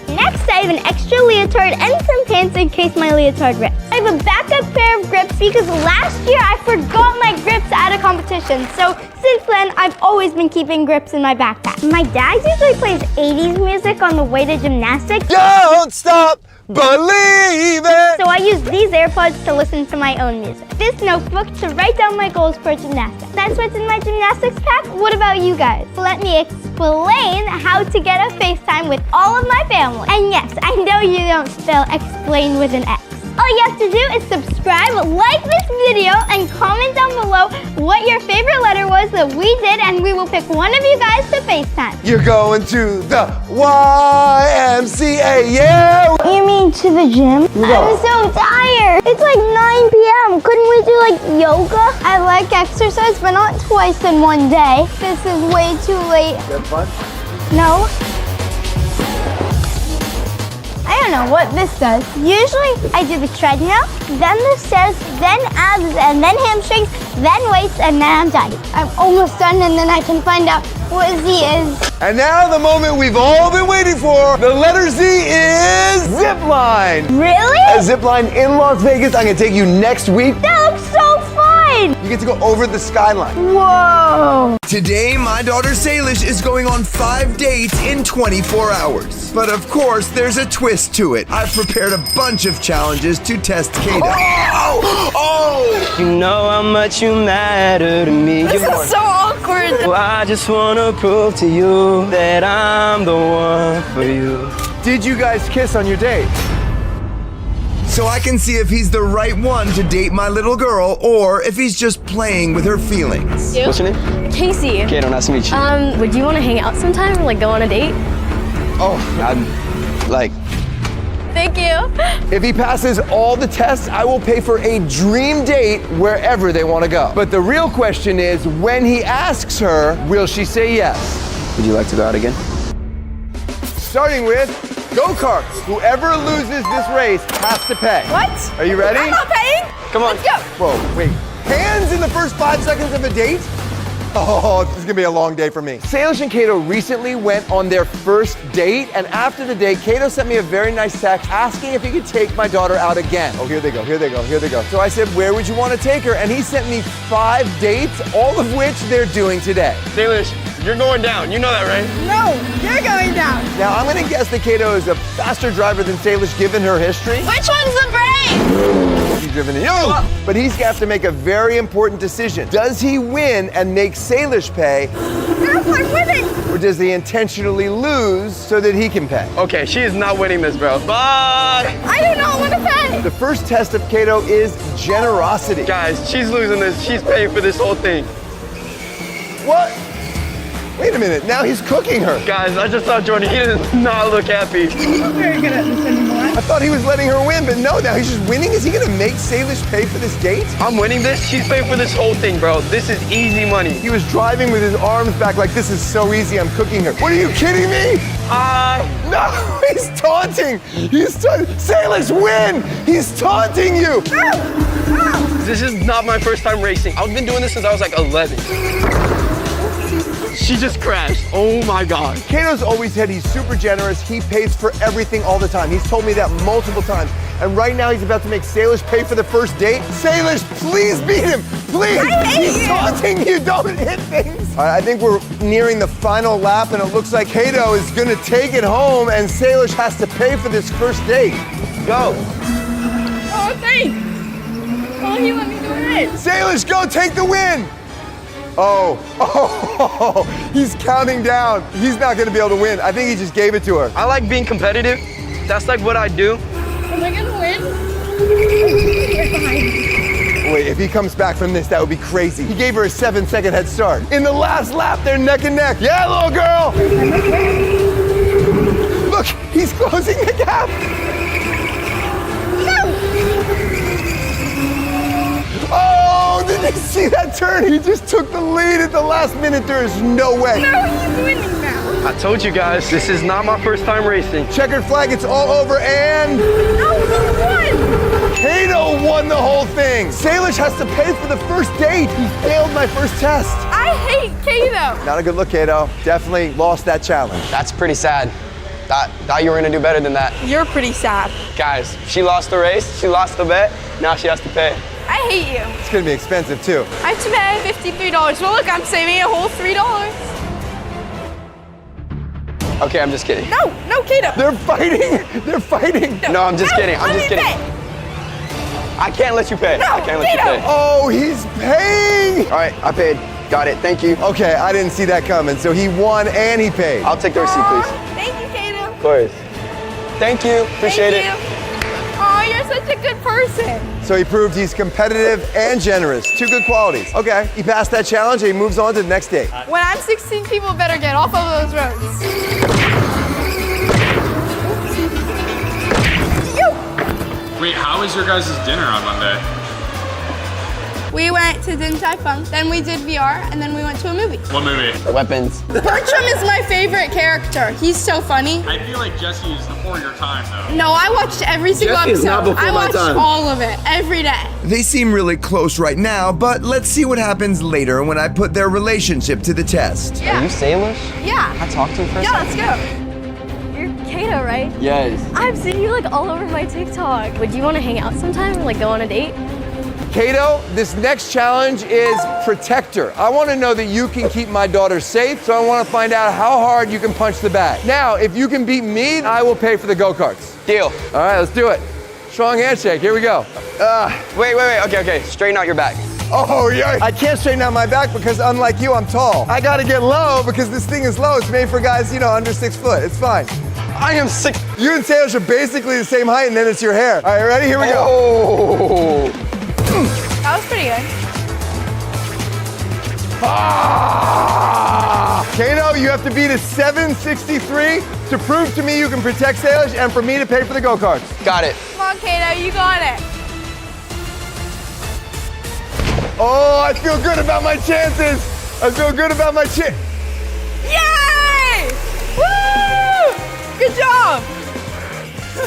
Next, I have an extra leotard and some pants in case my leotard rips. I have a backup pair of grips because last year I forgot my grips at a competition. So since then, I've always been keeping grips in my backpack. My dad usually plays 80s music on the way to gymnastics.
Don't stop believing!
So I use these AirPods to listen to my own music. This notebook to write down my goals for gymnastics. That's what's in my gymnastics pack. What about you guys? Let me explain how to get a FaceTime with all of my family. And yes, I know you don't spell explain with an X. All you have to do is subscribe, like this video, and comment down below what your favorite letter was that we did, and we will pick one of you guys to FaceTime.
You're going to the YMCA, yeah!
You mean to the gym? I'm so tired. It's like 9 p.m. Couldn't we do like yoga? I like exercise, but not twice in one day. This is way too late.
That fun?
No. I don't know what this does. Usually I do the treadmill, then the stairs, then abs, and then hamstrings, then weights, and then I'm done. I'm almost done, and then I can find out what Z is.
And now the moment we've all been waiting for. The letter Z is zip line.
Really?
A zip line in Las Vegas. I'm gonna take you next week.
That looks so fun.
insane!
You get to go over the skyline.
Whoa!
Today, my daughter Salish is going on 5 dates in 24 hours. But of course, there's a twist to it. I've prepared a bunch of challenges to test Kato. Oh!
You know how much you matter to me.
This is so awkward.
Well, I just wanna prove to you that I'm the one for you.
Did you guys kiss on your date? So I can see if he's the right one to date my little girl or if he's just playing with her feelings.
You?
What's your name?
Casey.
Kato, nice to meet you.
Would you want to hang out sometime? Like go on a date?
Oh,
Thank you.
if he passes all the tests, I will pay for a dream date wherever they want to go. But the real question is, when he asks her, will she say yes?
Would you like to go out again?
Starting with go-karts. Whoever loses this race has to pay.
What?
Are you ready?
I'm not paying.
Come on.
Let's go.
Whoa, wait. Hands in the first 5 seconds of a date? Oh, this is gonna be a long day for me. Salish and Kato recently went on their first date, and after the date, Kato sent me a very nice text asking if he could take my daughter out again. Oh, here they go, here they go, here they go. So I said, where would you want to take her? And he sent me 5 dates, all of which they're doing today.
Salish, you're going down. You know that, right?
No, you're going down.
Now, I'm gonna guess that Kato is a faster driver than Salish given her history.
Which one's the brake?
He's driven in. No! But he's gonna have to make a very important decision. Does he win and make Salish pay?
No, I'm winning.
Or does he intentionally lose so that he can pay?
Okay, she is not winning this, bro. Bye!
I do not want to pay.
The first test of Kato is generosity.
Guys, she's losing this. She's paying for this whole thing.
What? Wait a minute, now he's cooking her.
Guys, I just saw Jordan. He does not look happy.
I'm not very good at this anymore.
I thought he was letting her win, but no, now he's just winning? Is he gonna make Salish pay for this date?
I'm winning this. She's paying for this whole thing, bro. This is easy money.
He was driving with his arms back like, this is so easy, I'm cooking her. What, are you kidding me? No, he's taunting. He's taunting. Salish, win! He's taunting you.
This is not my first time racing. I've been doing this since I was like 11. She just crashed. Oh my God.
Kato's always said he's super generous. He pays for everything all the time. He's told me that multiple times. And right now he's about to make Salish pay for the first date. Salish, please beat him. Please. He's taunting you. Don't hit things. All right, I think we're nearing the final lap, and it looks like Kato is going to take it home, and Salish has to pay for this first date. Go.
Oh, thanks. Oh, you let me do it.
Salish, go take the win. Oh, he's counting down. He's not gonna be able to win. I think he just gave it to her.
I like being competitive. That's like what I do.
Am I gonna win?
Wait, if he comes back from this, that would be crazy. He gave her a 7-second head start. In the last lap, they're neck and neck. Yeah, little girl. Look, he's closing the gap. Oh, did you see that turn? He just took the lead at the last minute. There is no way.
No, he's winning now.
I told you guys, this is not my first time racing.
Checkered flag, it's all over, and...
No, he won!
Kato won the whole thing. Salish has to pay for the first date. He failed my first test.
I hate Kato.
Not a good look, Kato. Definitely lost that challenge.
That's pretty sad. Thought you were gonna do better than that.
You're pretty sad.
Guys, she lost the race, she lost the bet, now she has to pay.
I hate you.
It's gonna be expensive too.
I have to pay $53. Well, look, I'm saving a whole $3.
Okay, I'm just kidding.
No, Kato.
They're fighting. They're fighting.
No, I'm just kidding. I'm just kidding. I can't let you pay.
No,
I can't let you pay.
Oh, he's paying.
All right, I paid. Got it. Thank you.
Okay, I didn't see that coming. So he won and he paid.
I'll take the receipt, please.
Thank you, Kato.
Of course. Thank you. Appreciate it.
Oh, you're such a good person.
So he proved he's competitive and generous. 2 good qualities. Okay, he passed that challenge and he moves on to the next date.
When I'm 16, people better get off of those roads.
Wait, how was your guys' dinner on Monday?
We went to Din Tai Fung, then we did VR, and then we went to a movie.
What movie?
Weapons.
Bertram is my favorite character. He's so funny.
I feel like Jesse is before your time, though.
No, I watched every single
Jesse is not
episode.
before
I
my
watched
time.
all of it, every day.
They seem really close right now, but let's see what happens later when I put their relationship to the test.
Yeah.
Are you Salish?
Yeah.
Can I talk to him for a
Yeah,
second?
let's go.
You're Kato, right?
Yes.
I've seen you like all over my TikTok. Would you want to hang out sometime? Like go on a date?
Kato, this next challenge is protector. I want to know that you can keep my daughter safe, so I want to find out how hard you can punch the bag. Now, if you can beat me, I will pay for the go-karts.
Deal.
All right, let's do it. Strong handshake, here we go.
Wait. Okay. Straighten out your back.
Oh, yeah. I can't straighten out my back because unlike you, I'm tall. I gotta get low because this thing is low. It's made for guys, under 6 foot. It's fine.
I am 6.
You and Salish are basically the same height, and then it's your hair. All right, ready? Here we go.
Oh.
That was pretty good.
Kato, you have to beat a 763 to prove to me you can protect Salish and for me to pay for the go-karts.
Got it.
Come on, Kato, you got it.
Oh, I feel good about my chances.
Yay! Woo! Good job.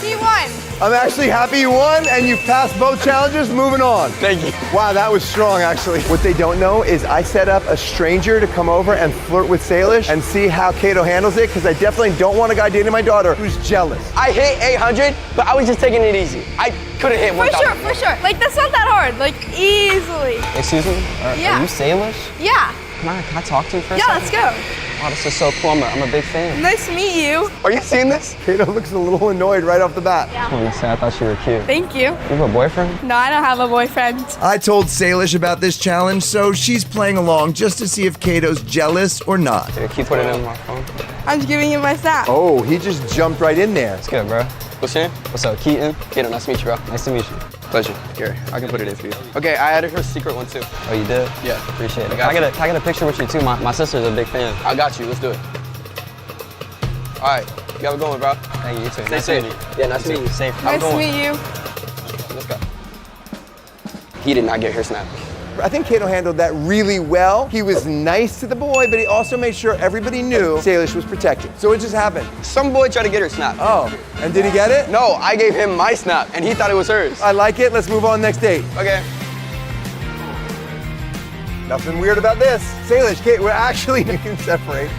He won.
I'm actually happy you won and you passed both challenges. Moving on.
Thank you.
Wow, that was strong, actually. What they don't know is I set up a stranger to come over and flirt with Salish and see how Kato handles it, because I definitely don't want a guy dating my daughter who's jealous.
I hit 800, but I was just taking it easy. I couldn't hit 1,000.
For sure. Like, that's not that hard. Like, easily.
Excuse me?
Yeah.
Are you Salish?
Yeah.
Can I talk to you for a
Yeah,
second?
let's go.
Oh, this is so cool. I'm a big fan.
Nice to meet you.
Are you seeing this?
Kato looks a little annoyed right off the bat.
I want to say I thought you were cute.
Thank you.
You have a boyfriend?
No, I don't have a boyfriend.
I told Salish about this challenge, so she's playing along just to see if Kato's jealous or not.
Can you put it in my phone?
I'm just giving you my snap.
Oh, he just jumped right in there.
It's good, bro. What's your name? What's up, Keaton? Keaton, nice to meet you, bro. Nice to meet you. Pleasure. Here, I can put it in for you. Okay, I added her secret one too. Oh, you did? Yeah. Appreciate it. Can I get a picture with you too? My sister's a big fan. I got you. Let's do it. All right. You have a good one, bro. Thank you. You too. Stay safe. Yeah, nice to meet you. Safe.
Nice to meet you.
Let's go. He did not get her snap.
I think Kato handled that really well. He was nice to the boy, but he also made sure everybody knew Salish was protected. So it just happened.
Some boy tried to get her snap.
Oh, and did he get it?
No, I gave him my snap, and he thought it was hers.
I like it. Let's move on next date.
Okay.
Nothing weird about this. Salish, Kate, we're actually, you can separate.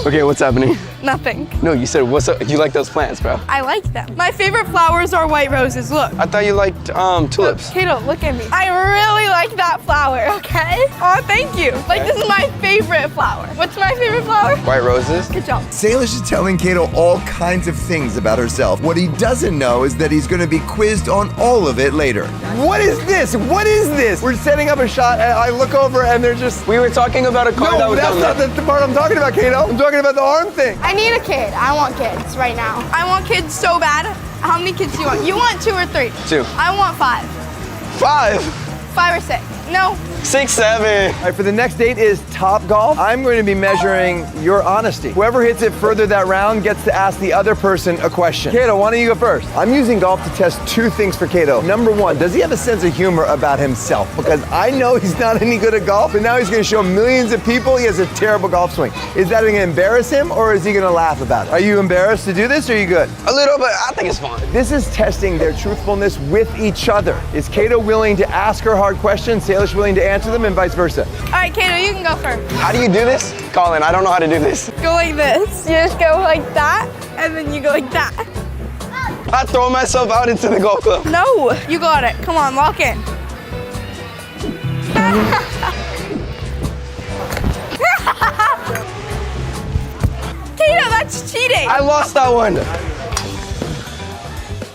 Okay, what's happening?
Nothing.
No, you said, what's up? You like those plants, bro?
I like them. My favorite flowers are white roses. Look.
I thought you liked tulips.
Kato, look at me. I really like that flower, okay? Oh, thank you. Like, this is my favorite flower. What's my favorite flower?
White roses.
Good job.
Salish is telling Kato all kinds of things about herself. What he doesn't know is that he's going to be quizzed on all of it later. What is this? What is this? We're setting up a shot, and I look over, and they're just...
We were talking about a car that was
that's not the part I'm talking about, Kato. I'm talking about the arm thing.
I need a kid. I want kids right now. I want kids so bad. How many kids do you want? You want 2 or 3?
2.
I want 5.
5?
5 or 6. No.
6, 7.
All right, for the next date is Top Golf. I'm going to be measuring your honesty. Whoever hits it further that round gets to ask the other person a question. Kato, why don't you go first? I'm using golf to test 2 things for Kato. Number 1, does he have a sense of humor about himself? Because I know he's not any good at golf, but now he's going to show millions of people he has a terrible golf swing. Is that going to embarrass him, or is he going to laugh about it? Are you embarrassed to do this, or are you good?
A little, but I think it's fun.
This is testing their truthfulness with each other. Is Kato willing to ask her hard questions, Salish willing to answer them, and vice versa?
All right, Kato, you can go first.
How do you do this? Colin, I don't know how to do this.
Go like this. You just go like that, and then you go like that.
I throw myself out into the golf club.
No, you got it. Come on, lock in. Kato, that's cheating.
I lost that one.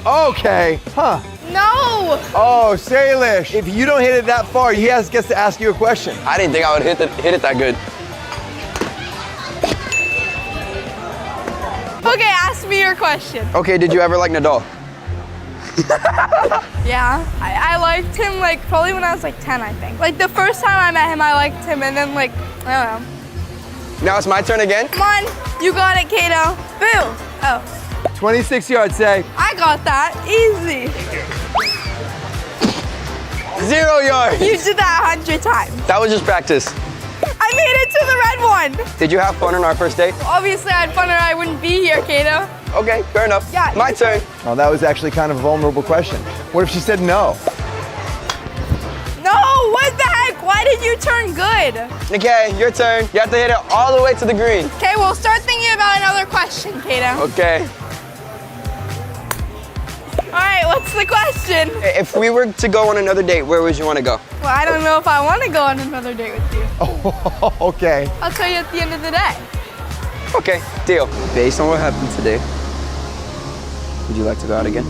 Okay, huh.
No!
Oh, Salish, if you don't hit it that far, he gets to ask you a question.
I didn't think I would hit it that good.
Okay, ask me your question.
Okay, did you ever like Nadal?
Yeah, I liked him like probably when I was like 10, I think. Like the first time I met him, I liked him, and then like, I don't know.
Now it's my turn again?
Come on, you got it, Kato. Boo! Oh.
26 yards, say.
I got that, easy.
0 yards.
You did that 100 times.
That was just practice.
I made it to the red one.
Did you have fun on our first date?
Obviously, I had fun or I wouldn't be here, Kato.
Okay, fair enough.
Yeah.
My turn.
Oh, that was actually kind of a vulnerable question. What if she said no?
No, what the heck? Why did you turn good?
Okay, your turn. You have to hit it all the way to the green.
Okay, well, start thinking about another question, Kato.
Okay.
All right, what's
the question.
If we were to go on another date, where would you want to go?
Well, I don't know if I want to go on another date with you.
Oh, okay.
I'll tell you at the end of the day.
Okay, deal. Based on what happened today, would you like to go out again?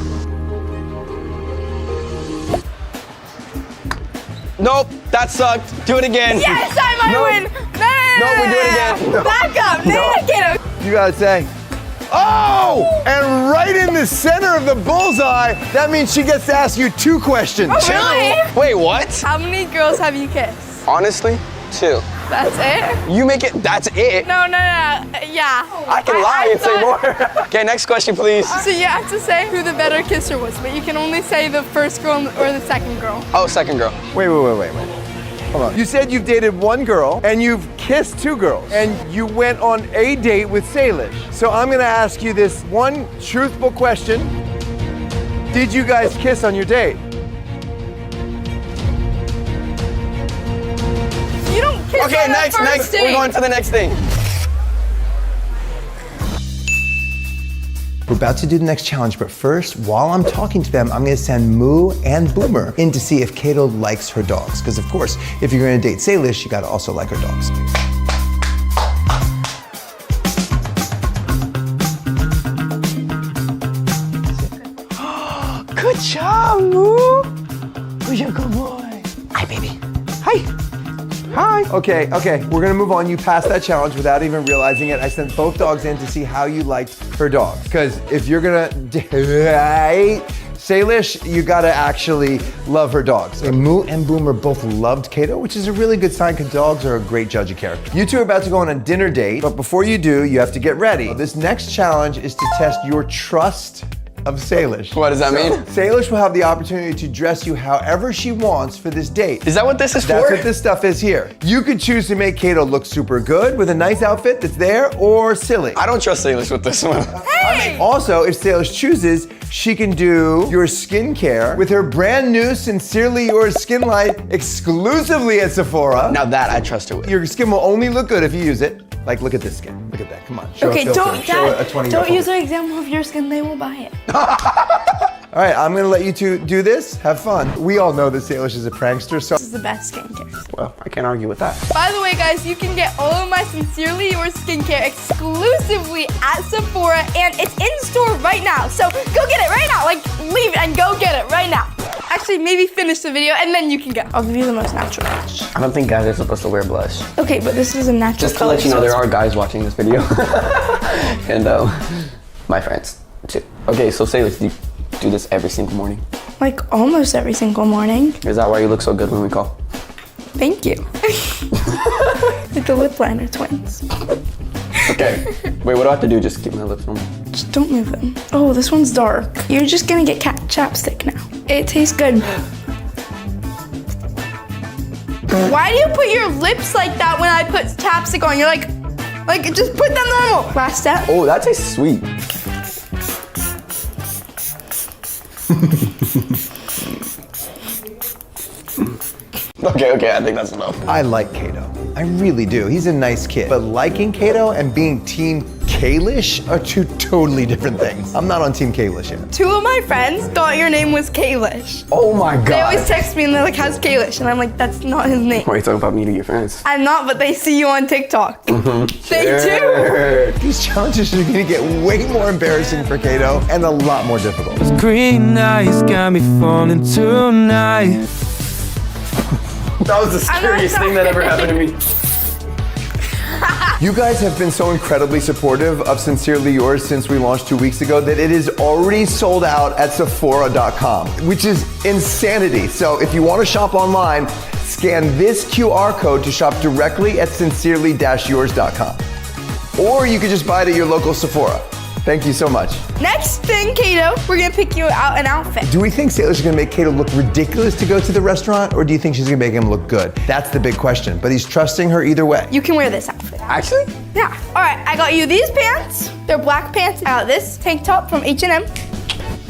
Nope, that sucked. Do it again.
Yes, I might win. No,
we do it again. No.
Back up. No.
You gotta say, oh! And right in the center of the bullseye, that means she gets to ask you 2 questions.
Oh, really?
Wait, what?
How many girls have you kissed?
Honestly, 2.
That's it?
You make it, that's it?
No. Yeah.
I can lie and say more. Okay, next question, please.
So you have to say who the better kisser was, but you can only say the first girl or the second girl.
Oh, second girl.
Wait. Hold on. You said you've dated 1 girl and you've kissed 2 girls and you went on a date with Salish. So I'm gonna ask you this one truthful question. Did you guys kiss on your date?
You don't kiss
Okay,
on the
next.
first date.
We're going to the next thing.
We're about to do the next challenge, but first, while I'm talking to them, I'm gonna send Moo and Boomer in to see if Kato likes her dogs. Because of course, if you're gonna date Salish, you gotta also like her dogs. Good job, Moo. Who's your good boy? Hi, baby. Hi. Okay, we're gonna move on. You passed that challenge without even realizing it. I sent both dogs in to see how you liked her dogs. Because if you're gonna date Salish, you gotta actually love her dogs. And Moo and Boomer both loved Kato, which is a really good sign because dogs are a great judge of character. You 2 are about to go on a dinner date, but before you do, you have to get ready. This next challenge is to test your trust of Salish.
What does that mean?
Salish will have the opportunity to dress you however she wants for this date.
Is that what this is for?
That's what this stuff is here. You could choose to make Kato look super good with a nice outfit that's there or silly.
I don't trust Salish with this one.
Hey!
Also, if Salish chooses, she can do your skincare with her brand new Sincerely Yours Skin Light exclusively at Sephora.
Now that I trust her with.
Your skin will only look good if you use it. Like, look at this skin. Look at that. Come on. Show
Okay,
a filter. Show a 20-year-old.
don't use an example of your skin. They will buy it.
All right, I'm gonna let you 2 do this. Have fun. We all know that Salish is a prankster, so.
This is the best skincare.
Well, I can't argue with that.
By the way, guys, you can get all of my Sincerely Yours skincare exclusively at Sephora, and it's in store right now. So go get it right now. Like, leave it and go get it right now. Actually, maybe finish the video and then you can go. I'll give you the most natural blush.
I don't think guys are supposed to wear blush.
Okay, but this is a natural
Just to
color,
let you know,
so
there
it's-
are guys watching this video. And my friends too. Okay, so Salish, do you do this every single morning?
Like almost every single morning.
Is that why you look so good when we call?
Thank you. Like the lip liner twins.
Okay. Wait, what do I have to do? Just keep my lips normal.
Just don't move them. Oh, this one's dark. You're just gonna get cat chapstick now. It tastes good. Why do you put your lips like that when I put chapstick on? You're like just put them normal. Last step.
Oh, that tastes sweet. Okay, I think that's enough.
I like Kato. I really do. He's a nice kid. But liking Kato and being Team Kalish are 2 totally different things. I'm not on Team Kalish yet.
2 of my friends thought your name was Kalish.
Oh my god.
They always text me and they're like, how's Kalish? And I'm like, that's not his name.
Why are you talking about me to your friends?
I'm not, but they see you on TikTok.
They
do.
These challenges are gonna get way more embarrassing for Kato and a lot more difficult.
Green eyes got me falling tonight.
That was the scariest thing that ever happened to me.
You guys have been so incredibly supportive of Sincerely Yours since we launched 2 weeks ago that it is already sold out at Sephora.com, which is insanity. So if you want to shop online, scan this QR code to shop directly at sincerely-yours.com. Or you could just buy it at your local Sephora. Thank you so much.
Next thing, Kato, we're gonna pick you out an outfit.
Do we think Salish is gonna make Kato look ridiculous to go to the restaurant, or do you think she's gonna make him look good? That's the big question, but he's trusting her either way.
You can wear this outfit.
Actually?
Yeah. All right, I got you these pants. They're black pants. I got this tank top from H&M.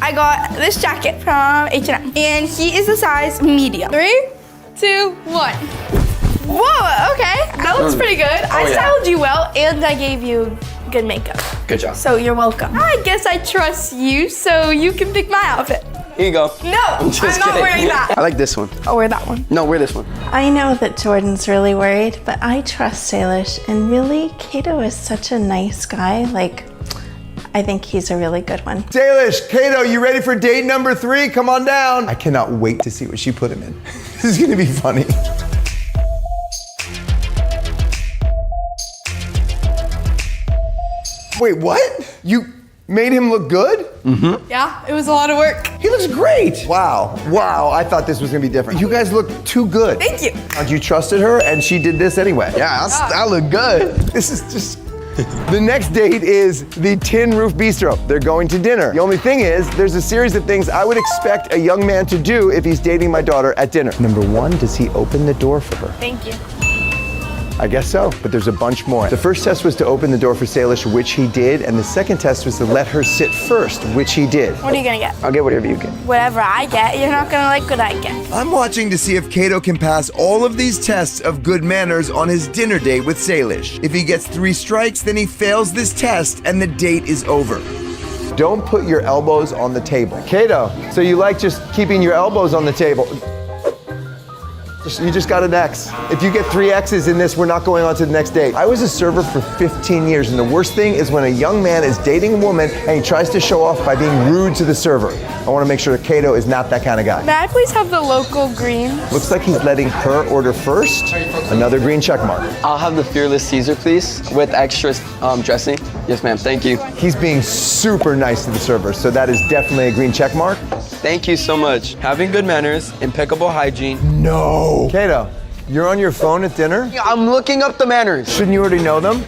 I got this jacket from H&M. And he is a size medium. 3, 2, 1. Whoa, okay. That looks pretty good. I styled you well, and I gave you good makeup.
Good job.
So you're welcome. I guess I trust you, so you can pick my outfit.
Here you go.
No,
I'm just
I'm not
kidding.
wearing that.
I like this one.
I'll wear that one.
No, wear this one.
I know that Jordan's really worried, but I trust Salish, and really, Kato is such a nice guy. Like, I think he's a really good one.
Salish, Kato, you ready for date number 3? Come on down. I cannot wait to see what she put him in. This is gonna be funny. Wait, what? You made him look good?
Mm-hmm.
Yeah, it was a lot of work.
He looks great. Wow, I thought this was gonna be different. You guys look too good.
Thank you.
You trusted her and she did this anyway.
Yeah, I look good.
This is just... The next date is the Tin Roof Bistro. They're going to dinner. The only thing is, there's a series of things I would expect a young man to do if he's dating my daughter at dinner. Number 1, does he open the door for her?
Thank you.
I guess so, but there's a bunch more. The first test was to open the door for Salish, which he did, and the second test was to let her sit first, which he did.
What are you gonna get?
I'll get whatever you get.
Whatever I get, you're not gonna like what I get.
I'm watching to see if Kato can pass all of these tests of good manners on his dinner date with Salish. If he gets 3 strikes, then he fails this test and the date is over. Don't put your elbows on the table. Kato, so you like just keeping your elbows on the table. You just got an X. If you get 3 X's in this, we're not going on to the next date. I was a server for 15 years, and the worst thing is when a young man is dating a woman and he tries to show off by being rude to the server. I want to make sure that Kato is not that kind of guy.
May I please have the local green?
Looks like he's letting her order first. Another green check mark.
I'll have the Fearless Caesar, please, with extra dressing. Yes, ma'am, thank you.
He's being super nice to the server, so that is definitely a green check mark.
Thank you so much. Having good manners, impeccable hygiene.
No. Kato, you're on your phone at dinner?
I'm looking up the manners.
Shouldn't you already know them?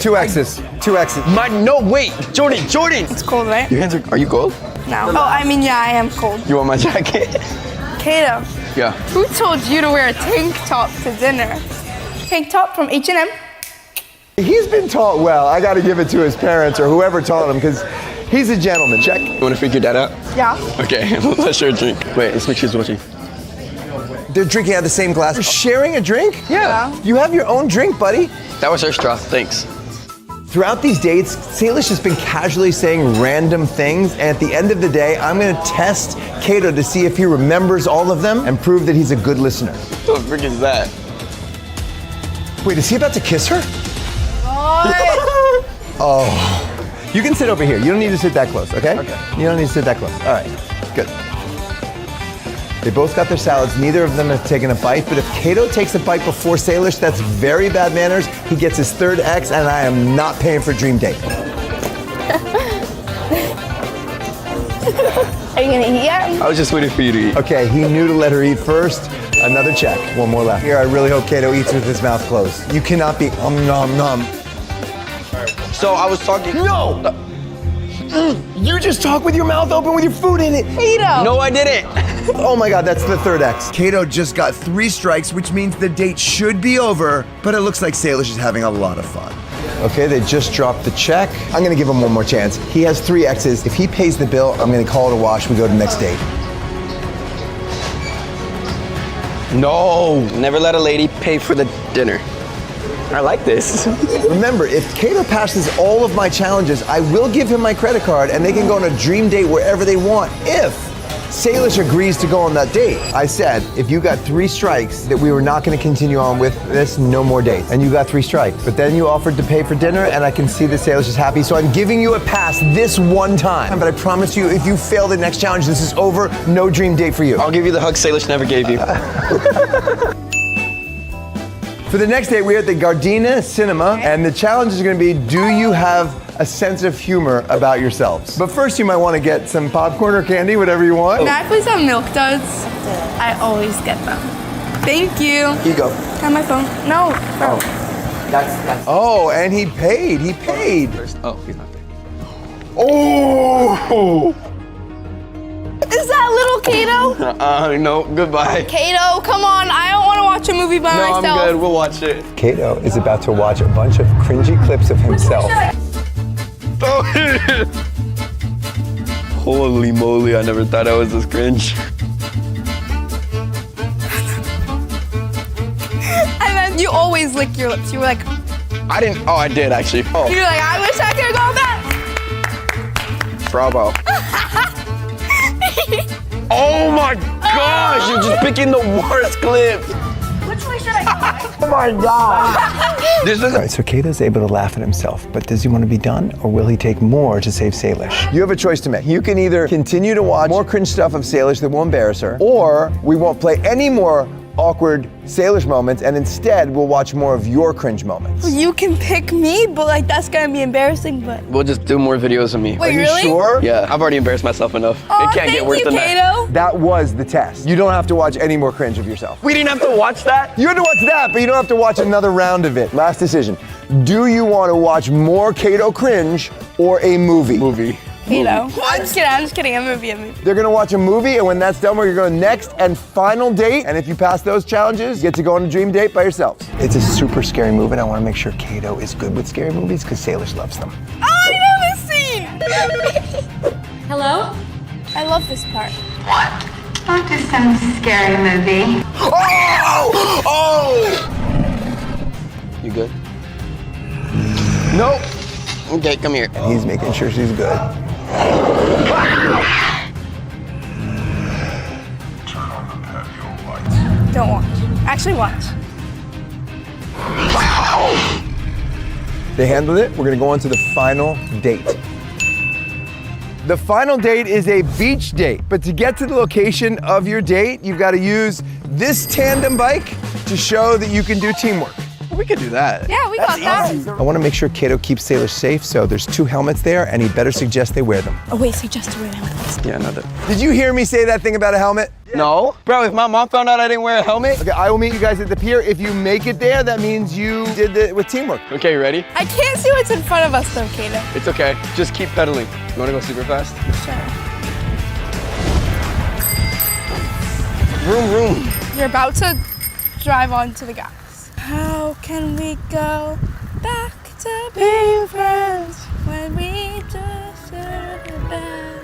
2 X's, 2 X's.
No, wait, Jordan.
It's cold, right?
Your hands are you cold?
No. Oh, I mean, yeah, I am cold.
You want my jacket?
Kato,
Yeah.
who told you to wear a tank top to dinner? Tank top from H&M.
He's been taught well. I gotta give it to his parents or whoever taught him, because he's a gentleman. Check.
You wanna freak your dad out?
Yeah.
Okay, let's share a drink. Wait, let's make sure he's watching.
They're drinking out of the same glass. You're sharing a drink?
Yeah.
You have your own drink, buddy.
That was our straw, thanks.
Throughout these dates, Salish has been casually saying random things, and at the end of the day, I'm gonna test Kato to see if he remembers all of them and prove that he's a good listener.
What the frick is that?
Wait, is he about to kiss her? Oh. You can sit over here. You don't need to sit that close, okay? Okay. You don't need to sit that close. All right, good. They both got their salads. Neither of them have taken a bite, but if Kato takes a bite before Salish, that's very bad manners. He gets his 3rd X, and I am not paying for Dream Date.
Are you gonna eat yet?
I was just waiting for you to eat.
Okay, he knew to let her eat first. Another check. 1 more left. Here, I really hope Kato eats with his mouth closed. You cannot be nom nom.
So I was talking.
No! You just talk with your mouth open with your food in it.
Kato!
No, I didn't.
Oh my God, that's the 3rd X. Kato just got 3 strikes, which means the date should be over, but it looks like Salish is having a lot of fun. Okay, they just dropped the check. I'm gonna give him 1 more chance. He has 3 X's. If he pays the bill, I'm gonna call it a wash. We go to the next date.
No, never let a lady pay for the dinner. I like this.
Remember, if Kato passes all of my challenges, I will give him my credit card and they can go on a dream date wherever they want if Salish agrees to go on that date. I said, if you got 3 strikes, that we were not gonna continue on with this, no more dates. And you got 3 strikes. But then you offered to pay for dinner and I can see that Salish is happy, so I'm giving you a pass this 1 time. But I promise you, if you fail the next challenge, this is over, no dream date for you.
I'll give you the hug Salish never gave you.
For the next date, we're at the Gardena Cinema, and the challenge is gonna be, do you have a sense of humor about yourselves? But first, you might wanna get some popcorn or candy, whatever you want.
May I please have Milk Duds? I always get them. Thank you.
Here you go.
Have my phone. No.
Oh, that's.
Oh, and he paid. He paid.
Oh, he's not there.
Oh!
Is that little Kato?
No, goodbye.
Kato, come on. I don't want to watch a movie by myself.
No, I'm good. We'll watch it.
Kato is about to watch a bunch of cringy clips of himself.
Holy moly, I never thought I was this cringe.
And then you always lick your lips. You were like,
I didn't. Oh, I did actually. Oh,
you're like, I wish I could have gone back.
bravo. Oh my gosh, you're just picking the worst clips.
Which way should I go?
Oh my God.
This is
All right, so Kato's able to laugh at himself, but does he want to be done, or will he take more to save Salish? You have a choice to make. You can either continue to watch more cringe stuff of Salish that will embarrass her, or we won't play any more awkward Salish moments, and instead we'll watch more of your cringe moments.
You can pick me, but like that's gonna be embarrassing, but.
We'll just do more videos of me.
Wait,
Are you
really?
sure?
Yeah, I've already embarrassed myself enough.
Oh,
It can't get worse
thank
than
you,
that.
Kato.
That was the test. You don't have to watch any more cringe of yourself.
We didn't have to watch that?
You had to watch that, but you don't have to watch another round of it. Last decision. Do you want to watch more Kato cringe or a movie?
Movie.
Kato. I'm just kidding. I'm gonna be a movie.
They're gonna watch a movie, and when that's done, we're gonna go next and final date. And if you pass those challenges, you get to go on a dream date by yourselves. It's a super scary movie, and I wanna make sure Kato is good with scary movies because Salish loves them.
Oh, I know this scene!
Hello?
I love this part.
Want to do some scary movie?
Oh! Oh!
You good? Nope. Okay, come here.
And he's making sure she's good.
Don't watch. Actually, watch.
They handled it. We're gonna go on to the final date. The final date is a beach date, but to get to the location of your date, you've got to use this tandem bike to show that you can do teamwork.
We could do that.
Yeah, we got that.
I want to make sure Kato keeps Salish safe, so there's 2 helmets there, and he better suggest they wear them.
Oh wait, suggest to wear helmets.
Yeah, no, that.
Did you hear me say that thing about a helmet?
No. Bro, if my mom found out I didn't wear a helmet.
Okay, I will meet you guys at the pier. If you make it there, that means you did it with teamwork.
Okay, you ready?
I can't see what's in front of us though, Kato.
It's okay. Just keep pedaling. You wanna go super fast?
Sure.
Vroom, vroom.
You're about to drive onto the gas. How can we go back to being friends when we just share the bed?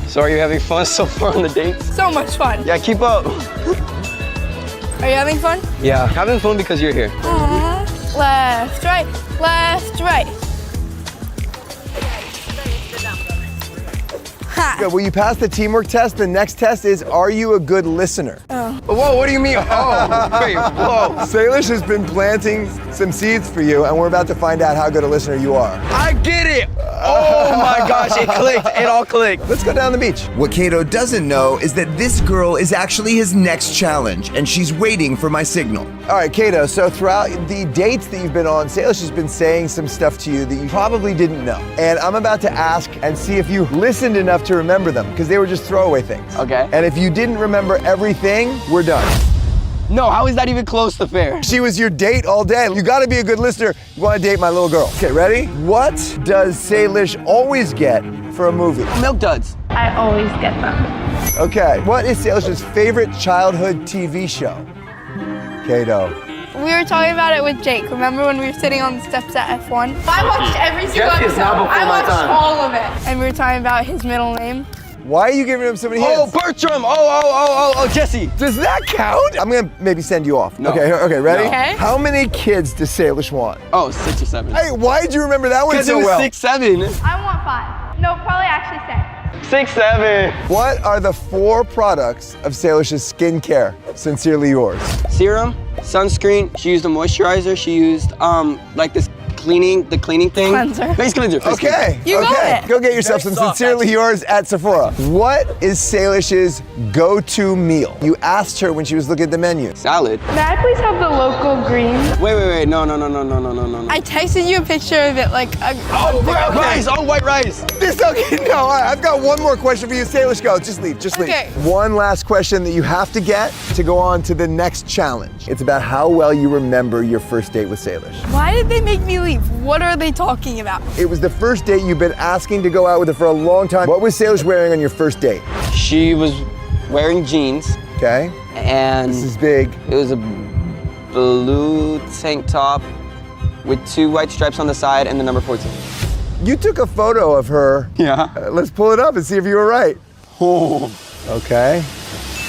So are you having fun so far on the dates?
So much fun.
Yeah, keep up.
Are you having fun?
Yeah, having fun because you're here.
Aww. Left, right, left, right. Ha.
Good. Well, you passed the teamwork test. The next test is, are you a good listener?
Oh.
Whoa, what do you mean? Oh, wait, whoa.
Salish has been planting some seeds for you, and we're about to find out how good a listener you are.
I get it. Oh my gosh, it clicked. It all clicked.
Let's go down the beach.
What Kato doesn't know is that this girl is actually his next challenge, and she's waiting for my signal.
All right, Kato, so throughout the dates that you've been on, Salish has been saying some stuff to you that you probably didn't know. And I'm about to ask and see if you listened enough to remember them, because they were just throwaway things.
Okay.
And if you didn't remember everything, we're done.
No, how is that even close to fair?
She was your date all day. You gotta be a good listener. You wanna date my little girl. Okay, ready? What does Salish always get for a movie?
Milk duds.
I always get them.
Okay, what is Salish's favorite childhood TV show? Kato.
We were talking about it with Jake. Remember when we were sitting on the steps at F1? I watched every single episode. I watched all of it. And we were talking about his middle name.
Why are you giving him so many hints?
Oh, Bertram. Oh, Jesse.
Does that count? I'm gonna maybe send you off.
No.
Okay, ready?
No. Okay.
How many kids does Salish want?
Oh, 6 or 7.
Hey, why did you remember that one
Because
so
it was
well?
6, 7.
I want 5. No, probably actually 6.
6, 7.
What are the 4 products of Salish's skincare? Sincerely yours.
Serum, sunscreen. She used a moisturizer. She used like this the cleaning thing.
Cleanser.
Face cleanser. Face
Okay,
cleanser.
You got
okay.
it.
Go get yourself some
soft,
Sincerely Yours at Sephora. What is Salish's go-to meal? You asked her when she was looking at the menu.
Salad.
May I please have the local green?
Wait. No.
I texted you a picture of it like a...
Oh, rice. Oh, white rice.
This okay? No, all right, I've got one more question for you. Salish, go. Just leave.
Okay.
One last question that you have to get to go on to the next challenge. It's about how well you remember your first date with Salish.
Why did they make me leave? What are they talking about?
It was the first date you've been asking to go out with her for a long time. What was Salish wearing on your first date?
She was wearing jeans.
Okay.
And
this is big.
It was a blue tank top with 2 white stripes on the side and the number 14.
You took a photo of her.
Yeah.
Let's pull it up and see if you were right.
Oh.
Okay.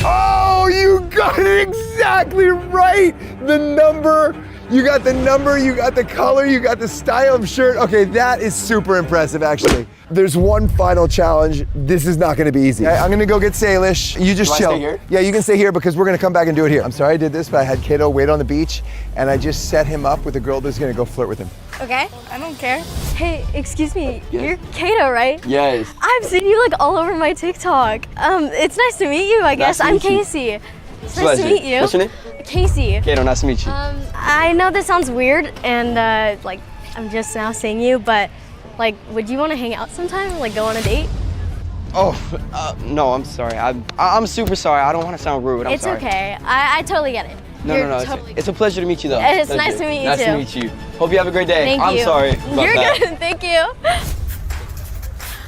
Oh, you got it exactly right. The number You got the number, you got the color, you got the style of shirt. Okay, that is super impressive, actually. There's one final challenge. This is not gonna be easy. Okay, I'm gonna go get Salish. You just
Do I
chill.
stay here?
Yeah, you can stay here because we're gonna come back and do it here. I'm sorry I did this, but I had Kato wait on the beach and I just set him up with a girl that's gonna go flirt with him.
Okay, I don't care.
Hey, excuse me,
Yes.
you're Kato, right?
Yes.
I've seen you like all over my TikTok. It's nice to meet you, I guess.
to
I'm
meet you.
Casey. It's nice to
Pleasure.
meet you.
What's your name?
Casey.
Kato, nice to meet you.
I know this sounds weird and like I'm just now seeing you, but like, would you want to hang out sometime? Like go on a date?
Oh, no, I'm sorry. I'm super sorry. I don't want to sound rude. I'm
It's
sorry.
okay. I totally get it.
No,
You're
no.
totally
It's a pleasure to meet you, though.
It's nice to meet you,
Nice
too.
to meet you. Hope you have a great day.
Thank
I'm
you.
sorry about
You're
that.
good. Thank you.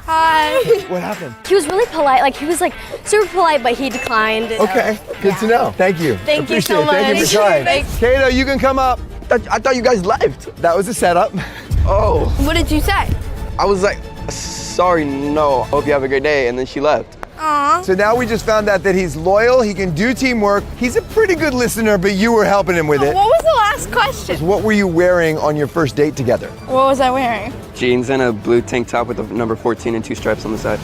Hi.
What happened?
He was really polite. Like he was like super polite, but he declined.
Okay, good to know. Thank you.
Thank you so
Appreciate it. Thank you
much.
for trying.
Thanks.
Kato, you can come up.
I thought you guys left.
That was a setup.
Oh.
What did you say?
I was like, sorry, no. Hope you have a great day. And then she left.
Aw.
So now we just found out that he's loyal, he can do teamwork. He's a pretty good listener, but you were helping him with it.
What was the last question?
What were you wearing on your first date together?
What was I wearing?
Jeans and a blue tank top with a number 14 and 2 stripes on the side.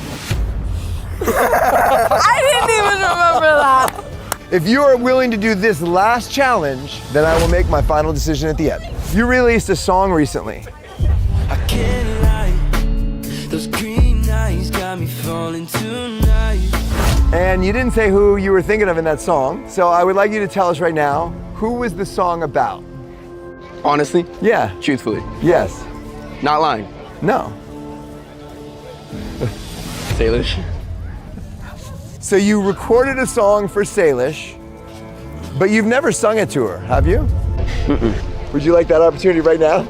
I didn't even remember that.
If you are willing to do this last challenge, then I will make my final decision at the end. You released a song recently.
I can't lie. Those green eyes got me falling tonight.
And you didn't say who you were thinking of in that song. So I would like you to tell us right now, who was the song about?
Honestly?
Yeah.
Truthfully?
Yes.
Not lying?
No.
Salish?
So you recorded a song for Salish, but you've never sung it to her, have you?
Mm-mm.
Would you like that opportunity right now?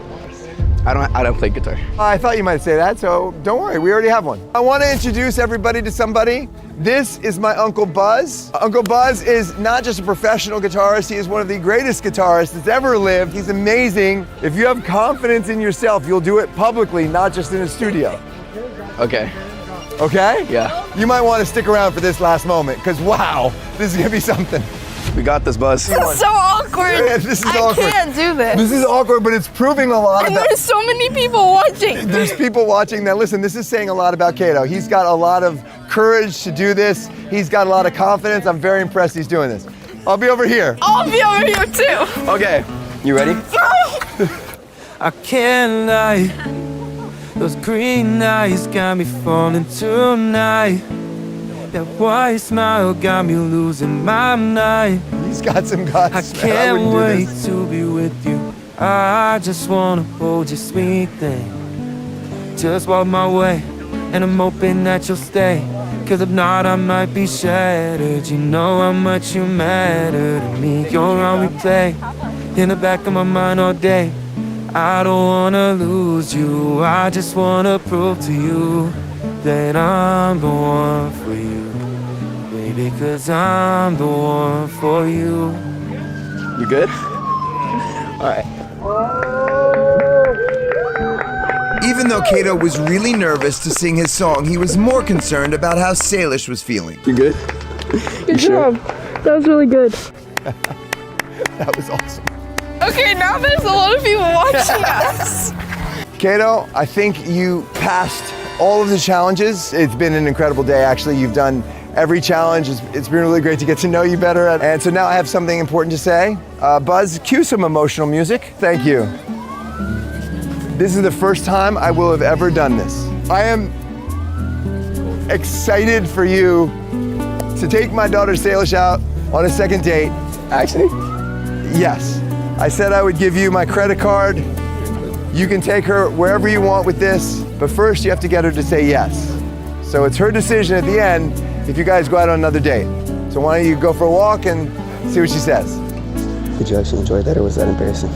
I don't play guitar.
I thought you might say that, so don't worry, we already have one. I want to introduce everybody to somebody. This is my Uncle Buzz. Uncle Buzz is not just a professional guitarist, he is one of the greatest guitarists that's ever lived. He's amazing. If you have confidence in yourself, you'll do it publicly, not just in a studio.
Okay.
Okay?
Yeah.
You might want to stick around for this last moment, because wow, this is gonna be something.
We got this, Buzz.
This is so awkward.
Yeah, this is awkward.
I can't do this.
This is awkward, but it's proving a lot
And
about...
there's so many people watching.
There's people watching that. Listen, this is saying a lot about Kato. He's got a lot of courage to do this. He's got a lot of confidence. I'm very impressed he's doing this. I'll be over here.
I'll be over here too.
Okay, you ready?
I can't lie. Those green eyes got me falling tonight. That white smile got me losing my mind.
He's got some guts.
I can't wait to be with you. I just wanna hold your sweet thing. Just walk my way, and I'm hoping that you'll stay. Cause if not, I might be shattered. You know how much you matter to me. You're on replay in the back of my mind all day. I don't wanna lose you. I just wanna prove to you that I'm the one for you, baby, cause I'm the one for you.
You good? All right.
Even though Kato was really nervous to sing his song, he was more concerned about how Salish was feeling.
You good?
Good job. That was really good.
That was awesome.
Okay, now there's a lot of people watching us.
Kato, I think you passed all of the challenges. It's been an incredible day, actually. You've done every challenge. It's been really great to get to know you better. And so now I have something important to say. Buzz, cue some emotional music. Thank you. This is the first time I will have ever done this. I am excited for you to take my daughter Salish out on a second date.
Actually?
Yes. I said I would give you my credit card. You can take her wherever you want with this, but first you have to get her to say yes. So it's her decision at the end if you guys go out on another date. So why don't you go for a walk and see what she says.
Did you actually enjoy that, or was that embarrassing?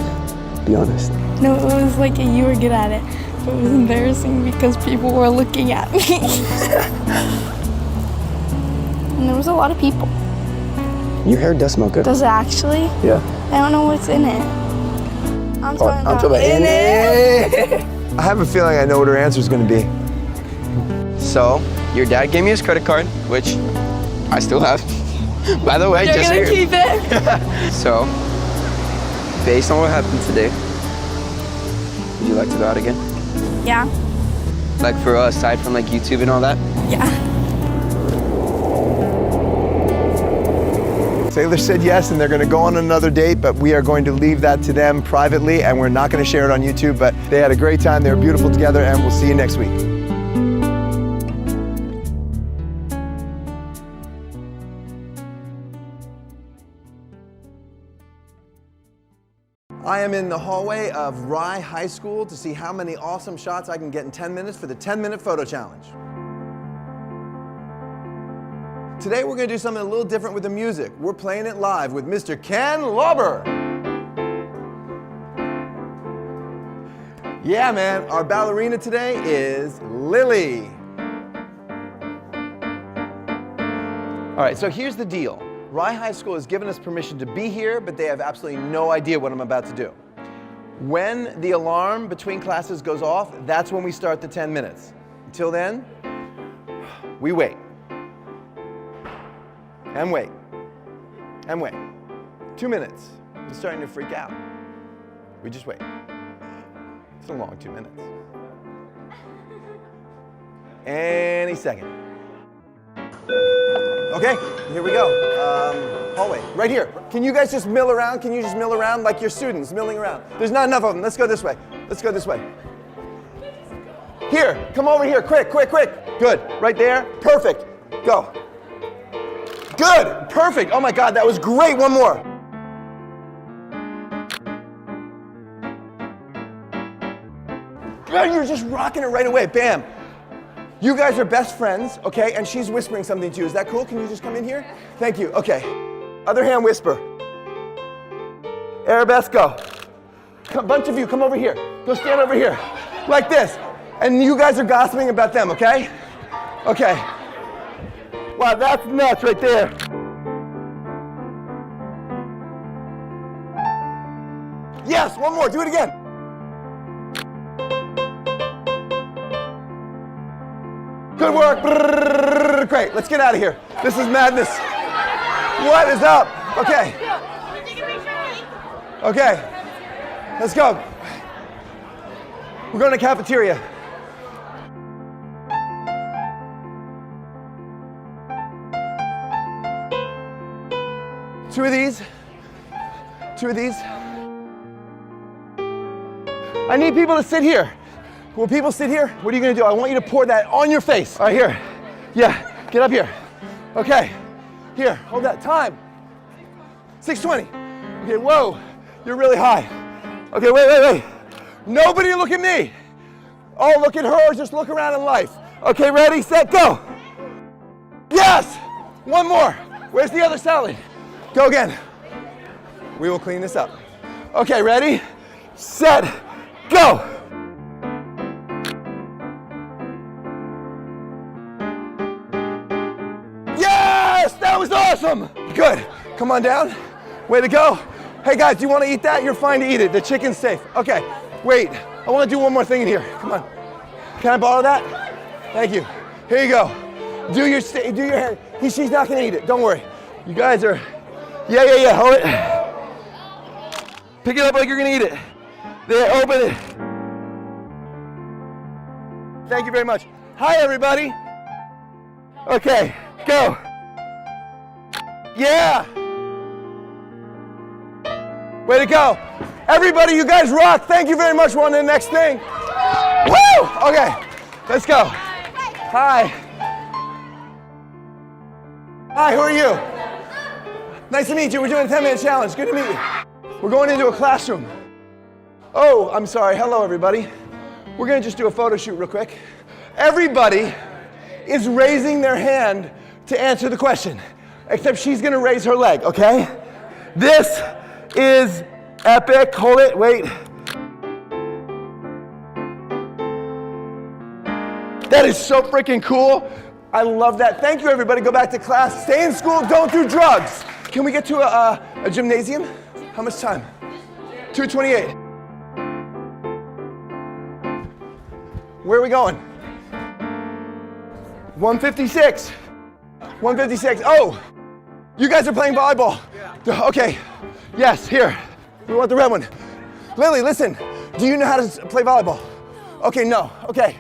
Be honest.
No, it was like you were good at it, but it was embarrassing because people were looking at me. And there was a lot of people.
Your hair does smell good.
Does it actually?
Yeah.
I don't know what's in it. I'm talking about
in it. I have a feeling I know what her answer is going to be.
So, your dad gave me his credit card, which I still have. By the way,
You're
just
gonna
here.
keep it?
So, Based on what happened today, would you like to go out again?
Yeah.
Like for us, aside from like YouTube and all that?
Yeah.
Salish said yes, and they're going to go on another date, but we are going to leave that to them privately, and we're not going to share it on YouTube, but they had a great time. They were beautiful together, and we'll see you next week. I am in the hallway of Rye High School to see how many awesome shots I can get in 10 minutes for the 10-minute photo challenge. Today we're going to do something a little different with the music. We're playing it live with Mr. Ken Lauber. Yeah, man, our ballerina today is Lily. All right, so here's the deal. Rye High School has given us permission to be here, but they have absolutely no idea what I'm about to do. When the alarm between classes goes off, that's when we start the 10 minutes. Until then, we wait. And wait. And wait. 2 minutes. I'm starting to freak out. We just wait. It's a long 2 minutes. Any second. Okay, here we go. Hallway, right here. Can you guys just mill around? Can you just mill around like your students milling around? There's not enough of them. Let's go this way. Let's go this way. Here, come over here. Quick, quick, quick. Good. Right there. Perfect. Go. Good. Perfect. Oh my God, that was great. One more. Good. You're just rocking it right away. Bam. You guys are best friends, okay? And she's whispering something to you. Is that cool? Can you just come in here? Thank you. Okay. Other hand whisper. Arabesque, go. A bunch of you, come over here. Go stand over here. Like this. And you guys are gossiping about them, okay? Okay. Wow, that's nuts right there. Yes, one more. Do it again. Good work. Great. Let's get out of here. This is madness. What is up? Okay. Okay. Let's go. We're going to the cafeteria. Two of these. I need people to sit here. Will people sit here? What are you gonna do? I want you to pour that on your face. All right, here. Yeah, get up here. Okay, here, hold that. Time. 6:20. Okay, whoa, you're really high. Okay, wait. Nobody look at me. Oh, look at her, just look around in life. Okay, ready, set, go. Yes, one more. Where's the other salad? Go again. We will clean this up. Okay, ready, set, go. Yes, that was awesome. Good, come on down. Way to go. Hey guys, do you want to eat that? You're fine to eat it. The chicken's safe. Okay, wait. I want to do one more thing in here. Come on. Can I borrow that? Thank you. Here you go. Do your hair. She's not gonna eat it. Don't worry. You guys are. Yeah. Hold it. Pick it up like you're gonna eat it. There. Open it. Thank you very much. Hi everybody. Okay. Go. Yeah. Way to go. Everybody, you guys rock. Thank you very much. We're on to the next thing. Woo! Okay, let's go. Hi. Hi, who are you? Nice to meet you. We're doing a 10-minute challenge. Good to meet you. We're going into a classroom. Oh, I'm sorry. Hello, everybody. We're going to just do a photo shoot real quick. Everybody is raising their hand to answer the question, except she's going to raise her leg, okay? This is epic. Hold it. Wait. That is so freaking cool. I love that. Thank you, everybody. Go back to class. Stay in school. Don't do drugs. Can we get to a gymnasium? How much time? 2:28. Where are we going? 156. 156. Oh, you guys are playing volleyball. Yeah. Okay. Yes, here. We want the red one. Lily, listen. Do you know how to play volleyball? Okay, no. Okay.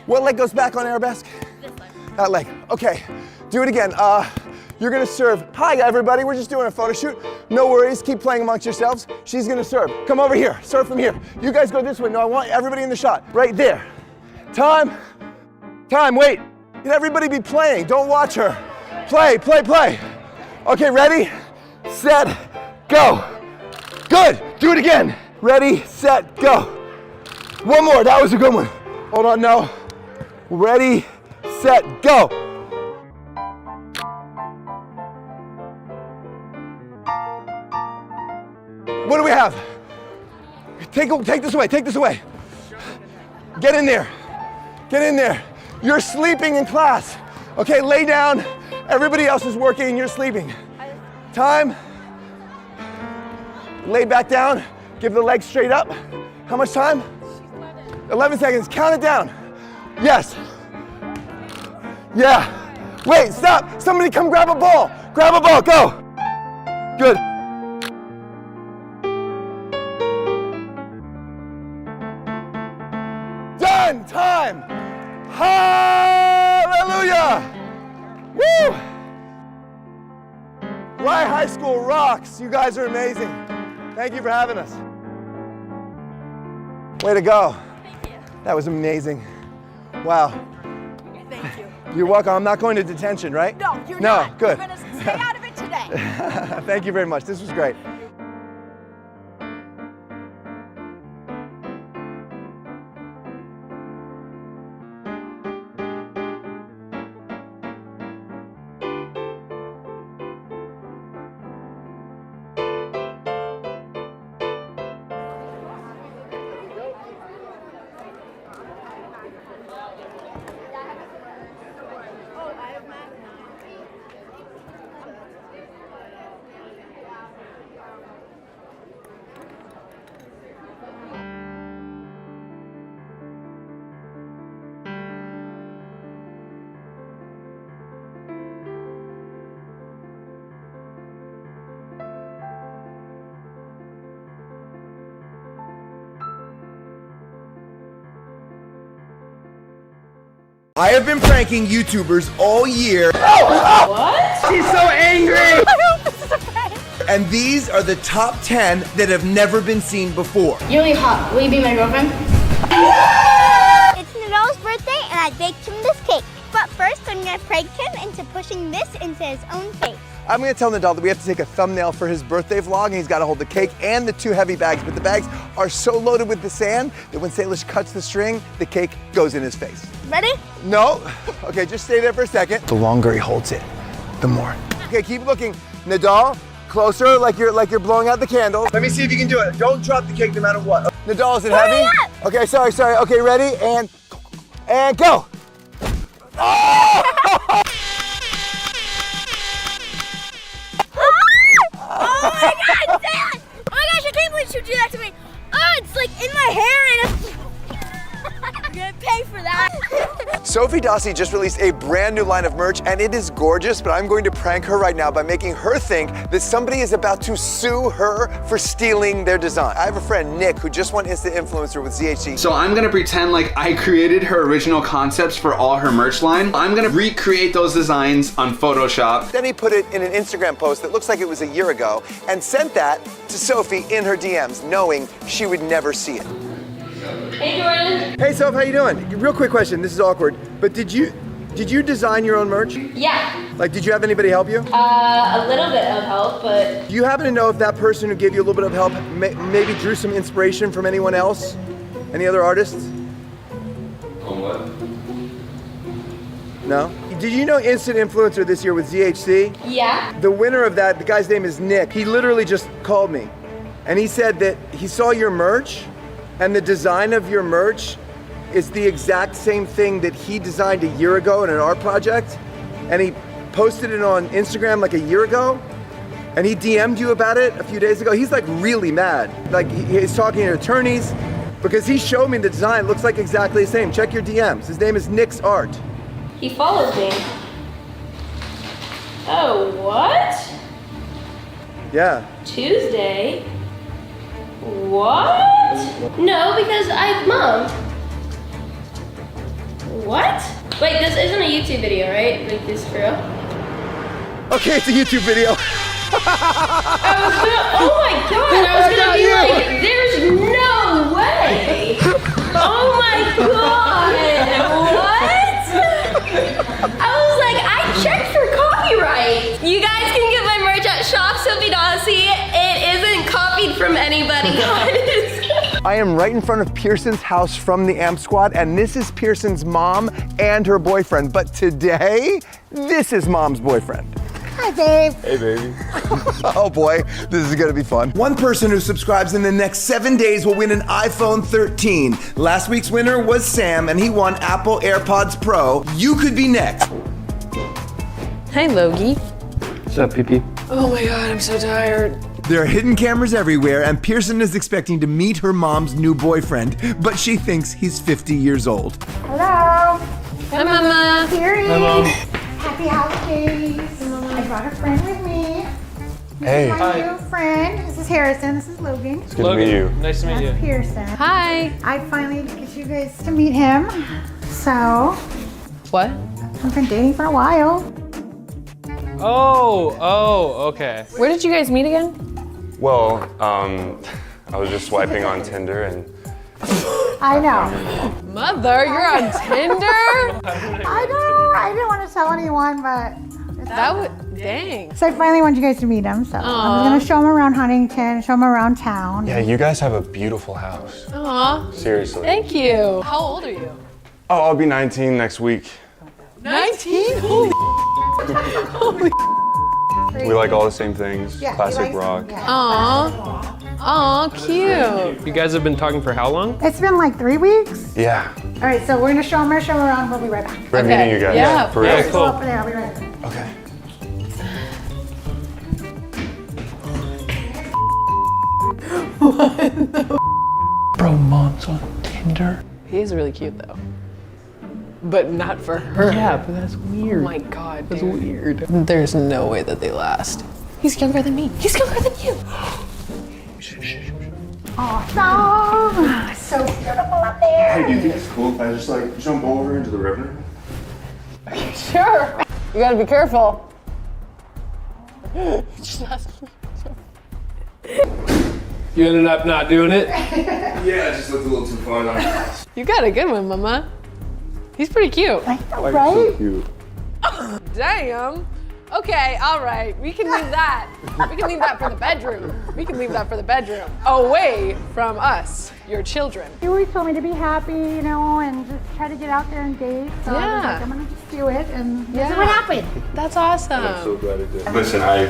What leg goes back on arabesque? This leg. That leg. Okay. Do it again. You're gonna serve. Hi, everybody. We're just doing a photo shoot. No worries. Keep playing amongst yourselves. She's gonna serve. Come over here. Serve from here. You guys go this way. No, I want everybody in the shot. Right there. Time. Time. Wait. Can everybody be playing? Don't watch her. Play, play, play. Okay, ready, set, go. Good. Do it again. Ready, set, go. One more. That was a good one. Hold on, no. Ready, set, go. What do we have? Take this away, take this away. Get in there, get in there. You're sleeping in class. Okay, lay down. Everybody else is working and you're sleeping. Time. Lay back down. Give the legs straight up. How much time? 11 seconds. Count it down. Yes. Yeah. Wait, stop. Somebody come grab a ball. Grab a ball. Go. Good. Done. Time. Hallelujah. Woo. Rye High School rocks. You guys are amazing. Thank you for having us. Way to go.
Thank you.
That was amazing. Wow.
Thank you.
You're welcome. I'm not going to detention, right?
No, you're
no,
not.
Good.
You're gonna stay out of it today.
Thank you very much. This was great. I have been pranking YouTubers all year.
What?
She's so angry!
I hope this is a prank.
And these are the top 10 that have never been seen before.
You're really hot. Will you be my girlfriend?
It's Nadal's birthday and I baked him this cake. But first I'm gonna prank him into pushing this into his own face.
I'm gonna tell Nadal that we have to take a thumbnail for his birthday vlog and he's gotta hold the cake and the 2 heavy bags, but the bags are so loaded with the sand that when Salish cuts the string, the cake goes in his face.
Ready?
No. Okay, just stay there for a second. The longer he holds it, the more. Okay, keep looking. Nadal, closer, like you're blowing out the candle. Let me see if you can do it. Don't drop the cake no matter what. Nadal, is it heavy? Okay, sorry. Okay, ready? And go. Oh!
Oh my god, Dad! Oh my gosh, I can't believe you do that to me. Oh, it's like in my hair and it's... I'm gonna pay for that.
Sophie Dossi just released a brand new line of merch and it is gorgeous, but I'm going to prank her right now by making her think that somebody is about to sue her for stealing their design. I have a friend, Nick, who just went Insta Influencer with ZHC.
So I'm gonna pretend like I created her original concepts for all her merch line. I'm gonna recreate those designs on Photoshop.
Then he put it in an Instagram post that looks like it was a year ago and sent that to Sophie in her DMs, knowing she would never see it.
Hey, Jordan.
Hey, Soph, how you doing? Real quick question, this is awkward, but did you design your own merch?
Yeah.
Like, did you have anybody help you?
A little bit of help, but...
Do you happen to know if that person who gave you a little bit of help maybe drew some inspiration from anyone else? Any other artists?
On what?
No? Did you know Instant Influencer this year with ZHC?
Yeah.
The winner of that, the guy's name is Nick. He literally just called me. And he said that he saw your merch and the design of your merch is the exact same thing that he designed a year ago in an art project. And he posted it on Instagram like a year ago. And he DM'd you about it a few days ago. He's like really mad. Like he's talking to attorneys because he showed me the design. It looks like exactly the same. Check your DMs. His name is Nick's Art.
He follows me. Oh, what?
Yeah.
Tuesday?
What? No, because Mom. What? Wait, this isn't a YouTube video, right? Like this for real?
Okay, it's a YouTube video.
Oh my god, I was gonna be like, there's no way. Oh my god, what? I was like, I checked for copyright. You guys can get my merch at Shop Sophie Dossie. It isn't copied from anybody, guys.
I am right in front of Pearson's house from the AMP Squad, and this is Pearson's mom and her boyfriend. But today, this is Mom's boyfriend.
Hi, babe.
Hey, baby. Oh boy, this is gonna be fun. One person who subscribes in the next 7 days will win an iPhone 13. Last week's winner was Sam, and he won Apple AirPods Pro. You could be next.
Hi, Logie.
What's up, Pee-Pee?
Oh my god, I'm so tired.
There are hidden cameras everywhere, and Pearson is expecting to meet her mom's new boyfriend, but she thinks he's 50 years old.
Hello.
Hi, Mama.
Carrie.
Hi, Mom.
Happy holidays. I brought a friend with me.
Hey.
This is my new friend. This is Harrison. This is Logan.
It's good to meet you.
Nice to meet
That's
you.
Pearson.
Hi.
I finally get you guys to meet him. So,
What?
I've been dating for a while.
Oh, okay. Where did you guys meet again?
Well, I was just swiping on Tinder and
I know.
Mother, you're on Tinder?
I know. I didn't want to tell anyone, but
That would, dang.
so I finally want you guys to meet him. So
Aw.
I'm gonna show him around Huntington, show him around town.
yeah, you guys have a beautiful house.
Aw.
Seriously.
Thank you. How old are you?
Oh, I'll be 19 next week.
19? Holy Holy
We like all the same things.
Yeah, he
Classic
likes-
rock.
yeah.
Aw. Aw, cute. You guys have been talking for how long?
It's been like 3 weeks.
Yeah.
All right, so we're gonna show him around. We'll be right back.
Great meeting you guys.
Yeah,
For real.
yeah,
Go
cool.
up there. I'll be right back.
Okay.
Bro, Mom's on Tinder.
He is really cute though. But not for her.
Yeah, but that's weird.
Oh my god,
That's
dude.
weird.
There's no way that they last. He's younger than me. He's younger than you.
Awesome. So beautiful up there.
Hey, do you think it's cool if I just like jump over into the river?
Sure. You gotta be careful.
You ended up not doing it?
Yeah, it just looked a little too far down.
You got a good one, Mama. He's pretty cute.
I know,
Like,
right?
so cute.
Damn. Okay, all right. We can leave that. We can leave that for the bedroom. We can leave that for the bedroom. Away from us, your children.
He always told me to be happy, you know, and just try to get out there and date. So I was
Yeah.
like, I'm gonna just do it, and this
Yeah.
is what happened.
That's awesome.
I'm so glad I did. Listen, I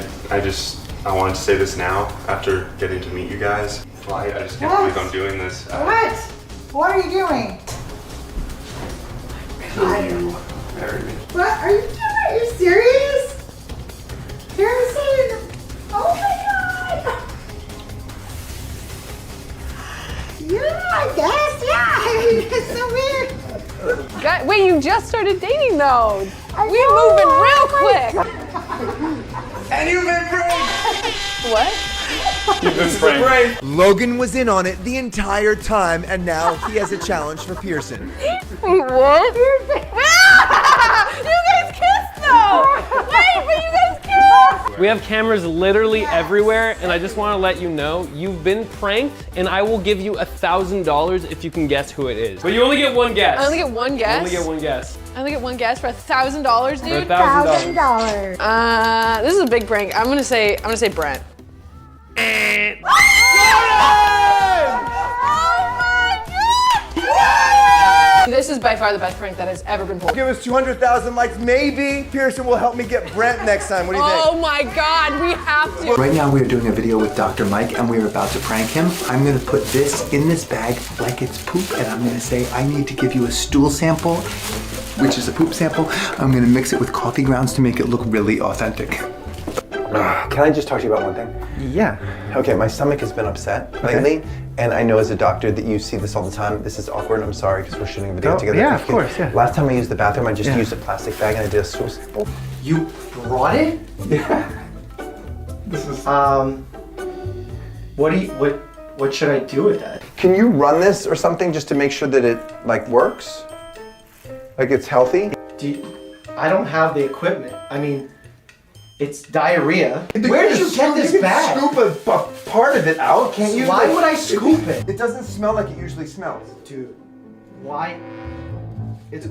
wanted to say this now after getting to meet you guys. Well, I just can't believe I'm doing this.
What? What are you doing?
Will you marry me?
What? Are you kidding? Are you serious? Harrison! Oh my god! Yeah, I guess, yeah. It's so weird.
God, wait, you just started dating though.
I
We
know,
moving real
oh
quick.
And you've been pranked!
What?
You've been pranked.
Logan was in on it the entire time, and now he has a challenge for Pearson.
What? You guys kissed though! Wait, but you guys kissed! We have cameras literally everywhere, and I just want to let you know, you've been pranked, and I will give you $1,000 if you can guess who it is. But you only get one guess.
I only get one guess?
You only get one guess.
I only get one guess for $1,000, dude.
For $1,000.
This is a big prank. I'm gonna say Brent. This is by far the best prank that has ever been pulled.
Give us 200,000 likes. Maybe Pearson will help me get Brent next time. What do you think?
Oh my God, we have to.
Right now we are doing a video with Dr. Mike and we are about to prank him. I'm gonna put this in this bag like it's poop and I'm gonna say, I need to give you a stool sample, which is a poop sample. I'm gonna mix it with coffee grounds to make it look really authentic.
Can I just talk to you about one thing? Yeah. Okay, my stomach has been upset lately, and I know as a doctor that you see this all the time. This is awkward, I'm sorry, because we're shooting a video together.
yeah, of course, yeah.
Last time I used the bathroom, I just used a plastic bag and I did a stool sample.
You brought it?
Yeah. This is...
What
What should I do with that?
Can you run this or something just to make sure that it like works? Like it's healthy?
I don't have the equipment. I mean, it's diarrhea. Where did you get this bag?
Scoop a part of it out, can't you?
Why would I scoop it?
It doesn't smell like it usually smells.
Dude, why? It's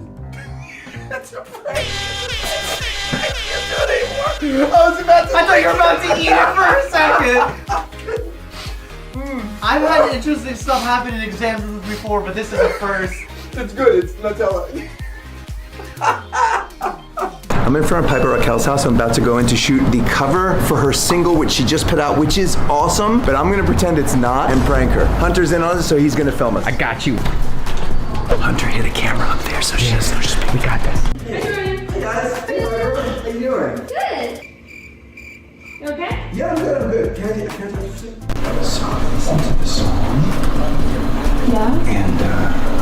That's a prank. I can't do it anymore. I was about to.
I thought you were about to eat it for a second. I've had interesting stuff happen in exams before, but this is the first.
It's good. It's Nutella.
I'm in front of Piper Raquel's house. I'm about to go in to shoot the cover for her single, which she just put out, which is awesome, but I'm gonna pretend it's not and prank her. Hunter's in on it, so he's gonna film us.
I got you.
Hunter hit a camera up there, so she doesn't know.
We got this.
Hey guys, how you doing?
Good. You okay?
Yeah, I'm good. Can I touch you? So, listen to the song.
Yeah.
And I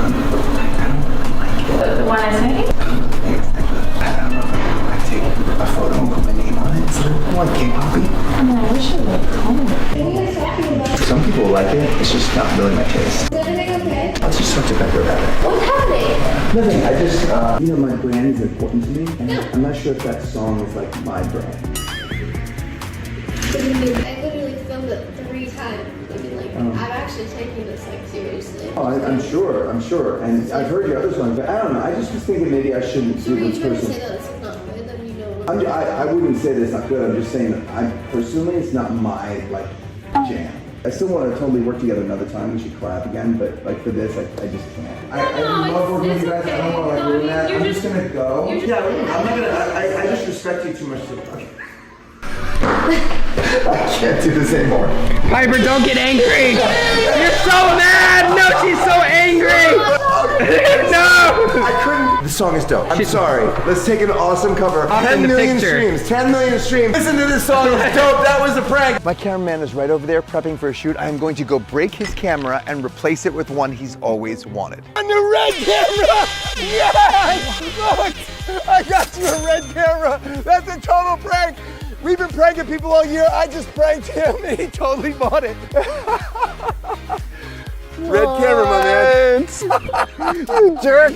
don't really like it.
The one I sent you?
I don't know if I take a photo and put my name on it. It's a little like K-poppy.
I mean, I wish it would come. What are you guys talking about?
Some people like it. It's just not really my taste.
Is everything okay?
I'll just talk to Becker about it.
What's happening?
Nothing. I just, my brand is important to me. And I'm not sure if that song is like my brand.
I literally filmed it 3 times. I mean, like, I'm actually taking this, like, seriously.
Oh, I'm sure. And I've heard your other songs, but I don't know. I just was thinking maybe I shouldn't
So
do
are you
this
trying to
person.
say that it's not good, then you know...
I wouldn't say that it's not good. I'm just saying that personally, it's not my, like, jam. I still want to totally work together another time. We should collab again, but like for this, I just can't. I love working with you guys. I don't want to like ruin that. I'm just gonna go. I'm not gonna. I just respect you too much to. I can't do this anymore.
Piper, don't get angry. You're so mad. No, she's so angry. No.
I couldn't. The song is dope. I'm sorry. Let's take an awesome cover. 10 million streams. 10 million streams. Listen to this song. It's dope. That was a prank.
My cameraman is right over there prepping for a shoot. I'm going to go break his camera and replace it with one he's always wanted. A new red camera! Yes! Look! I got you a red camera. That's a total prank. We've been pranking people all year. I just pranked him and he totally bought it. Red camera, my man. You jerk.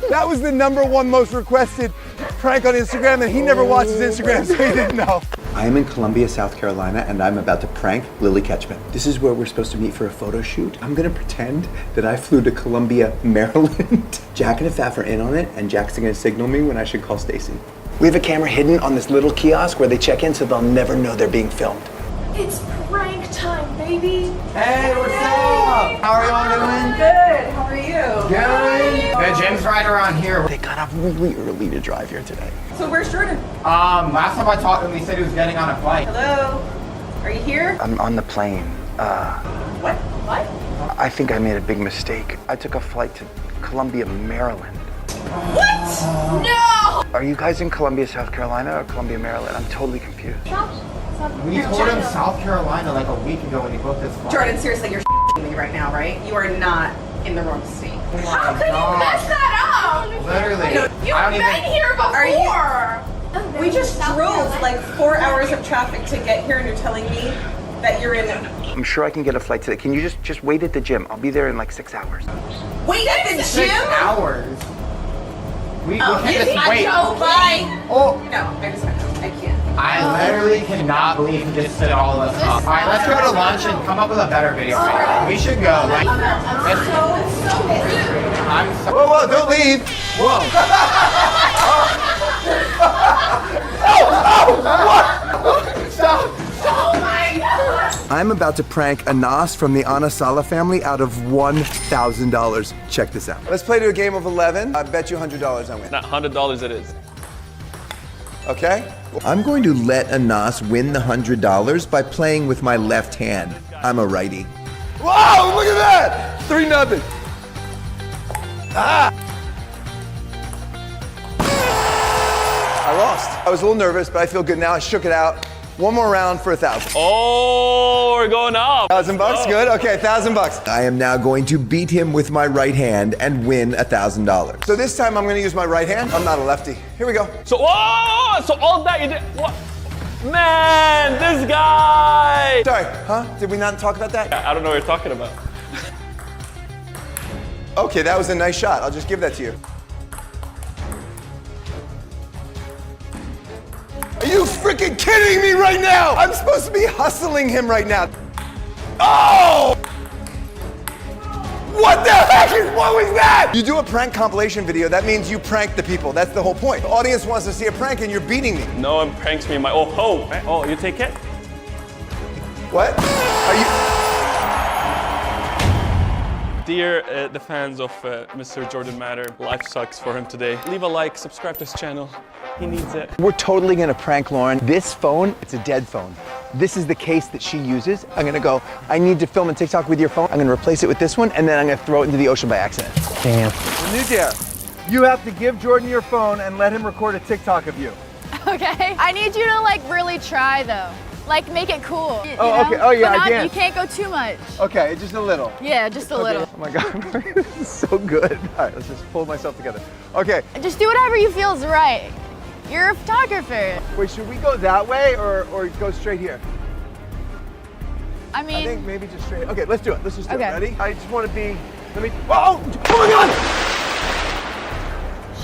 That was the #1 most requested prank on Instagram, and he never watches Instagram, so he didn't know.
I am in Columbia, South Carolina, and I'm about to prank Lily Ketchman. This is where we're supposed to meet for a photo shoot. I'm gonna pretend that I flew to Columbia, Maryland. Jack and Afaf are in on it, and Jack's gonna signal me when I should call Stacy. We have a camera hidden on this little kiosk where they check in, so they'll never know they're being filmed.
It's prank time, baby!
Hey, what's up? How are y'all doing?
Good, how are you?
Good. The gym's right around here.
They got up really early to drive here today.
So where's Jordan?
Last time I talked to him, he said he was getting on a flight.
Hello? Are you here?
I'm on the plane.
What?
I think I made a big mistake. I took a flight to Columbia, Maryland.
What? No!
Are you guys in Columbia, South Carolina or Columbia, Maryland? I'm totally confused.
We told him South Carolina like a week ago when he booked this flight.
Jordan, seriously, you're me right now, right? You are not in the wrong state.
How could you mess that up?
Literally.
You've been here before!
We just drove like 4 hours of traffic to get here and you're telling me that you're in...
I'm sure I can get a flight today. Can you just wait at the gym? I'll be there in like 6 hours.
Wait at the gym?
6 hours? We can't just wait.
Bye.
Oh.
No, I can't.
I literally cannot believe he just stood all of us up. All right, let's go to lunch and come up with a better video. We should go. Like, I'm so
Whoa, don't leave.
Whoa.
What? Stop.
Oh my God!
I'm about to prank Anas from the Anasala family out of $1,000. Check this out.
Let's play to a game of 11. I bet you $100 I win.
Not $100 it is.
Okay?
I'm going to let Anas win the $100 by playing with my left hand. I'm a righty.
Wow, look at that! 3-0. Ah! I lost. I was a little nervous, but I feel good now. I shook it out. One more round for 1,000.
Oh, we're going up.
$1,000 bucks, good. Okay, $1,000.
I am now going to beat him with my right hand and win $1,000.
So this time I'm gonna use my right hand. I'm not a lefty. Here we go.
So, oh, so all that you did, what? Man, this guy!
Sorry, huh? Did we not talk about that?
I don't know what you're talking about.
Okay, that was a nice shot. I'll just give that to you. Are you freaking kidding me right now? I'm supposed to be hustling him right now. Oh! What the heck what was that? You do a prank compilation video, that means you prank the people. That's the whole point. The audience wants to see a prank and you're beating me.
No one pranks me in my, oh, you take it?
What? Are you?
Dear the fans of Mr. Jordan Matter, life sucks for him today. Leave a like, subscribe to his channel. He needs it.
We're totally gonna prank Lauren. This phone, it's a dead phone. This is the case that she uses. I'm gonna go, I need to film a TikTok with your phone. I'm gonna replace it with this one, and then I'm gonna throw it into the ocean by accident.
Damn.
The new dare. You have to give Jordan your phone and let him record a TikTok of you.
Okay. I need you to like really try though. Like make it cool. You
Oh,
know?
okay. Oh, yeah,
but not,
I can.
You can't go too much.
Okay, just a little.
Yeah, just a little.
Oh my God, this is so good. All right, let's just pull myself together. Okay.
Just do whatever you feel is right. You're a photographer.
Wait, should we go that way or go straight here?
I mean,
I think maybe just straight. Okay, let's do it. Let's just do
Okay.
it. Ready? I just want to be. Let me. Oh my God!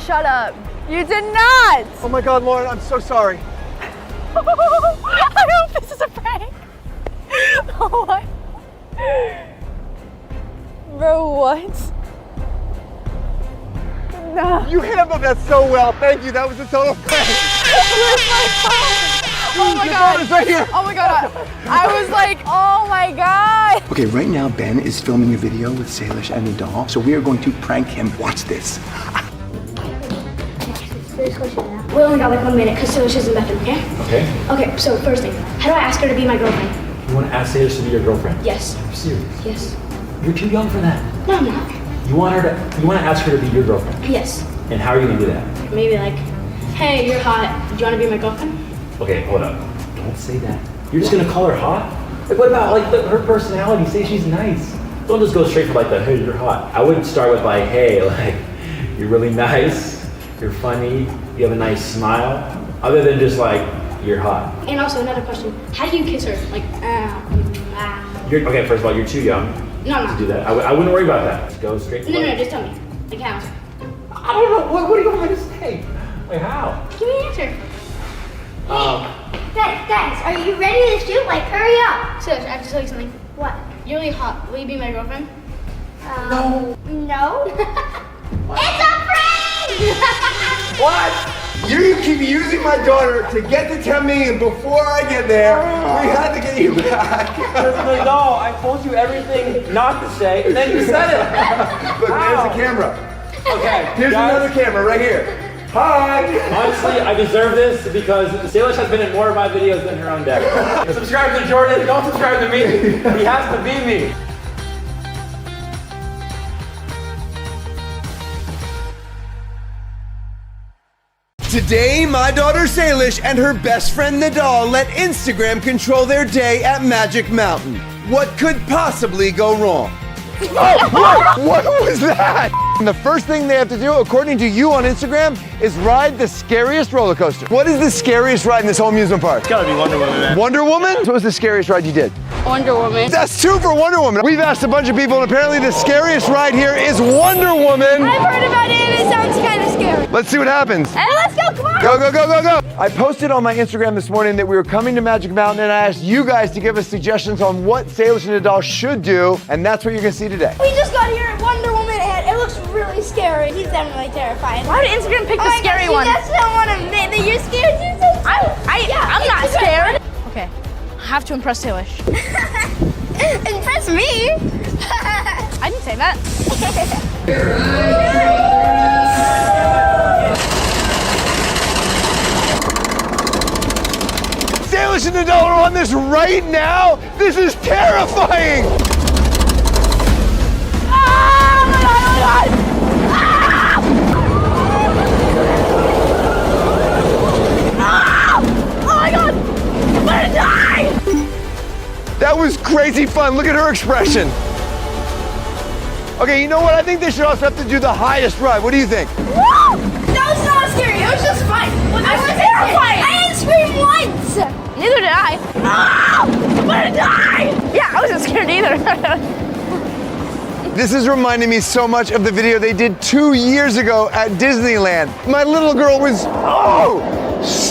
shut up. You did not.
Oh my God, Lauren, I'm so sorry.
I hope this is a prank. Oh, what? Bro, what? No.
You handled that so well. Thank you. That was a total prank.
Where's my phone? Oh my
Your
God.
phone is right here.
Oh my God. I was like, oh my God.
Okay, right now Ben is filming a video with Salish and the doll, so we are going to prank him. Watch this.
We only got like 1 minute because Salish isn't back in, okay?
Okay.
Okay, so first thing, how do I ask her to be my girlfriend?
You want to ask Salish to be your girlfriend?
Yes.
Are you serious?
Yes.
You're too young for that.
No, I'm not.
You want to ask her to be your girlfriend?
Yes.
And how are you gonna do that?
Maybe like, hey, you're hot. Do you want to be my girlfriend?
Okay, hold up. Don't say that. You're just gonna call her hot? Like what about like her personality? Say she's nice. Don't just go straight for like the hey, you're hot. I would start with like, hey, like you're really nice, you're funny, you have a nice smile. Other than just like you're hot.
And also another question, how do you kiss her? Like,
You're okay. First of all, you're too young to do that. I wouldn't worry about that. Just go straight.
No, just tell me. Like how?
I don't know. What do you want me to say? Like how?
Give me an answer. Guys, are you ready to shoot? Like, hurry up. Salish, I have to tell you something. What? You're really hot. Will you be my girlfriend? No. No? It's a prank!
What? You keep using my daughter to get to 10 million before I get there. We had to get you back.
No, I told you everything not to say, and then you said it.
Look, there's the camera.
Okay.
Here's another camera right here. Hi.
Honestly, I deserve this because Salish has been in more of my videos than her own dad.
Subscribe to Jordan, don't subscribe to me. He has to be me.
Today, my daughter Salish and her best friend Nadal let Instagram control their day at Magic Mountain. What could possibly go wrong? Oh, what was that? And the first thing they have to do, according to you on Instagram, is ride the scariest roller coaster. What is the scariest ride in this whole amusement park?
It's gotta be Wonder Woman, man.
Wonder Woman? What was the scariest ride you did?
Wonder Woman.
That's 2 for Wonder Woman. We've asked a bunch of people, and apparently the scariest ride here is Wonder Woman.
I've heard about it and it sounds kind of scary.
Let's see what happens.
Hey, let's go, come on.
Go, go, go, go, go. I posted on my Instagram this morning that we were coming to Magic Mountain, and I asked you guys to give us suggestions on what Salish and Nadal should do, and that's what you're gonna see today.
We just got here at Wonder Woman and it looks really scary. He's definitely terrifying.
Why did Instagram pick the scary one?
You guys don't want to admit that you're scared.
I'm not scared. Okay, I have to impress Salish.
Impress me.
I didn't say that.
Salish and Nadal are on this right now. This is terrifying.
Oh my God, oh my God. Oh my God, I'm gonna die.
That was crazy fun. Look at her expression. Okay, you know what? I think they should also have to do the highest ride. What do you think?
That was not scary. It was just fun. I was terrified. I didn't scream once.
Neither did I. Oh, I'm gonna die! Yeah, I wasn't scared either.
This is reminding me so much of the video they did 2 years ago at Disneyland. My little girl was,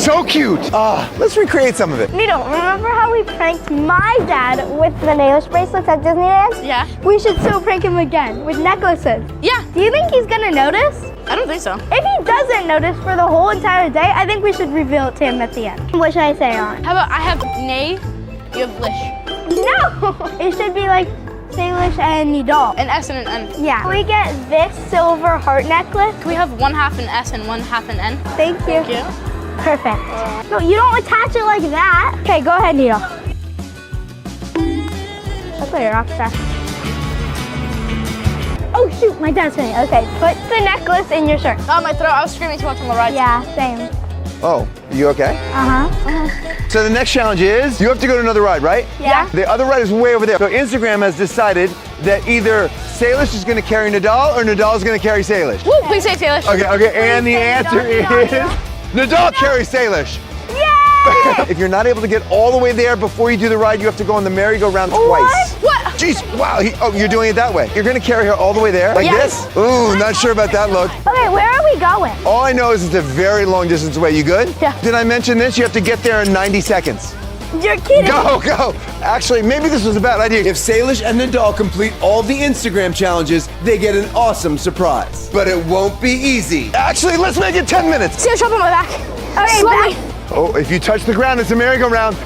so cute. Let's recreate some of it.
Nito, remember how we pranked my dad with the nails bracelets at Disneyland?
Yeah.
We should still prank him again with necklaces.
Yeah.
Do you think he's gonna notice?
I don't think so.
If he doesn't notice for the whole entire day, I think we should reveal it to him at the end. What should I say on?
How about I have Nay, you have Lish.
No! It should be like Salish and Nidal.
An S and an N.
Yeah. We get this silver heart necklace.
We have 1/2 an S and 1/2 an N.
Thank you.
Thank you.
Perfect. No, you don't attach it like that. Okay, go ahead, Nidal. That's like a rock star. Oh shoot, my dad's saying. Okay, put the necklace in your shirt.
Oh, my throat. I was screaming too much on the ride.
Yeah, same.
Oh, you okay?
Uh-huh.
So the next challenge is, you have to go to another ride, right?
Yeah.
The other ride is way over there. So Instagram has decided that either Salish is gonna carry Nidal or Nidal is gonna carry Salish.
Woo, please say Salish.
Okay, and the answer is Nidal carries Salish.
Yay!
If you're not able to get all the way there before you do the ride, you have to go on the merry-go-round twice.
What?
Jeez, wow, you're doing it that way. You're gonna carry her all the way there, like this? Ooh, not sure about that look.
Okay, where are we going?
All I know is it's a very long distance away. You good?
Yeah.
Did I mention this? You have to get there in 90 seconds.
You're kidding.
Go. Actually, maybe this was a bad idea. If Salish and Nidal complete all the Instagram challenges, they get an awesome surprise. But it won't be easy. Actually, let's make it 10 minutes.
Salish, up on my back.
Okay, back.
Oh, if you touch the ground, it's a merry-go-round.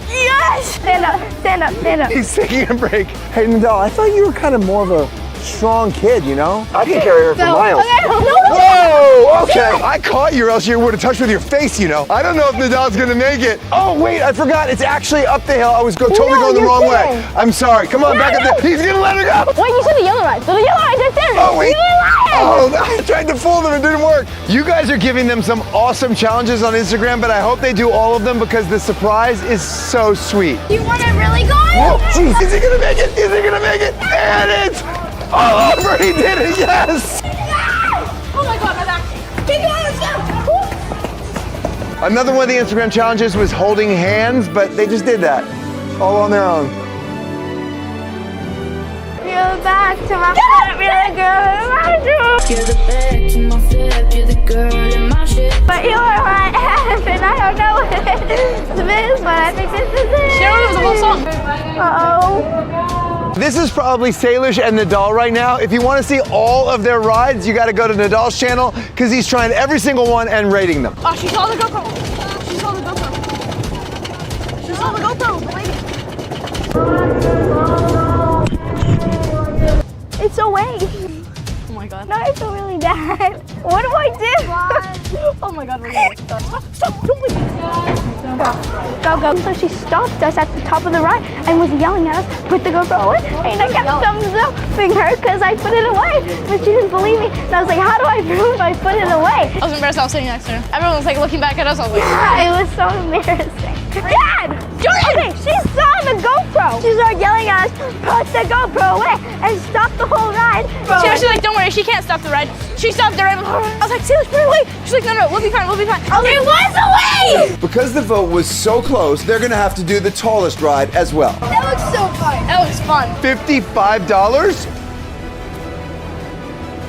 Yes!
Stand up, stand up, stand up.
He's taking a break. Hey, Nidal, I thought you were kind of more of a strong kid, you know? I can carry her for miles. Whoa, okay. I caught you or else you would have touched with your face, you know. I don't know if Nidal's gonna make it. Oh, wait, I forgot. It's actually up the hill. I was totally going the wrong way. I'm sorry. Come on, back up there. He's gonna let her go.
Wait, you said the yellow ride. So the yellow ride's right there.
Oh, wait.
You lied.
Oh, I tried to fool them. It didn't work. You guys are giving them some awesome challenges on Instagram, but I hope they do all of them because the surprise is so sweet.
You want it really going?
Whoa, jeez. Is he gonna make it? Is he gonna make it? And it's all over. He did it, yes.
Oh my God, my back. Keep going, let's go.
Another one of the Instagram challenges was holding hands, but they just did that all on their own.
You're back to my flip, you're the girl in my shoes.
You're the back to my flip, you're the girl in my shit.
But you're my F, and I don't know what it is, but I think this is it.
She knows the whole song.
Uh-oh.
This is probably Salish and Nidal right now. If you want to see all of their rides, you got to go to Nidal's channel because he's trying every single one and rating them.
Oh, she saw the GoPro. She saw the GoPro. She saw the GoPro, the lady.
It's away.
Oh my God.
No, I feel really bad. What do I do?
Oh my God, we're gonna stop. Stop, don't leave.
Go. So she stopped us at the top of the ride and was yelling at us, put the GoPro away. And I kept thumbs upping her because I put it away. But she didn't believe me. And I was like, how do I prove I put it away?
I was embarrassed I was sitting next to her. Everyone was like looking back at us. I was like,
It was so embarrassing. Dad! Okay, she saw the GoPro. She started yelling at us, put the GoPro away and stop the whole ride.
She was like, don't worry, she can't stop the ride. She stopped the ride. I was like, Salish, put it away. She's like, no, we'll be fine, we'll be fine.
It was away!
Because the vote was so close, they're going to have to do the tallest ride as well.
That looks so fun.
That was fun.
$55?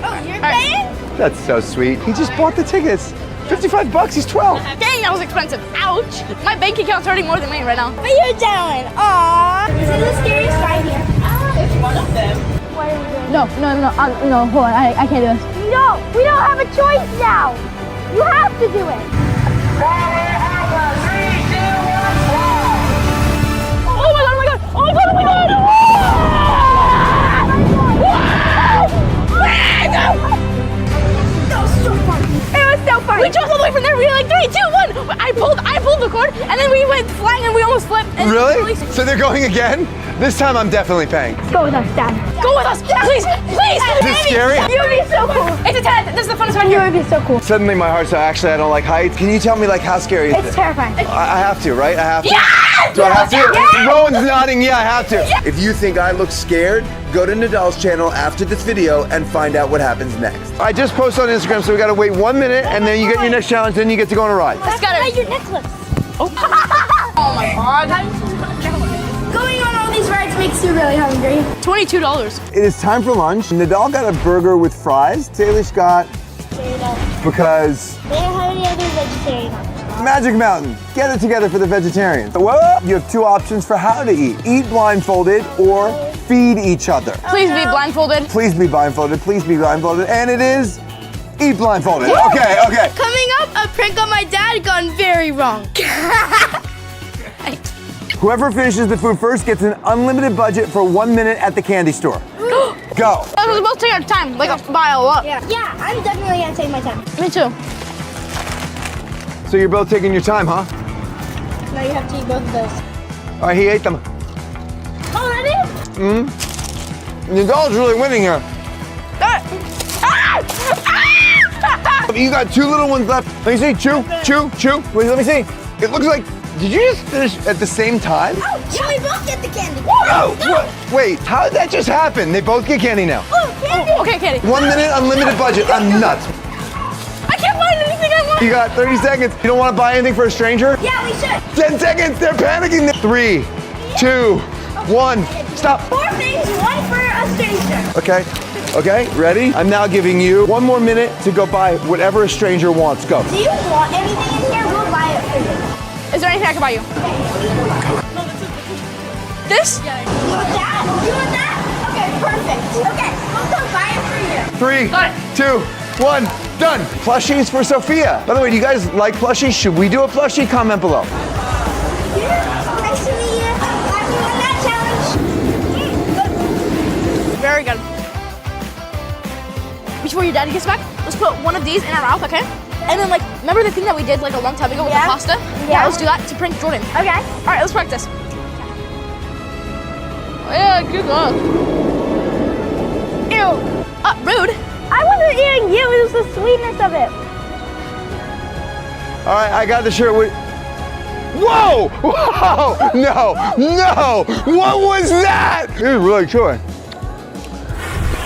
Oh, you're paying?
That's so sweet. He just bought the tickets. $55, he's 12.
Dang, that was expensive. Ouch. My bank account's hurting more than me right now.
What are you doing? Aww. This is the scariest ride here.
It's one of them.
What are we doing?
No, hold on, I can't do this.
No, we don't have a choice now. You have to do it.
Oh my God.
That was so fun. It was so fun.
We jumped all the way from there. We were like 3, 2, 1. I pulled the cord, and then we went flying, and we almost flipped. And
Really? So they're going again? This time I'm definitely paying.
Go with us, Dad.
Go with us, please.
Is this scary?
You would be so cool.
It's a 10. This is the funnest ride
You
here.
would be so cool.
Suddenly my heart's out. Actually, I don't like heights. Can you tell me like how scary is
It's
it?
terrifying.
I have to, right? I have to.
Yes!
Do I have to?
Yes!
Rowan's nodding. Yeah, I have to. If you think I look scared, go to Nidal's channel after this video and find out what happens next. I just posted on Instagram, so we gotta wait 1 minute, and then you get your next challenge, then you get to go on a ride.
Let's go.
Your necklace.
Oh.
Going on all these rides makes you really hungry.
$22.
It is time for lunch. Nadal got a burger with fries. Salish got because
They don't have any other vegetarian options.
Magic Mountain. Get it together for the vegetarians. Whoa! You have two options for how to eat. Eat blindfolded or feed each other.
Please be blindfolded.
Please be blindfolded. Please be blindfolded. And it is eat blindfolded. Okay, okay.
Coming up, a prank on my dad gone very wrong.
Whoever finishes the food first gets an unlimited budget for 1 minute at the candy store. Go.
We're both taking our time, like by a lot.
Yeah, I'm definitely gonna take my time.
Me too.
So you're both taking your time, huh?
Now you have to eat both of those.
All right, he ate them.
Oh, that is?
Nadal's really winning here. You got two little ones left. Let me see. Chew, chew, chew. Wait, let me see. It looks like. Did you just finish at the same time?
Oh, yeah, we both get the candy.
Oh, wait, how did that just happen? They both get candy now.
Oh, candy.
Oh, okay, candy.
1 minute, unlimited budget. I'm nuts.
I can't find anything I want.
You got 30 seconds. You don't want to buy anything for a stranger?
Yeah, we should.
10 seconds. They're panicking. 3, 2, 1. Stop.
4 things, 1 for a stranger.
Okay. Okay, ready? I'm now giving you 1 more minute to go buy whatever a stranger wants. Go.
Do you want anything in here? We'll buy it for you.
Is there anything I can buy you? This?
You want that? You want that? Okay, perfect. Okay, we'll go buy it for you.
3, 2, 1, done. Plushies for Sophia. By the way, do you guys like plushies? Should we do a plushie? Comment below.
Nice to meet you. Glad you won that challenge.
Very good. Before your daddy gets back, let's put one of these in our mouth, okay? And then, like, remember the thing that we did like a long time ago with the pasta? Yeah, let's do that to prank Jordan.
Okay.
All right, let's practice. Yeah, good luck. Ew. Rude.
I wasn't eating you. It was the sweetness of it.
All right, I got the shirt. Whoa! Whoa! No! No! What was that? It was really chewing.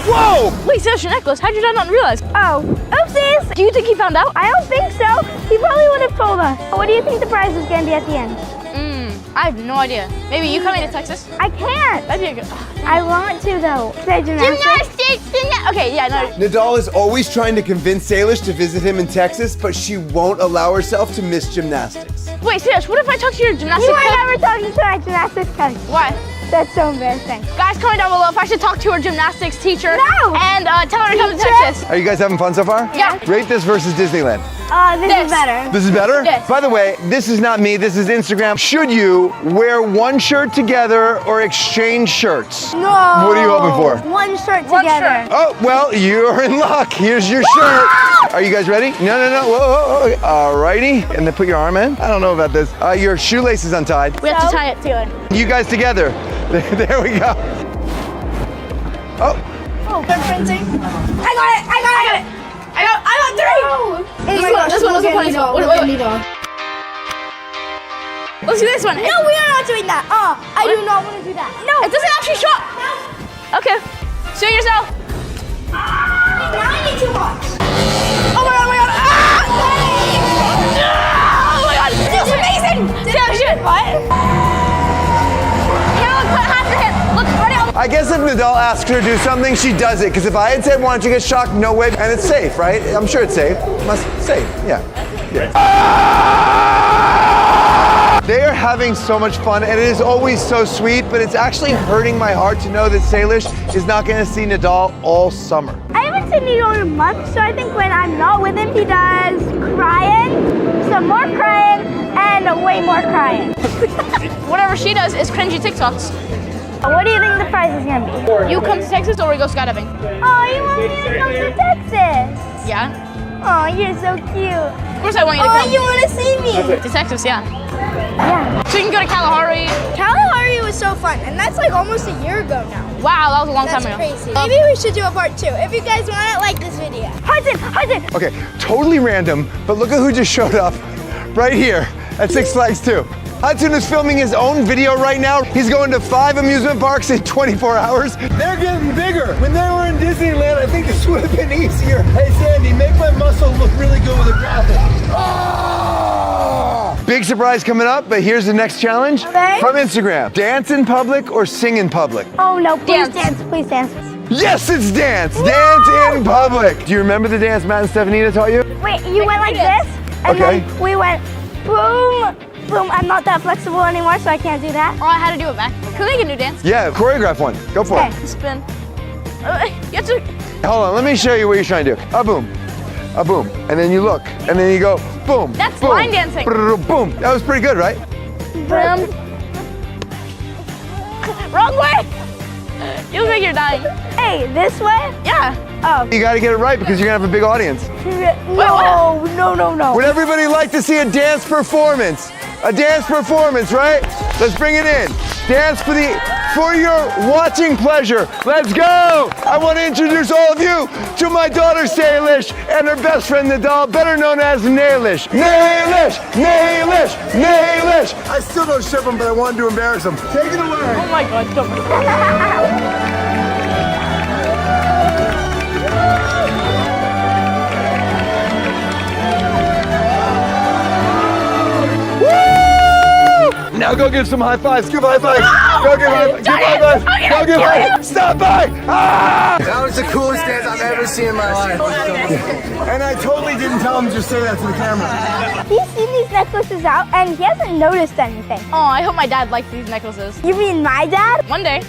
Whoa!
Wait, Salish, your necklace. How'd your dad not realize?
Oh, oopsies.
Do you think he found out?
I don't think so. He probably would have told us. What do you think the prize is going to be at the end?
I have no idea. Maybe you coming to Texas?
I can't.
That'd be a good.
I want to though. Say gymnastics.
Okay, yeah, no.
Nadal is always trying to convince Salish to visit him in Texas, but she won't allow herself to miss gymnastics.
Wait, Salish, what if I talk to your gymnastics
You
coach?
are never talking to my gymnastics coach.
Why?
That's so embarrassing.
Guys, comment down below if I should talk to her gymnastics teacher.
No!
And tell her to come to Texas.
Are you guys having fun so far?
Yeah.
Rate this versus Disneyland.
This is better.
This is better?
Yes.
By the way, this is not me, this is Instagram. Should you wear one shirt together or exchange shirts?
No.
What are you hoping for?
One shirt together.
Oh, well, you're in luck. Here's your shirt. Are you guys ready? No. Whoa, whoa, whoa. Alrighty. And then put your arm in. I don't know about this. Your shoelace is untied.
We have to tie it together.
You guys together. There we go. Oh.
Oh, they're printing.
I got it.
I got 3. This one was a funny one. Wait. Let's do this one.
No, we are not doing that. I do not want to do that. No.
It doesn't actually show up. Okay. Show yourself.
Now I need to watch.
Oh my god. Oh my god. This is amazing. What? Here, look, put half your hip. Look, ready?
I guess if Nadal asks her to do something, she does it. Because if I had said, why don't you get shocked? No way. And it's safe, right? I'm sure it's safe. Safe, yeah. They are having so much fun, and it is always so sweet, but it's actually hurting my heart to know that Salish is not going to see Nadal all summer.
I haven't seen Needle in a month, so I think when I'm not with him, he does crying, some more crying, and way more crying.
Whatever she does is cringy TikToks.
What do you think the prize is going to be?
You come to Texas or we go skydiving?
Oh, you want me to come to Texas?
Yeah.
Oh, you're so cute.
Of course I want you to come.
Oh, you want to see me?
To Texas, yeah.
Yeah.
So you can go to Kalahari.
Kalahari was so fun, and that's like almost a year ago now.
Wow, that was a long time ago.
That's crazy. Maybe we should do a part 2. If you guys want it, like this video. Hudson!
Okay, totally random, but look at who just showed up right here at Six Flags 2. Hudson is filming his own video right now. He's going to 5 amusement parks in 24 hours. They're getting bigger. When they were in Disneyland, I think this would have been easier. Hey, Sandy, make my muscle look really good with a graphic. Big surprise coming up, but here's the next challenge from Instagram. Dance in public or sing in public?
Oh no, please dance, please dance.
Yes, it's dance. Dance in public. Do you remember the dance Matt and Stefanita taught you?
Wait, you went like this, and then we went boom, boom. I'm not that flexible anymore, so I can't do that.
Oh, I had to do it back. Khalid can do dance.
Yeah, choreograph one. Go for it.
Spin. You have to.
Hold on, let me show you what you're trying to do. A boom, and then you look, and then you go boom.
That's
boom,
line dancing.
Boom. That was pretty good, right?
Wrong way. You look like you're dying.
Hey, this way?
Yeah.
Oh.
You got to get it right because you're gonna have a big audience.
No.
Would everybody like to see a dance performance? A dance performance, right? Let's bring it in. Dance for your watching pleasure. Let's go! I want to introduce all of you to my daughter Salish and her best friend Nadal, better known as Nailish. Nailish! I still don't ship them, but I wanted to embarrass them. Take it away.
Oh my God, don't.
Now go give some high fives. Give high fives. Go give high fives. Go give high fives. Stop by. Ah!
That was the coolest dance I've ever seen in my life.
And I totally didn't tell him to just say that to the camera.
He's seen these necklaces out, and he hasn't noticed anything.
Oh, I hope my dad likes these necklaces.
You mean my dad?
One day.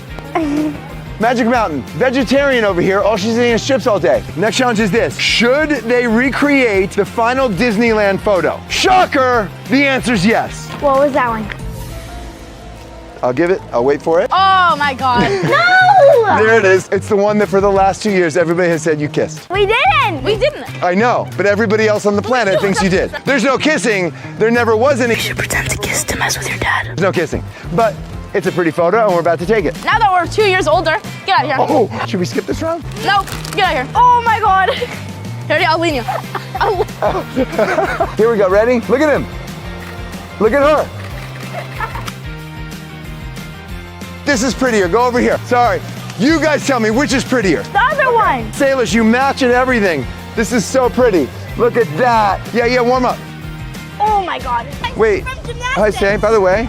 Magic Mountain, vegetarian over here. All she's eating is chips all day. Next challenge is this. Should they recreate the final Disneyland photo? Shocker, the answer's yes.
What was that one?
I'll give it, I'll wait for it.
Oh my God.
No!
There it is. It's the one that for the last 2 years, everybody has said you kissed.
We didn't!
We didn't.
I know, but everybody else on the planet thinks you did. There's no kissing. There never was any.
You should pretend to kiss to mess with your dad.
There's no kissing. But it's a pretty photo and we're about to take it.
Now that we're 2 years older, get out of here.
Oh, should we skip this round?
No, get out of here. Oh my God. Here, I'll lean you.
Here we go, ready? Look at him. Look at her. This is prettier, go over here. Sorry, you guys tell me which is prettier.
The other one.
Salish, you match and everything. This is so pretty. Look at that. Yeah, warm up.
Oh my God.
Wait, hi Say, by the way,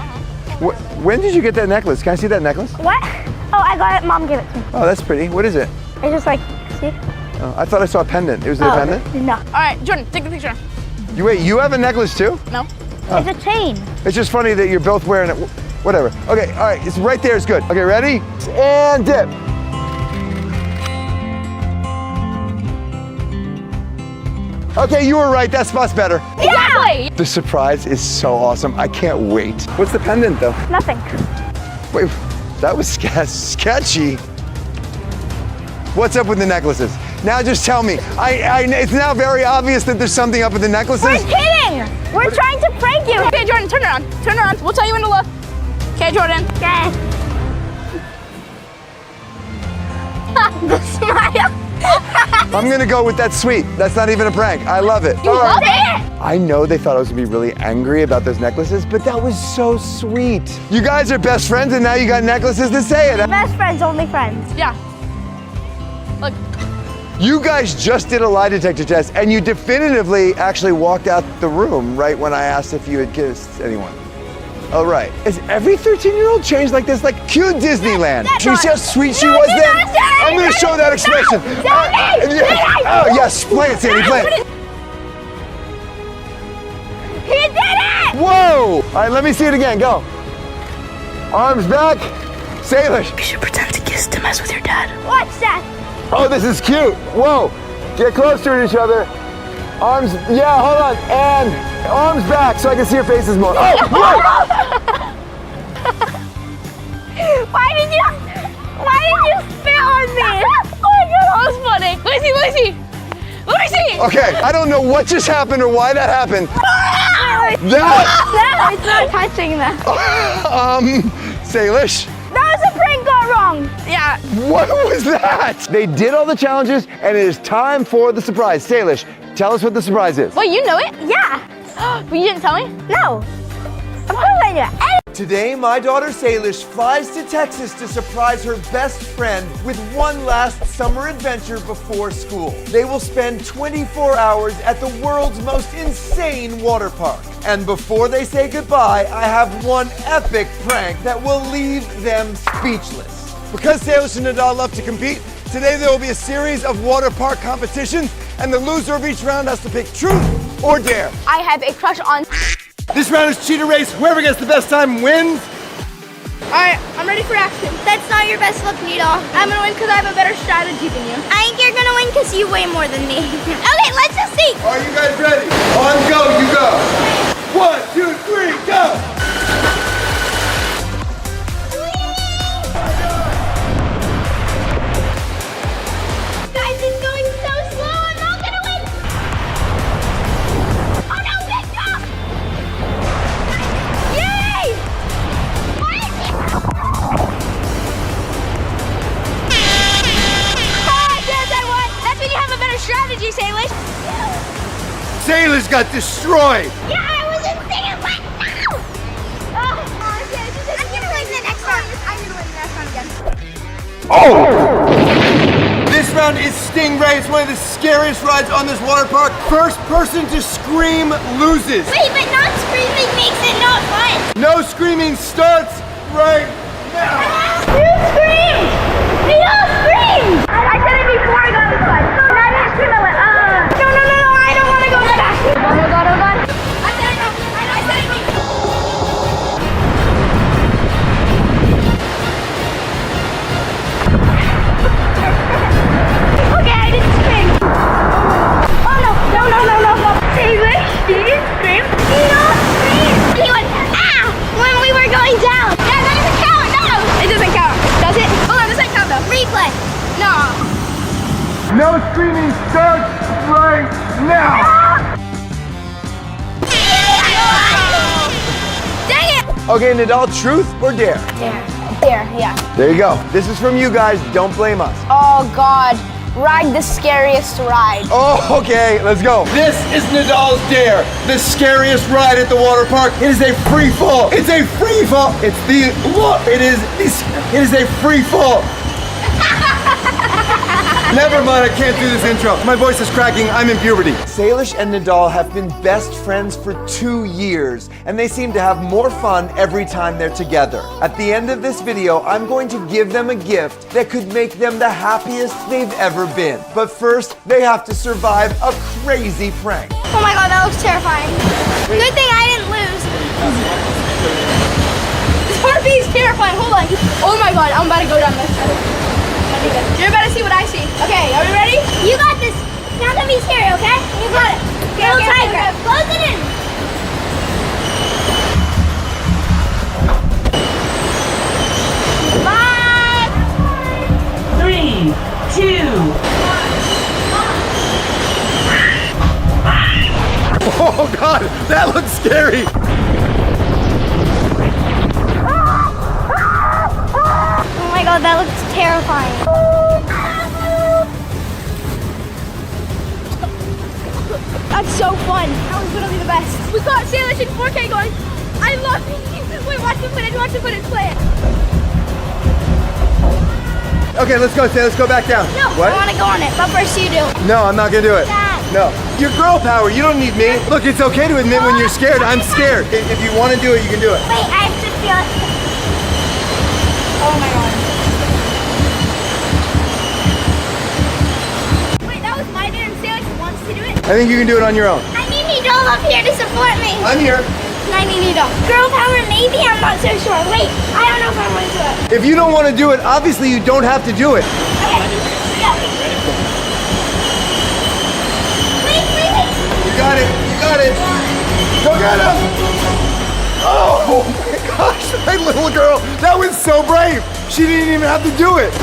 when did you get that necklace? Can I see that necklace?
What? Oh, I got it, Mom gave it to me.
Oh, that's pretty. What is it?
It's just like, see?
Oh, I thought I saw a pendant. Was it a pendant?
No.
All right, Jordan, take the picture.
You have a necklace too?
No.
Oh.
It's a chain.
It's just funny that you're both wearing it. Whatever. Okay, all right, it's right there, it's good. Okay, ready? And dip. Okay, you were right, that spot's better.
Exactly.
The surprise is so awesome, I can't wait. What's the pendant though?
Nothing.
Wait, that was sketchy. What's up with the necklaces? Now just tell me. It's now very obvious that there's something up with the necklaces.
We're kidding! We're trying to prank you!
Okay, Jordan, turn around. Turn around. We'll tell you when to look. Okay, Jordan.
Okay. The smile.
I'm gonna go with that sweet. That's not even a prank. I love it.
You love it?
I know they thought I was gonna be really angry about those necklaces, but that was so sweet. You guys are best friends and now you got necklaces to say it.
Best friends, only friends.
Yeah. Look.
You guys just did a lie detector test and you definitively actually walked out the room right when I asked if you had kissed anyone. Oh, right. Is every 13-year-old changed like this? Like, cue Disneyland. Do you see how sweet she was then? I'm going to show that expression. Oh, yes. Play it, Sandy. Play it.
He did it!
Whoa. All right, let me see it again. Go. Arms back. Salish.
You should pretend to kiss to mess with your dad. Watch that.
Oh, this is cute. Whoa. Get closer to each other. Arms, yeah, hold on. And arms back so I can see your faces more. Oh, whoa.
Why did you spit on me?
Oh my God, that was funny. Let me see.
Okay, I don't know what just happened or why that happened.
No, it's not touching that.
Salish.
That was a prank gone wrong.
Yeah.
What was that? They did all the challenges and it is time for the surprise. Salish, tell us what the surprise is.
Wait, you know it?
Yeah.
But you didn't tell me?
No. Of course I knew it.
Today, my daughter Salish flies to Texas to surprise her best friend with one last summer adventure before school. They will spend 24 hours at the world's most insane water park. And before they say goodbye, I have one epic prank that will leave them speechless. Because Salish and Nadal love to compete, today there will be a series of water park competitions, and the loser of each round has to pick truth or dare.
I have a crush on.
This round is cheetah race. Whoever gets the best time wins.
Alright, I'm ready for action.
That's not your best look, Needle.
I'm gonna win because I have a better strategy than you.
I think you're gonna win because you weigh more than me. Okay, let's just see.
Are you guys ready? On go, you go. 1, 2, 3, go.
Guys, it's going so slow. I'm not gonna win. Oh no, big drop. Yay!
Yes, I won. That's when you have a better strategy, Salish.
Salish got destroyed.
Yeah, I was insane, but no! I'm gonna win the next round. I'm gonna win the next round again.
Oh! This round is Stingray. It's one of the scariest rides on this water park. First person to scream loses.
Wait, but not screaming makes it not fun.
No screaming starts right now.
You scream! We all scream! I said it before I got this one. And I didn't scream. I went, No, I don't want to go back. Hold on. I said it before. Okay, I didn't scream. Oh, no. Salish, did you scream? He don't scream. He went, ah, when we were going down. Yeah, that doesn't count, no.
It doesn't count. Does it? Hold on, this ain't count though.
Replay.
No.
No screaming starts right now.
Dang it.
Okay, Nadal, truth or dare?
There, yeah.
There you go. This is from you guys. Don't blame us.
Oh God, ride the scariest ride.
Oh, okay, let's go. This is Nadal's dare, the scariest ride at the water park. It is a free fall. It's a free fall. It is a free fall. Never mind, I can't do this intro. My voice is cracking, I'm in puberty. Salish and Nadal have been best friends for 2 years, and they seem to have more fun every time they're together. At the end of this video, I'm going to give them a gift that could make them the happiest they've ever been. But first, they have to survive a crazy prank.
Oh my God, that looks terrifying. Good thing I didn't lose.
This part B is terrifying. Hold on. Oh my God, I'm about to go down this. You're about to see what I see. Okay, are we ready?
You got this. Not gonna be scary, okay? You got it. Little tiger. Close it in. Bye.
3, 2.
Oh God, that looks scary.
Oh my God, that looks terrifying.
That's so fun. That was literally the best. We caught Salish in 4K going, I love you. Wait, watch the footage, play it.
Okay, let's go, Say. Let's go back down.
No,
What?
I want to go on it, but first you do.
No, I'm not gonna do it.
Dad.
No. You're girl power. You don't need me. Look, it's okay to admit when you're scared. I'm scared. If you want to do it, you can do it.
Wait, I have to feel it. Oh my God. Wait, that was my dad and Salish wants to do it?
I think you can do it on your own.
I need Needle up here to support me.
I'm here.
I need Needle. Girl power, maybe? I'm not so sure. Wait, I don't know if I want to do it.
If you don't want to do it, obviously you don't have to do it.
Okay, go. Wait.
You got it. You got it. Go get him. Oh my gosh, my little girl. That was so brave. She didn't even have to do it.